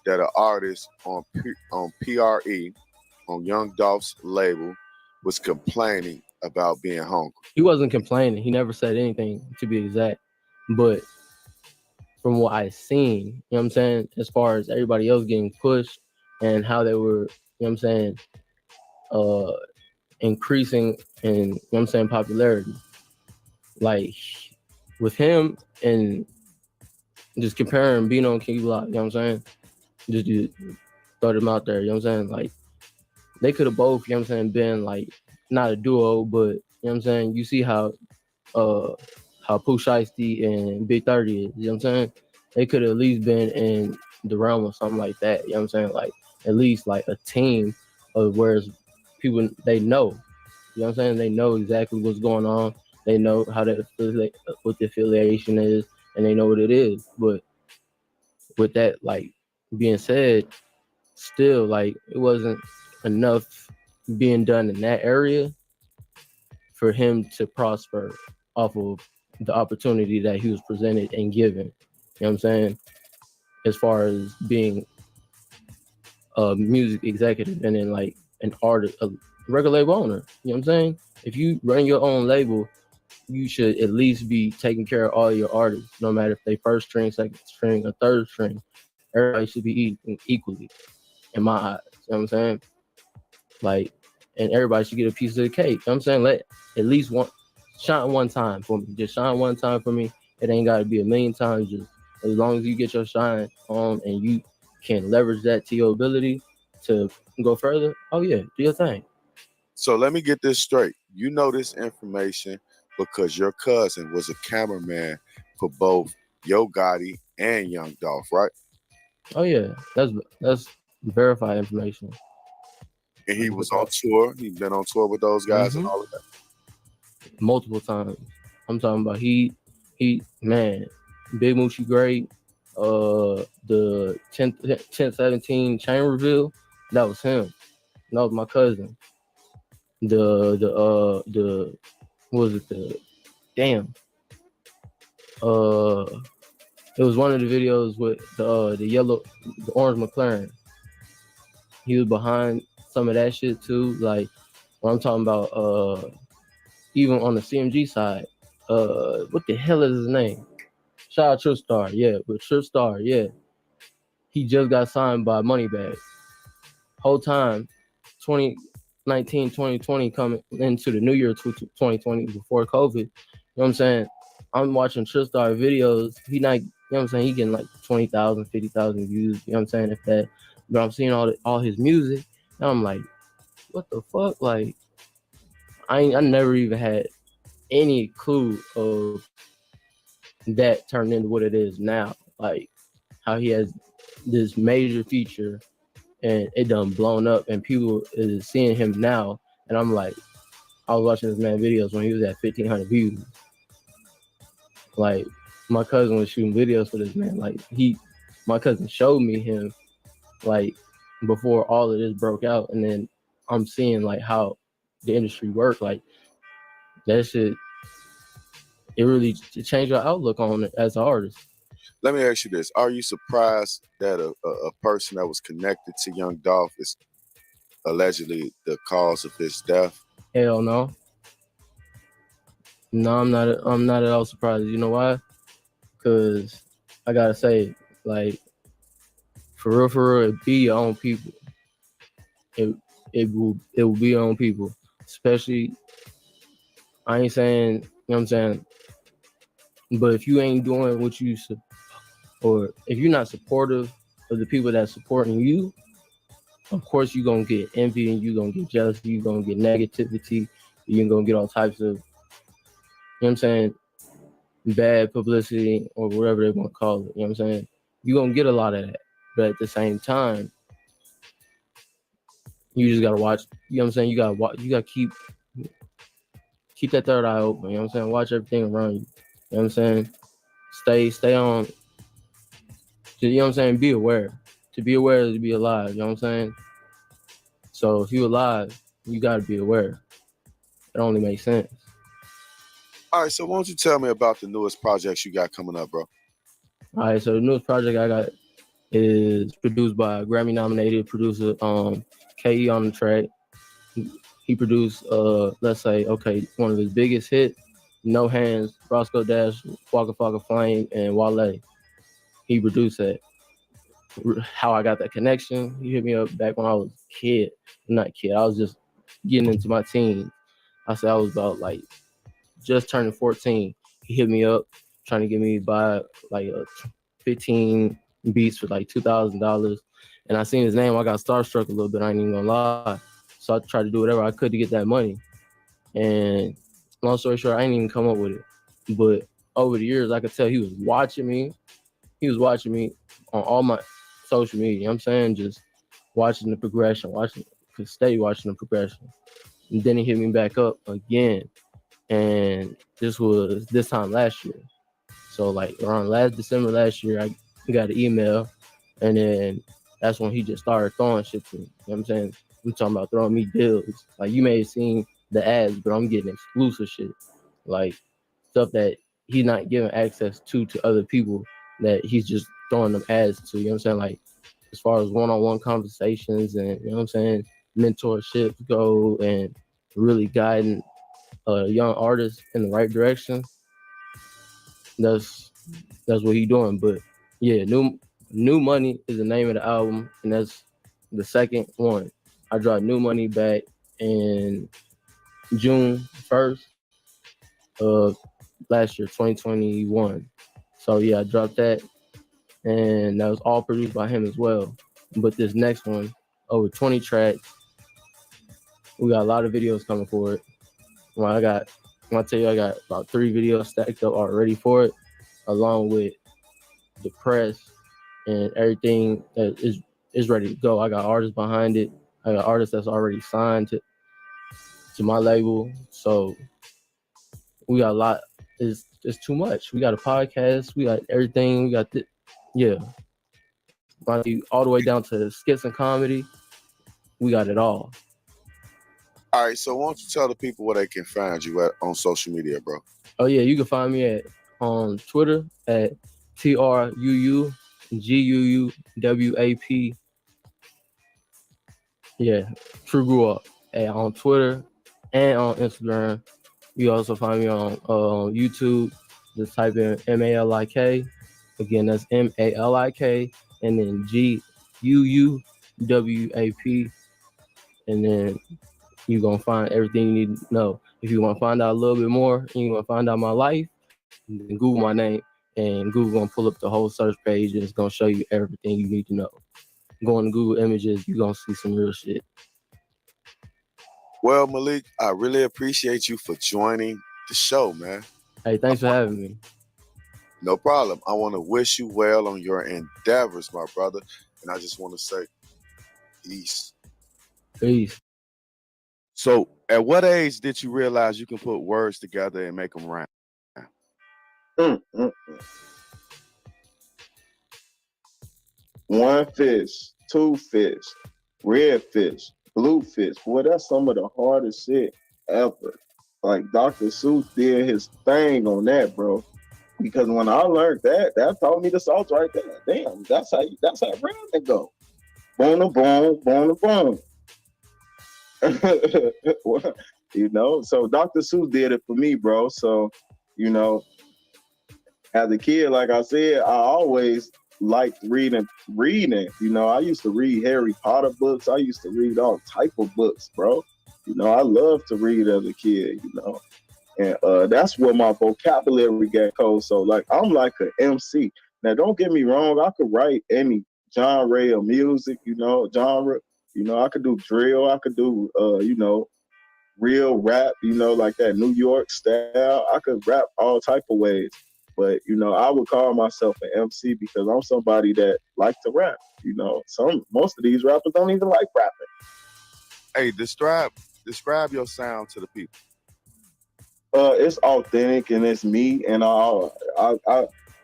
that an artist on PRE, on Young Dolph's label, was complaining about being hungry. He wasn't complaining. He never said anything, to be exact. But from what I seen, you know what I'm saying, as far as everybody else getting pushed and how they were, you know what I'm saying, uh increasing in, you know what I'm saying, popularity. Like with him and just comparing Bino and King Block, you know what I'm saying? Just throw them out there, you know what I'm saying? Like they could have both, you know what I'm saying, been like not a duo, but you know what I'm saying. You see uh Pooh Shiesty and Big 30 is. You know what I'm saying? They could have at least been in the realm of something like that. You know what I'm saying? Like at least like a team of whereas people they know. You know what I'm saying? They know exactly what's going on. They know how to what the affiliation is, and they know what it is. But with that like being said, still like it wasn't enough being done in that area for him to prosper off of the opportunity that he was presented and given. You know what I'm saying? As far as being a music executive and then like an artist, a record label owner. You know what I'm saying? If you run your own label, you should at least be taking care of all your artists, no matter if they first string, second string, or third string. Everybody should be eating equally, in my eyes. You know what I'm saying? Like, and everybody should get a piece of the cake. You know what I'm saying? Let at least one shine one time for me. Just shine one time for me. It ain't gotta be a million times. Just as long as you get your shine on and you can leverage that to your ability to go further. Oh yeah, do your thing. So let me get this straight. You know this information because your cousin was a cameraman for both Yo Gotti and Young Dolph, right? Oh yeah, that's verified information. And he was on tour. He's been on tour with those guys and all of that. Multiple times. I'm talking about he man, Big Moochie Great, the 1017 chain reveal, that was him. That was my cousin. The what was it, the damn it was one of the videos with the orange McLaren. He was behind some of that shit too. Like what I'm talking about, even on the CMG side, what the hell is his name? Shout out Trip Star, yeah, but Trip Star, yeah. He just got signed by Moneybag. Whole time, 2019, 2020 coming into the new year 2020 before COVID. You know what I'm saying? I'm watching Trip Star videos. He not, you know what I'm saying? He getting like 20,000, 50,000 views. You know what I'm saying? If that, but I'm seeing all his music, and I'm like, what the fuck? Like, I never even had any clue of that turned into what it is now. Like how he has this major feature and it done blown up and people is seeing him now. And I'm like, I was watching this man videos when he was at 1,500 views. Like my cousin was shooting videos for this man. Like my cousin showed me him like before all of this broke out. And then I'm seeing like how the industry worked. Like that shit, it really changed your outlook on it as an artist. Let me ask you this. Are you surprised that a person that was connected to Young Dolph is allegedly the cause of his death? Hell no. No, I'm not at all surprised. You know why? Because I gotta say, like, for real, it be your own people. It will be your own people. Especially, I ain't saying, you know what I'm saying, but if you ain't doing what or if you're not supportive of the people that's supporting you, of course you're gonna get envy and you're gonna get jealousy, you're gonna get negativity, you're gonna get all types of, you know what I'm saying, bad publicity or whatever they want to call it. You know what I'm saying? You're gonna get a lot of that. But at the same time, you just gotta watch, you know what I'm saying? You gotta keep that third eye open, you know what I'm saying? Watch everything around you. You know what I'm saying? Stay on, you know what I'm saying? Be aware. To be aware is to be alive, you know what I'm saying? So if you're alive, you gotta be aware. It only makes sense. All right, so why don't you tell me about the newest projects you got coming up, bro? All right, so the newest project I got is produced by Grammy nominated producer KE on the track. He produced let's say, okay, one of his biggest hits, No Hands, Roscoe Dash, Waka Flocka Flame, and Wale. He produced that. How I got that connection, he hit me up back when I was a kid. Not kid, I was just getting into my teens. I said I was about like just turning 14. He hit me up trying to get me to buy like 15 beats for like $2,000. And I seen his name, I got starstruck a little bit, I ain't even gonna lie. So I tried to do whatever I could to get that money. And long story short, I didn't even come up with it. But over the years, I could tell he was watching me. He was watching me on all my social media. You know what I'm saying? Just watching the progression, stay watching the progression. And then he hit me back up again. And this was this time last year. So like around last December last year, I got an email, and then that's when he just started throwing shit to me. You know what I'm saying? We talking about throwing me deals. Like you may have seen the ads, but I'm getting exclusive shit. Like stuff that he's not giving access to other people, that he's just throwing them ads to. You know what I'm saying? Like as far as one-on-one conversations and, you know what I'm saying, mentorship go, and really guiding a young artist in the right direction. That's what he doing. But yeah, new money is the name of the album, and that's the second one. I dropped New Money back in June 1st of last year, 2021. So yeah, I dropped that, and that was all produced by him as well. But this next one, over 20 tracks, we got a lot of videos coming for it. Well, I got about 3 videos stacked up already for it, along with the press and everything that is ready to go. I got artists behind it. I got artists that's already signed to my label. So we got a lot. It's too much. We got a podcast. We got everything. We got all the way down to skits and comedy. We got it all. All right, so why don't you tell the people where they can find you at on social media, bro? Oh yeah, you can find me on Twitter at TRUUGUUWAP. Yeah, True Grew Up. On Twitter and on Instagram. You also find me on YouTube. Just type in MALIK. Again, that's MALIK, and then GUUWAP. And then you're going to find everything you need to know. If you want to find out a little bit more and you want to find out my life, then Google my name, and Google going to pull up the whole search page, and it's going to show you everything you need to know. Go into Google Images, you're going to see some real shit. Well, Malik, I really appreciate you for joining the show, man. Hey, thanks for having me. No problem. I want to wish you well on your endeavors, my brother. And I just want to say peace. Peace. So, at what age did you realize you can put words together and make them rhyme? One fish, two fish, red fish, blue fish. Boy, that's some of the hardest shit ever. Like Dr. Seuss did his thing on that, bro. Because when I learned that taught me the sauce right there. Damn, that's how rhyming go. Boom, boom, boom, boom. You know, so Dr. Seuss did it for me, bro. So, you know, as a kid, like I said, I always liked reading. You know, I used to read Harry Potter books. I used to read all type of books, bro. You know, I loved to read as a kid, you know. And that's where my vocabulary got cold. So, like, I'm like an MC. Now, don't get me wrong. I could write any genre of music, you know, genre. You know, I could do drill. I could do, you know, real rap, you know, like that New York style. I could rap all type of ways. But, you know, I would call myself an MC because I'm somebody that like to rap. You know, most of these rappers don't even like rapping. Hey, describe your sound to the people. It's authentic and it's me, and I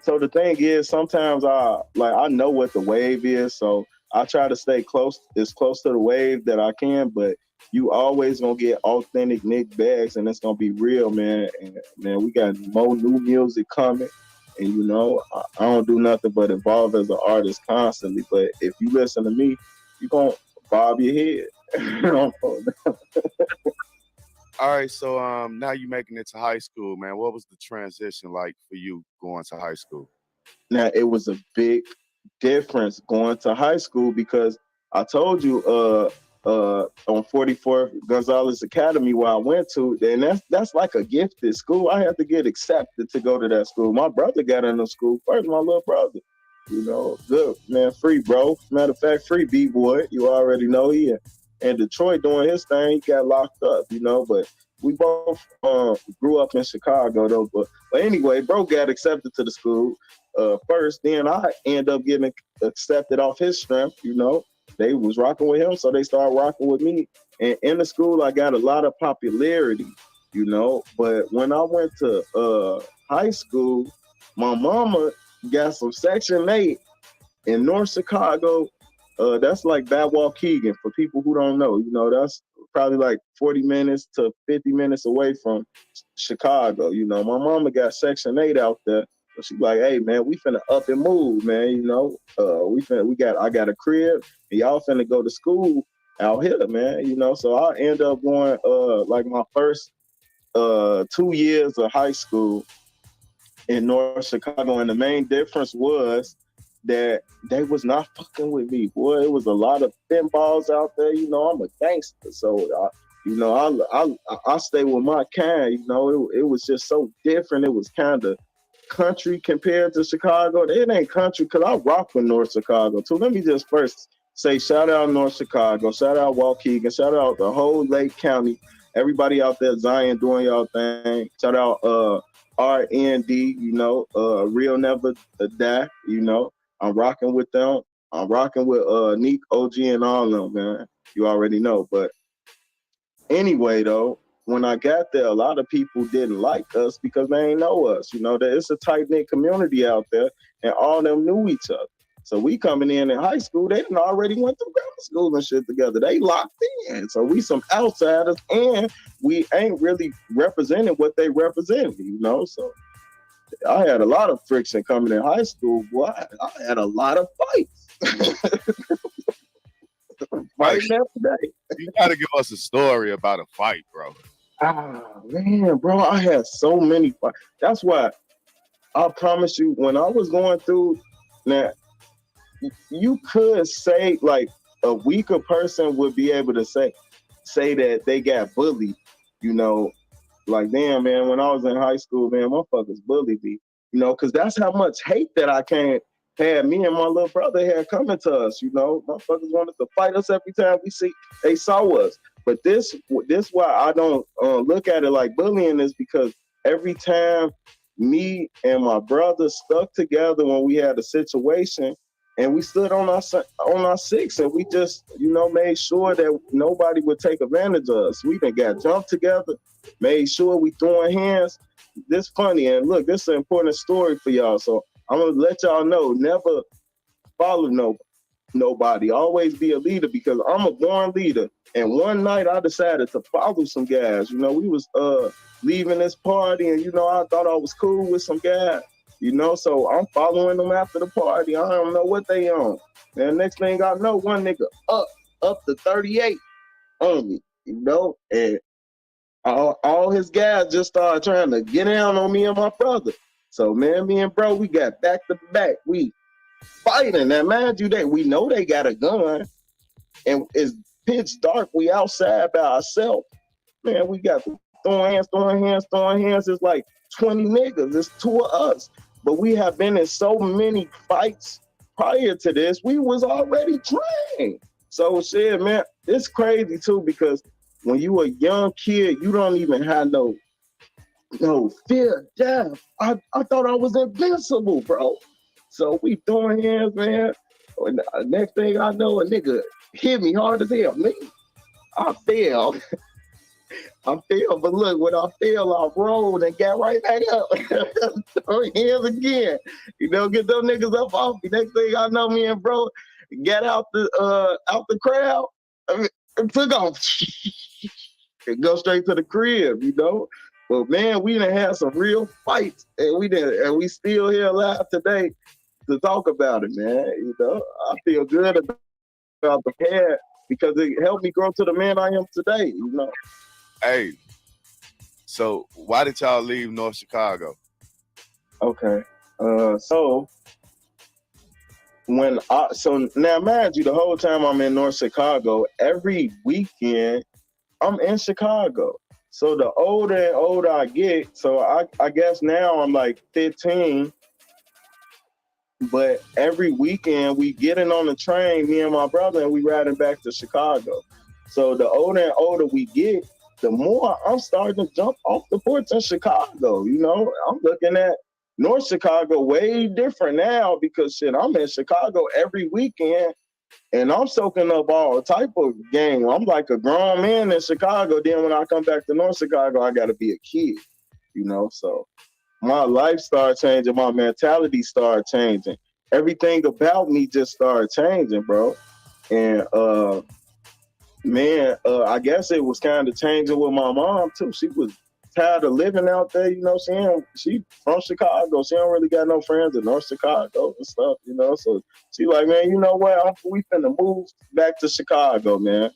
so the thing is, sometimes I know what the wave is, so I try to stay close to the wave that I can, but you always gonna get authentic Nick Bags, and it's gonna be real, man. And man, we got more new music coming, and you know, I don't do nothing but evolve as an artist constantly. But if you listen to me, you gonna bob your head. All right, so now you're making it to high school, man. What was the transition like for you going to high school? Now, it was a big difference going to high school because I told you on 44th Gonzalez Academy where I went to, and that's like a gifted school. I had to get accepted to go to that school. My brother got into school first, my little brother. You know, good, man, free, bro. Matter of fact, free B-boy. You already know he in Detroit doing his thing. He got locked up, you know, but both grew up in Chicago though. But anyway, bro got accepted to the school first. Then I end up getting accepted off his strength. You know, they was rocking with him, so they started rocking with me. And in the school, I got a lot of popularity. You know, but when I went to high school, my mama got some Section 8 in North Chicago. That's like Bad Waukegan for people who don't know. You know, that's probably like 40 minutes to 50 minutes away from Chicago. You know, my mama got Section 8 out there. So she's like, hey man, we finna up and move, man. You know, I got a crib and y'all finna go to school out here, man. You know, so I end up going like my first 2 years of high school in North Chicago, and the main difference was that they was not fucking with me. Boy, it was a lot of pinballs out there. You know, I'm a gangster, so I stay with my kind. You know, it was just so different. It was kind of country compared to Chicago. It ain't country because I rock with North Chicago too. Let me just first say shout out North Chicago, shout out Waukegan, shout out the whole Lake County. Everybody out there, Zion doing y'all thing. Shout out RND, you know, Real Never Die, you know. I'm rocking with them. I'm rocking with Neek, OG, and all of them, man. You already know. But anyway, though, when I got there, a lot of people didn't like us because they ain't know us. You know, it's a tight-knit community out there, and all of them knew each other. So we coming in high school, they done already went through grammar school and shit together. They locked in. So we some outsiders, and we ain't really representing what they represent, you know? So I had a lot of friction coming in high school. Boy, I had a lot of fights. Fighting every day. You gotta give us a story about a fight, bro. Ah, man, bro, I had so many fights. That's why I promise you, when I was going through, now, you could say like a weaker person would be able to say that they got bullied, you know, like damn man, when I was in high school, man, motherfuckers bullied me, you know, because that's how much hate that I can't had me and my little brother had coming to us, you know, motherfuckers wanted to fight us every time they saw us. But this why I don't look at it like bullying is because every time me and my brother stuck together when we had a situation, and we stood on our six, and we just, you know, made sure that nobody would take advantage of us. We done got jumped together, made sure we throwing hands. This funny, and look, this is an important story for y'all. So I'm gonna let y'all know, never follow nobody. Always be a leader because I'm a born leader. And one night I decided to follow some guys. You know, we was leaving this party, and you know, I thought I was cool with some guys. You know, so I'm following them after the party. I don't know what they on. And next thing I know, one nigga up to 38 on me, you know, and all his guys just started trying to get down on me and my brother. So man, me and bro, we got back to back. We fighting. Now mind you, that we know they got a gun, and it's pitch dark. We outside by ourselves. Man, we got throwing hands. It's like 20 niggas. It's 2 of us. But we have been in so many fights prior to this. We was already trained. So shit, man, it's crazy too, because when you a young kid, you don't even have no fear of death. I thought I was invincible, bro. So we throwing hands, man. And next thing I know, a nigga hit me hard as hell. Me, I fell. But look, when I fell, I rolled and got right back up. Throwing hands again. You know, get them niggas up off me. Next thing I know, me and bro got out the crowd. I mean, took off and go straight to the crib, you know. But man, we done had some real fights, and we still here alive today to talk about it, man. You know, I feel good about the past because it helped me grow to the man I am today, you know. Hey, so why did y'all leave North Chicago? Okay, so now mind you, the whole time I'm in North Chicago, every weekend I'm in Chicago. So the older and older I get, so I guess now I'm like 15, but every weekend we getting on the train, me and my brother, and we riding back to Chicago. So the older and older we get, the more I'm starting to jump off the porch in Chicago. You know, I'm looking at North Chicago way different now because shit, I'm in Chicago every weekend and I'm soaking up all type of game. I'm like a grown man in Chicago. Then when I come back to North Chicago, I got to be a kid, you know? So my life started changing. My mentality started changing. Everything about me just started changing, bro. And, I guess it was kind of changing with my mom too. She was tired of living out there, you know. She from Chicago. She don't really got no friends in North Chicago and stuff, you know. So she like, man, you know what? We finna move back to Chicago, man.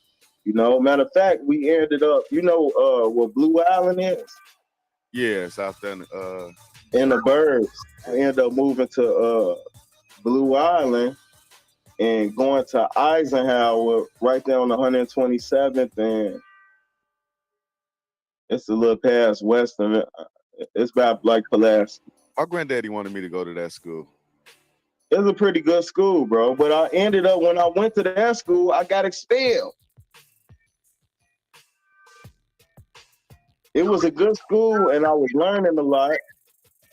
You know, matter of fact, we ended up, you know, what Blue Island is? Yeah, it's out there In the Burbs. We ended up moving to Blue Island and going to Eisenhower right there on the 127th, and it's a little past Western. It's about like Pulaski. My granddaddy wanted me to go to that school. It was a pretty good school, bro. But I ended up, when I went to that school, I got expelled. It was a good school, and I was learning a lot.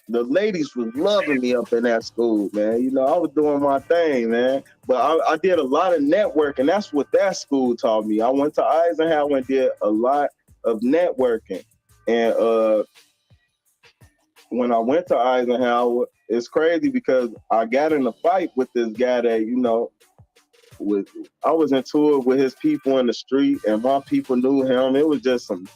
The ladies was loving me up in that school, man. You know, I was doing my thing, man. But I did a lot of networking. That's what that school taught me. I went to Eisenhower and did a lot of networking. And when I went to Eisenhower, it's crazy because I got in a fight with this guy that, you know, I was into it with his people in the street, and my people knew him. It was just some,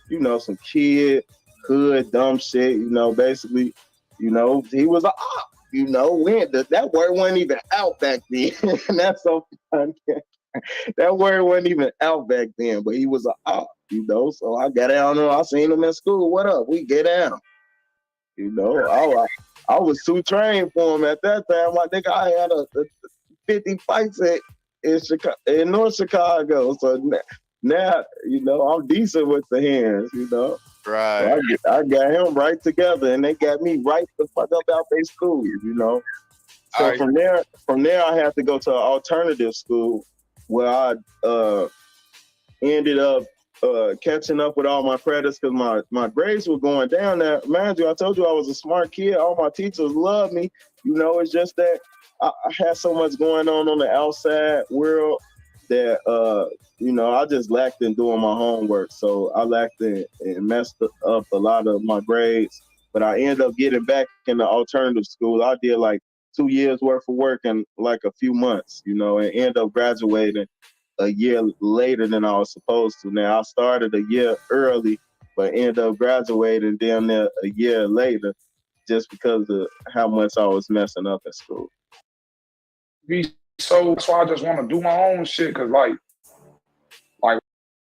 you know, some kid, hood, dumb shit, you know, basically, you know, he was a op, you know, that word wasn't even out back then. And that's so funny. That word wasn't even out back then, but he was a op, you know, so I got down there, I seen him in school, what up, we get down. You know, I was too trained for him at that time. I think I had a 50 fights in North Chicago. So now, you know, I'm decent with the hands, you know. Right. So I got him right together, and they got me right the fuck up out their school, you know. So right. from there, I had to go to an alternative school where I ended up catching up with all my credits because my grades were going down there. Mind you, I told you I was a smart kid. All my teachers loved me. You know, it's just that I had so much going on the outside world that, you know, I just lacked in doing my homework. So I lacked in and messed up a lot of my grades. But I ended up getting back in the alternative school. I did like 2 years worth of work in like a few months, you know, and ended up graduating a year later than I was supposed to. Now, I started a year early, but ended up graduating down there a year later just because of how much I was messing up at school. So that's why I just want to do my own shit, because like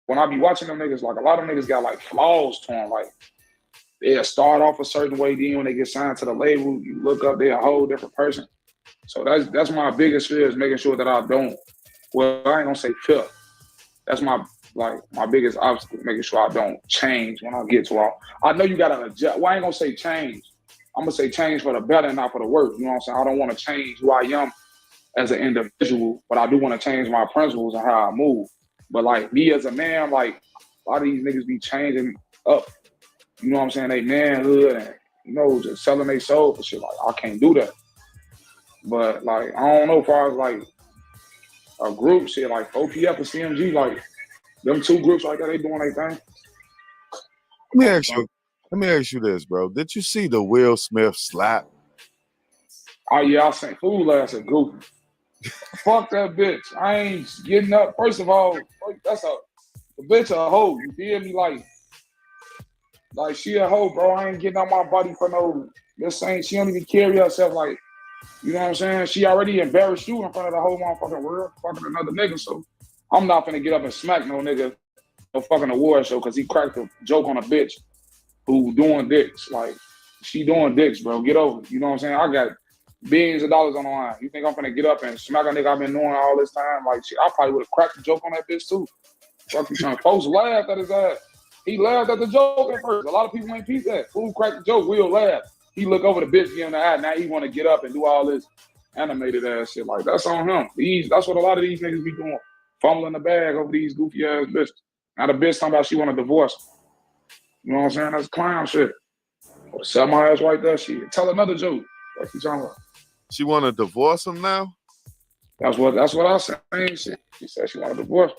when I be watching them niggas, like a lot of niggas got like flaws to them. Like they'll start off a certain way, then when they get signed to the label, you look up, they're a whole different person. So that's my biggest fear, is making sure that I don't, well, I ain't gonna say fear. That's my biggest obstacle, making sure I don't change when I get to all. I know you gotta adjust. Well, I ain't gonna say change. I'm gonna say change for the better and not for the worse. You know what I'm saying? I don't want to change who I am as an individual, but I do want to change my principles and how I move. But like me as a man, like a lot of these niggas be changing up. You know what I'm saying? They manhood and, you know, just selling their soul for shit. Like I can't do that. But like I don't know, as far as like a group shit, like OPF and CMG, like them two groups like that, they doing their thing. Let me ask you this, bro. Did you see the Will Smith slap? Oh yeah, I seen fool ass a goofy. Fuck that bitch. I ain't getting up. First of all, that's the bitch a hoe. You feel me? Like she a hoe, bro. I ain't getting on my body for no. This ain't. She don't even carry herself like. You know what I'm saying? She already embarrassed you in front of the whole motherfucking world, fucking another nigga. So I'm not gonna get up and smack no nigga, no fucking award show, because he cracked a joke on a bitch who doing dicks. Like she doing dicks, bro. Get over it. You know what I'm saying? I got billions of dollars on the line. You think I'm gonna get up and smack a nigga I've been knowing all this time? Like shit, I probably would have cracked a joke on that bitch too. Fuck you trying to folks laughed at his ass. He laughed at the joke at first. A lot of people ain't peep that. Fool cracked the joke, we'll laugh. He look over the bitch, give him the eye. Now he want to get up and do all this animated ass shit. Like that's on him. That's what a lot of these niggas be doing, fumbling the bag over these goofy ass bitches. Now the bitch talking about she want a divorce. You know what I'm saying? That's clown shit. Or sell my ass right there. Shit. Tell another joke. What you talking about? She want to divorce him now? That's what I was saying. Shit. She said she want a divorce.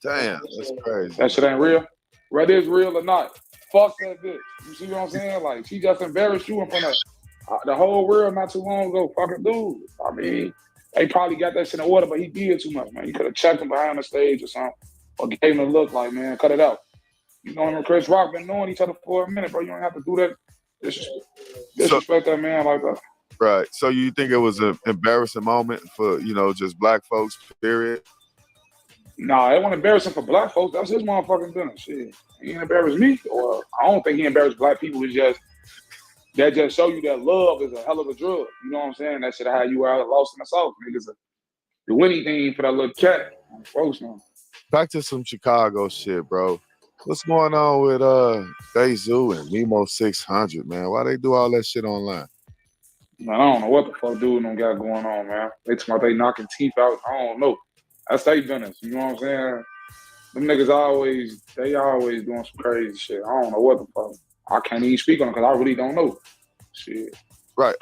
Damn, that's crazy. That shit ain't real. Whether it's real or not, fuck that bitch. You see what I'm saying? Like, she just embarrassed you in front of the whole world not too long ago. Fucking dude. I mean, they probably got that shit in order, but he did too much, man. You could have checked him behind the stage or something, or gave him a look like, man, cut it out. You know him and Chris Rock been knowing each other for a minute, bro. You don't have to do that. Disrespect that man like that. Right. So you think it was an embarrassing moment for, just black folks, period? Nah, it wasn't embarrassing for black folks. That's his motherfucking business. Shit. He ain't embarrassed me. Or I don't think he embarrassed black people. It's just that just show you that love is a hell of a drug. You know what I'm saying? That shit how you are lost in the sauce. Niggas do anything for that little cat. Folks now. Back to some Chicago shit, bro. What's going on with Dayzu and Memo 600, man? Why they do all that shit online? Man, I don't know what the fuck dude them got going on, man. They talking about they knocking teeth out. I don't know. That's their business. You know what I'm saying? Them niggas always doing some crazy shit. I don't know what the fuck. I can't even speak on it because I really don't know. Shit. Right.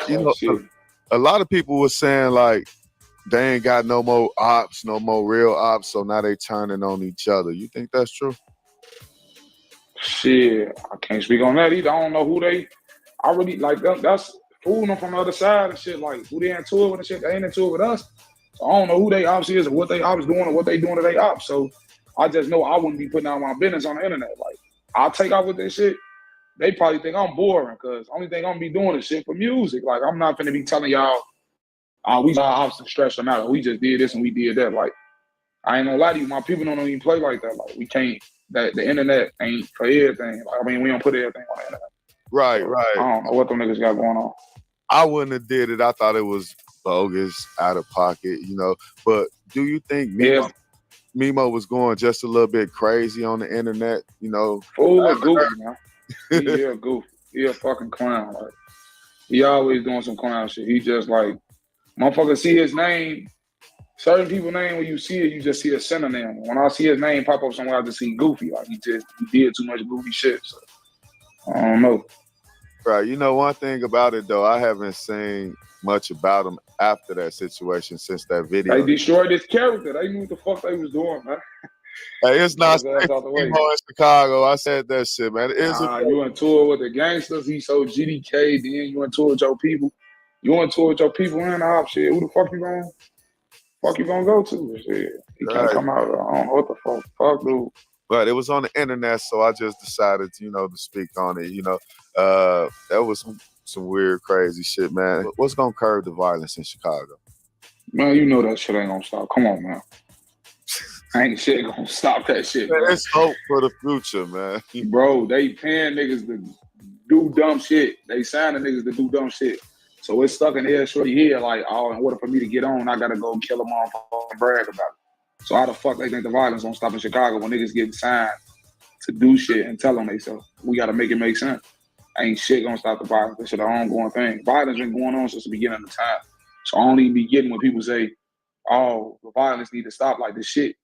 A lot of people were saying like they ain't got no more ops, no more real ops, so now they turning on each other. You think that's true? Shit, I can't speak on that either. I don't know who they. I really like that's fooling them from the other side and shit. Like who they into it with and shit. They ain't into it with us. So I don't know who they ops is or what they ops doing or what they doing to they ops. So I just know I wouldn't be putting out my business on the internet. Like I'll take off with this shit. They probably think I'm boring because only thing I'm gonna be doing is shit for music. Like I'm not gonna be telling y'all, we our ops and stretch them out. We just did this and we did that. Like I ain't gonna lie to you, my people don't even play like that. Like we can't. That the internet ain't for everything. Like, I mean, we don't put everything on the internet. Right, So, right. I don't know what them niggas got going on. I wouldn't have did it. I thought it was bogus, out of pocket, But do you think Memo was going just a little bit crazy on the internet? Fool is goofy, man. He a goofy. He a fucking clown. Like he always doing some clown shit. He just like motherfucker see his name. Certain people's name, when you see it, you just see a synonym. When I see his name pop up somewhere, I just see Goofy. Like he did too much goofy shit. So I don't know. Right. One thing about it though, I haven't seen much about him after that situation since that video. They destroyed his character. They knew what the fuck they was doing, man. Hey, it's not safe for Memo in Chicago. I said that shit, man. You on tour with the gangsters. He so GDK. Then you on tour with your people. You on tour with your people in the op shit. Who the fuck you gonna go to? Shit. He can't come out. I don't know what the fuck. Fuck, dude. But it was on the internet, so I just decided, to speak on it. That was some weird, crazy shit, man. What's gonna curb the violence in Chicago? Man, you know that shit ain't gonna stop. Come on, man. Ain't shit gonna stop that shit, man. There's hope for the future, man. Bro, they paying niggas to do dumb shit. They signing niggas to do dumb shit. So it's stuck in here, shorty here, like, oh, in order for me to get on, I gotta go kill a motherfucker and brag about it. So how the fuck they think the violence don't stop in Chicago when niggas getting signed to do shit and tell them they so? We gotta make it make sense. Ain't shit gonna stop the violence. This shit an ongoing thing. Violence been going on since the beginning of the time. So I don't even be getting when people say, oh, the violence need to stop. Like this shit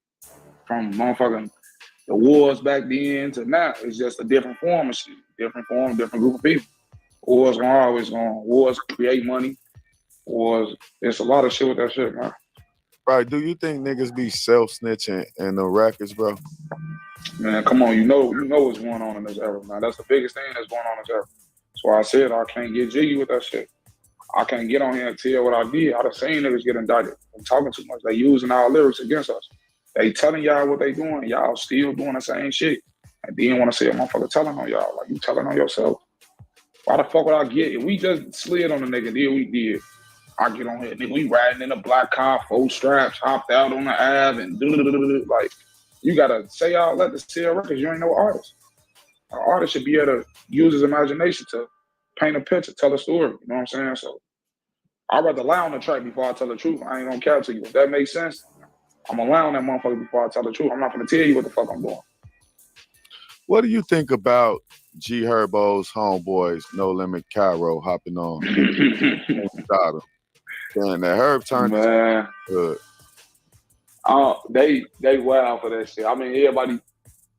from motherfucking the wars back then to now. It's just a different form of shit. Different form, different group of people. Wars gonna always go on. Wars create money. Wars, there's a lot of shit with that shit, man. Right. Do you think niggas be self-snitching in the records, bro? Man, come on, you know what's going on in this era, man. That's the biggest thing that's going on in this era. That's why I said I can't get jiggy with that shit. I can't get on here and tell what I did. I done seen niggas get indicted. I'm talking too much. They using our lyrics against us. They telling y'all what they doing. Y'all still doing the same shit. And then want to say a motherfucker telling on y'all. Like, you telling on yourself. Why the fuck would I get it? We just slid on the nigga. Then we did. I get on here. Nigga, we riding in a black car, 4 straps, hopped out on the Ave, and like, you gotta say all that to sell records. You ain't no artist. An artist should be able to use his imagination to paint a picture, tell a story. You know what I'm saying? So I'd rather lie on the track before I tell the truth. I ain't gonna cap to you. If that makes sense, I'm gonna lie on that motherfucker before I tell the truth. I'm not gonna tell you what the fuck I'm doing. What do you think about G Herbo's homeboys, No Limit Cairo, hopping on? Damn, that Herb turned good. They wild for that shit. I mean, everybody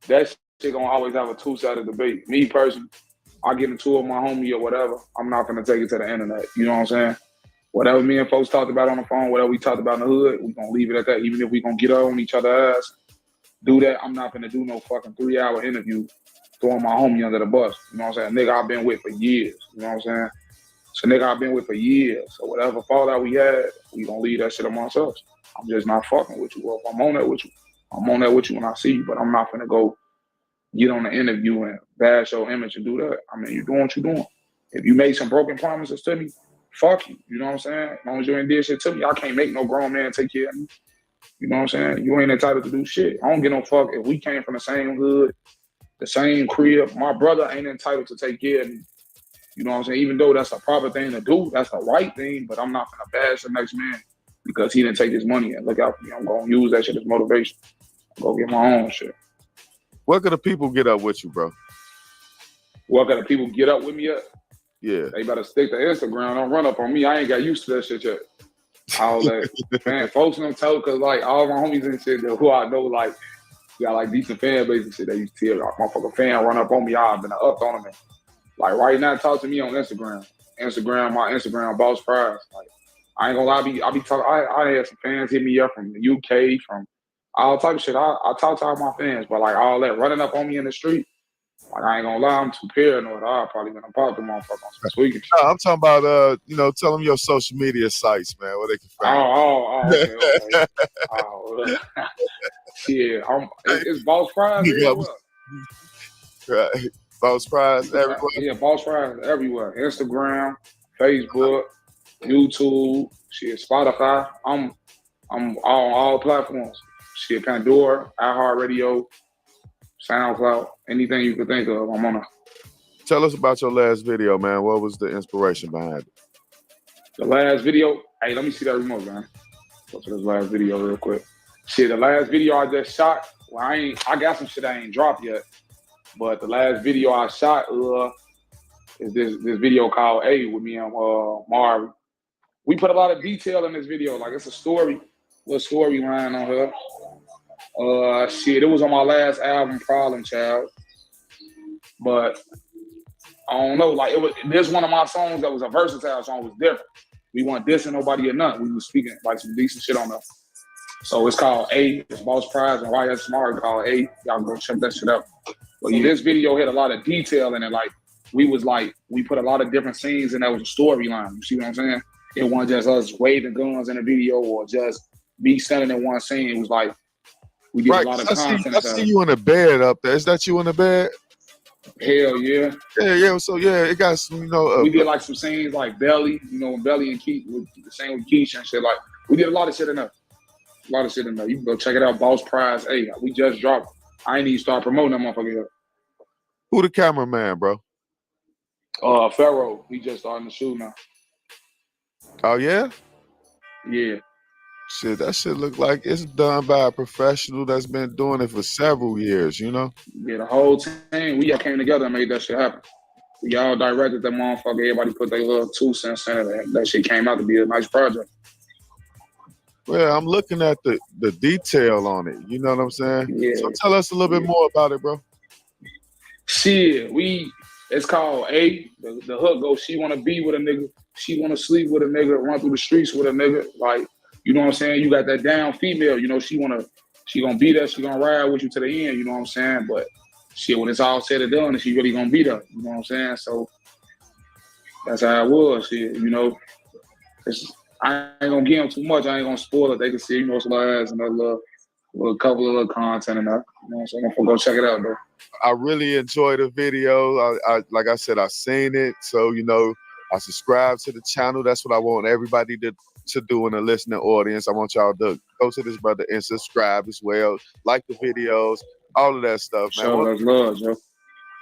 that shit gonna always have a two-sided debate. Me personally, I get into it with my homie or whatever, I'm not gonna take it to the internet. You know what I'm saying? Whatever me and folks talked about on the phone, whatever we talked about in the hood, we gonna leave it at that. Even if we gonna get on each other's ass, do that. I'm not gonna do no fucking 3-hour interview throwing my homie under the bus. You know what I'm saying? Nigga I've been with for years. You know what I'm saying? So nigga I've been with for years. So whatever fallout we had, we gonna leave that shit amongst us. I'm just not fucking with you. Well, if I'm on that with you, I'm on that with you when I see you, but I'm not gonna go get on the interview and bash your image and do that. I mean, you doing what you doing. If you made some broken promises to me, fuck you. You know what I'm saying? As long as you ain't did shit to me, I can't make no grown man take care of me. You know what I'm saying? You ain't entitled to do shit. I don't give no fuck if we came from the same hood, the same crib. My brother ain't entitled to take care of me. You know what I'm saying? Even though that's a proper thing to do, that's the right thing, but I'm not gonna bash the next man because he didn't take his money and look out for me. I'm gonna use that shit as motivation. Go get my own shit. Where could the people get up with you, bro? What could the people get up with me at? Yeah. They better stick to Instagram. Don't run up on me. I ain't got used to that shit yet. All that. Man, folks don't tell because like all my homies and shit who I know like got like decent fan base and shit. They used to tell like motherfucker fan run up on me. I've been up on them. And, like right now, talk to me on Instagram. My Instagram, Boss Prize. Like I ain't gonna lie, I be talking. I had some fans hit me up from the UK, from all type of shit. I talk to all my fans, but like all that running up on me in the street, like I ain't gonna lie, I'm too paranoid. I'll probably gonna pop the motherfucker on some tweaking shit. No, I'm talking about tell them your social media sites, man, where they can find okay. Yeah, it's Boss Prize everywhere. Right. Boss Prize everywhere. Yeah, Boss Prize everywhere. Instagram, Facebook, YouTube, shit, Spotify. I'm on all platforms. Shit, Pandora, iHeartRadio, SoundCloud, anything you could think of, I'm on it. Tell us about your last video, man. What was the inspiration behind it? The last video, hey, let me see that remote, man. Go to this last video real quick. Shit, the last video I just shot, well, I got some shit I ain't dropped yet. But the last video I shot is this video called A with me and Marv. We put a lot of detail in this video. Like it's a story, little storyline on her. Shit, it was on my last album, Problem Child. But I don't know, like this one of my songs that was a versatile song was different. We weren't dissing nobody or nothing. We was speaking like some decent shit on there. So it's called A. It's Boss Prize and YS Smart called A. Y'all go check that shit out. But this video had a lot of detail in it. Like we put a lot of different scenes and that was a storyline. You see what I'm saying? It wasn't just us waving guns in a video or just me standing in one scene. It was like we did a lot of content. I see you in the bed up there. Is that you in the bed? Hell yeah. Yeah. So yeah, it got some, we did like some scenes like Belly, Belly and Keith, the same with Keisha and shit. Like we did a lot of shit in there. You can go check it out. Boss Prize. Hey, we just dropped. I ain't even start promoting that motherfucker yet. Who the cameraman, bro? Pharaoh. He just starting to shoot now. Oh yeah? Yeah. Shit, that shit look like it's done by a professional that's been doing it for several years, Yeah, the whole team, we all came together and made that shit happen. We all directed that motherfucker. Everybody put their little 2 cents in it. That shit came out to be a nice project. Well, I'm looking at the detail on it. You know what I'm saying? Yeah. So tell us a little bit more about it, bro. Shit, it's called A. The hook goes, she want to be with a nigga. She want to sleep with a nigga, run through the streets with a nigga. Like, you know what I'm saying? You got that down female, she gonna be there. She gonna ride with you to the end, you know what I'm saying? But shit, when it's all said and done, she really gonna be there, you know what I'm saying? So that's how it was, shit, I ain't gonna give them too much. I ain't gonna spoil it. They can see, some ads and a couple of little content and that. You know what I'm saying? Go check it out, though. I really enjoyed the video. I like I said, I seen it. So, I subscribe to the channel. That's what I want everybody to do in the listening audience. I want y'all to go to this brother and subscribe as well. Like the videos, all of that stuff, man. Sure, that's love, Joe.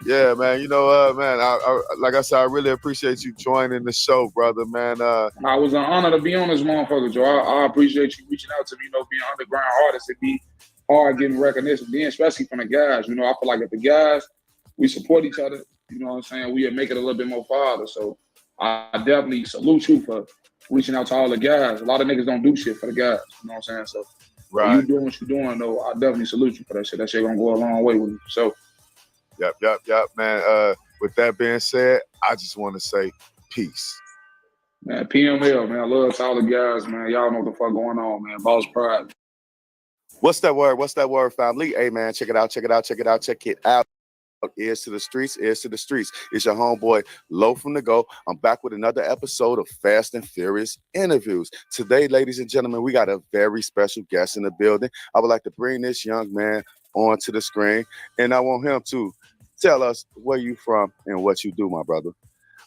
Yeah, man. Man, I like I said, I really appreciate you joining the show, brother, man. I was an honor to be on this motherfucker, Joe. I appreciate you reaching out to me, being an underground artist. It'd be hard getting recognition, especially from the guys. I feel like if the guys, we support each other, you know what I'm saying, we'll make it a little bit more farther. So I definitely salute you for reaching out to all the guys. A lot of niggas don't do shit for the guys, you know what I'm saying? So So you doing what you're doing, though. I definitely salute you for that shit. That shit gonna go a long way with you. So, Yep, man. With that being said, I just want to say peace. man, PML, man. I love to all the guys, man. Y'all know what the fuck going on, man. Boss Pride. What's that word? What's that word, family? Hey, man, check it out. Check it out. Ears to the streets, ears to the streets. It's your homeboy, Low from the Go. I'm back with another episode of Fast and Furious Interviews. Today, ladies and gentlemen, we got a very special guest in the building. I would like to bring this young man onto the screen, and I want him to tell us where you from and what you do, my brother.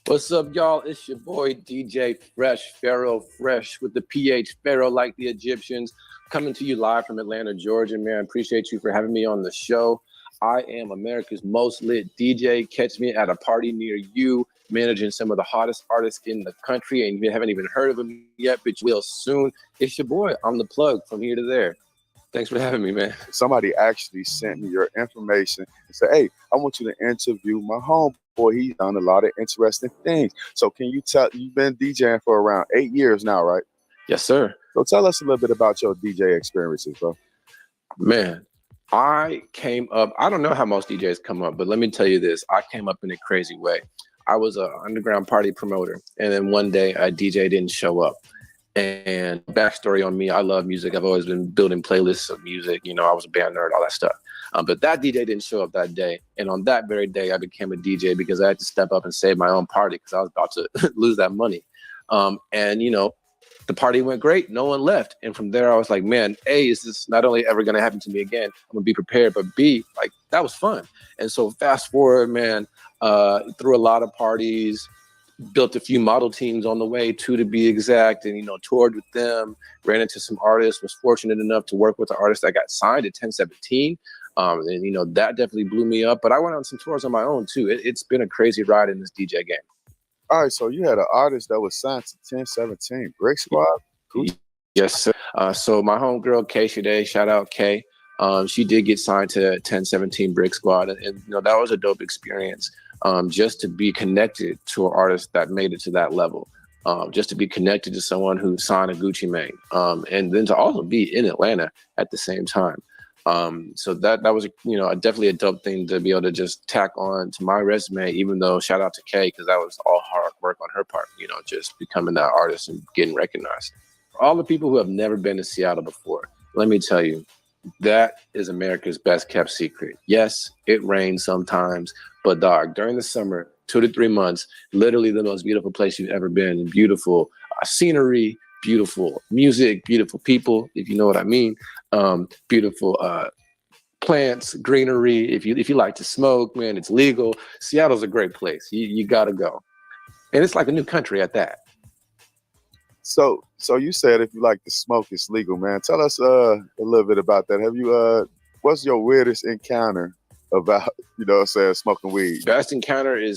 What's up, y'all? It's your boy, DJ Fresh, Pharaoh Fresh with the PH, Pharaoh like the Egyptians, coming to you live from Atlanta, Georgia, man. Appreciate you for having me on the show. I am America's most lit DJ. Catch me at a party near you, managing some of the hottest artists in the country, and you haven't even heard of them yet, but you will soon. It's your boy. I'm the plug from here to there. Thanks for having me, man. Somebody actually sent me your information and said, hey, I want you to interview my homeboy. He's done a lot of interesting things. So can you tell, you've been DJing for around 8 years now, right? Yes, sir. So tell us a little bit about your DJ experiences, bro. Man, I came up, I don't know how most DJs come up, but let me tell you this. I came up in a crazy way. I was an underground party promoter, and then one day a DJ didn't show up. And backstory on me, I love music. I've always been building playlists of music. You know, I was a band nerd, all that stuff. But that DJ didn't show up that day. And on that very day, I became a DJ because I had to step up and save my own party because I was about to lose that money. And, you know, the party went great. No one left. And from there, I was like, man, A, is this not only ever going to happen to me again? I'm going to be prepared. But B, like, that was fun. And so fast forward, man, through a lot of parties, built a few model teams on the way, 2 to be exact, and, you know, toured with them, ran into some artists, was fortunate enough to work with an artist that got signed at 1017. And, you know, that definitely blew me up. But I went on some tours on my own, too. It's been a crazy ride in this DJ game. All right, so you had an artist that was signed to 1017, Brick Squad? Cool. Yes, sir. So my homegirl, Kay Shade, shout out Kay. She did get signed to 1017 Brick Squad. And, you know, that was a dope experience. Just to be connected to an artist that made it to that level, just to be connected to someone who signed a Gucci Mane, and then to also be in Atlanta at the same time. So that was, you know, definitely a dope thing to be able to just tack on to my resume, even though shout out to Kay, because that was all hard work on her part, you know, just becoming that artist and getting recognized. All the people who have never been to Seattle before, let me tell you, that is America's best kept secret. Yes, it rains sometimes, but dog, during the summer, 2 to 3 months, literally the most beautiful place you've ever been. Beautiful scenery, beautiful music, beautiful people, if you know what I mean. Beautiful plants, greenery. If you like to smoke, man, it's legal. Seattle's a great place. You gotta go, and it's like a new country at that. So you said if you like to smoke, it's legal, man. Tell us a little bit about that. Have you what's your weirdest encounter about, you know what I'm saying, smoking weed? Best encounter is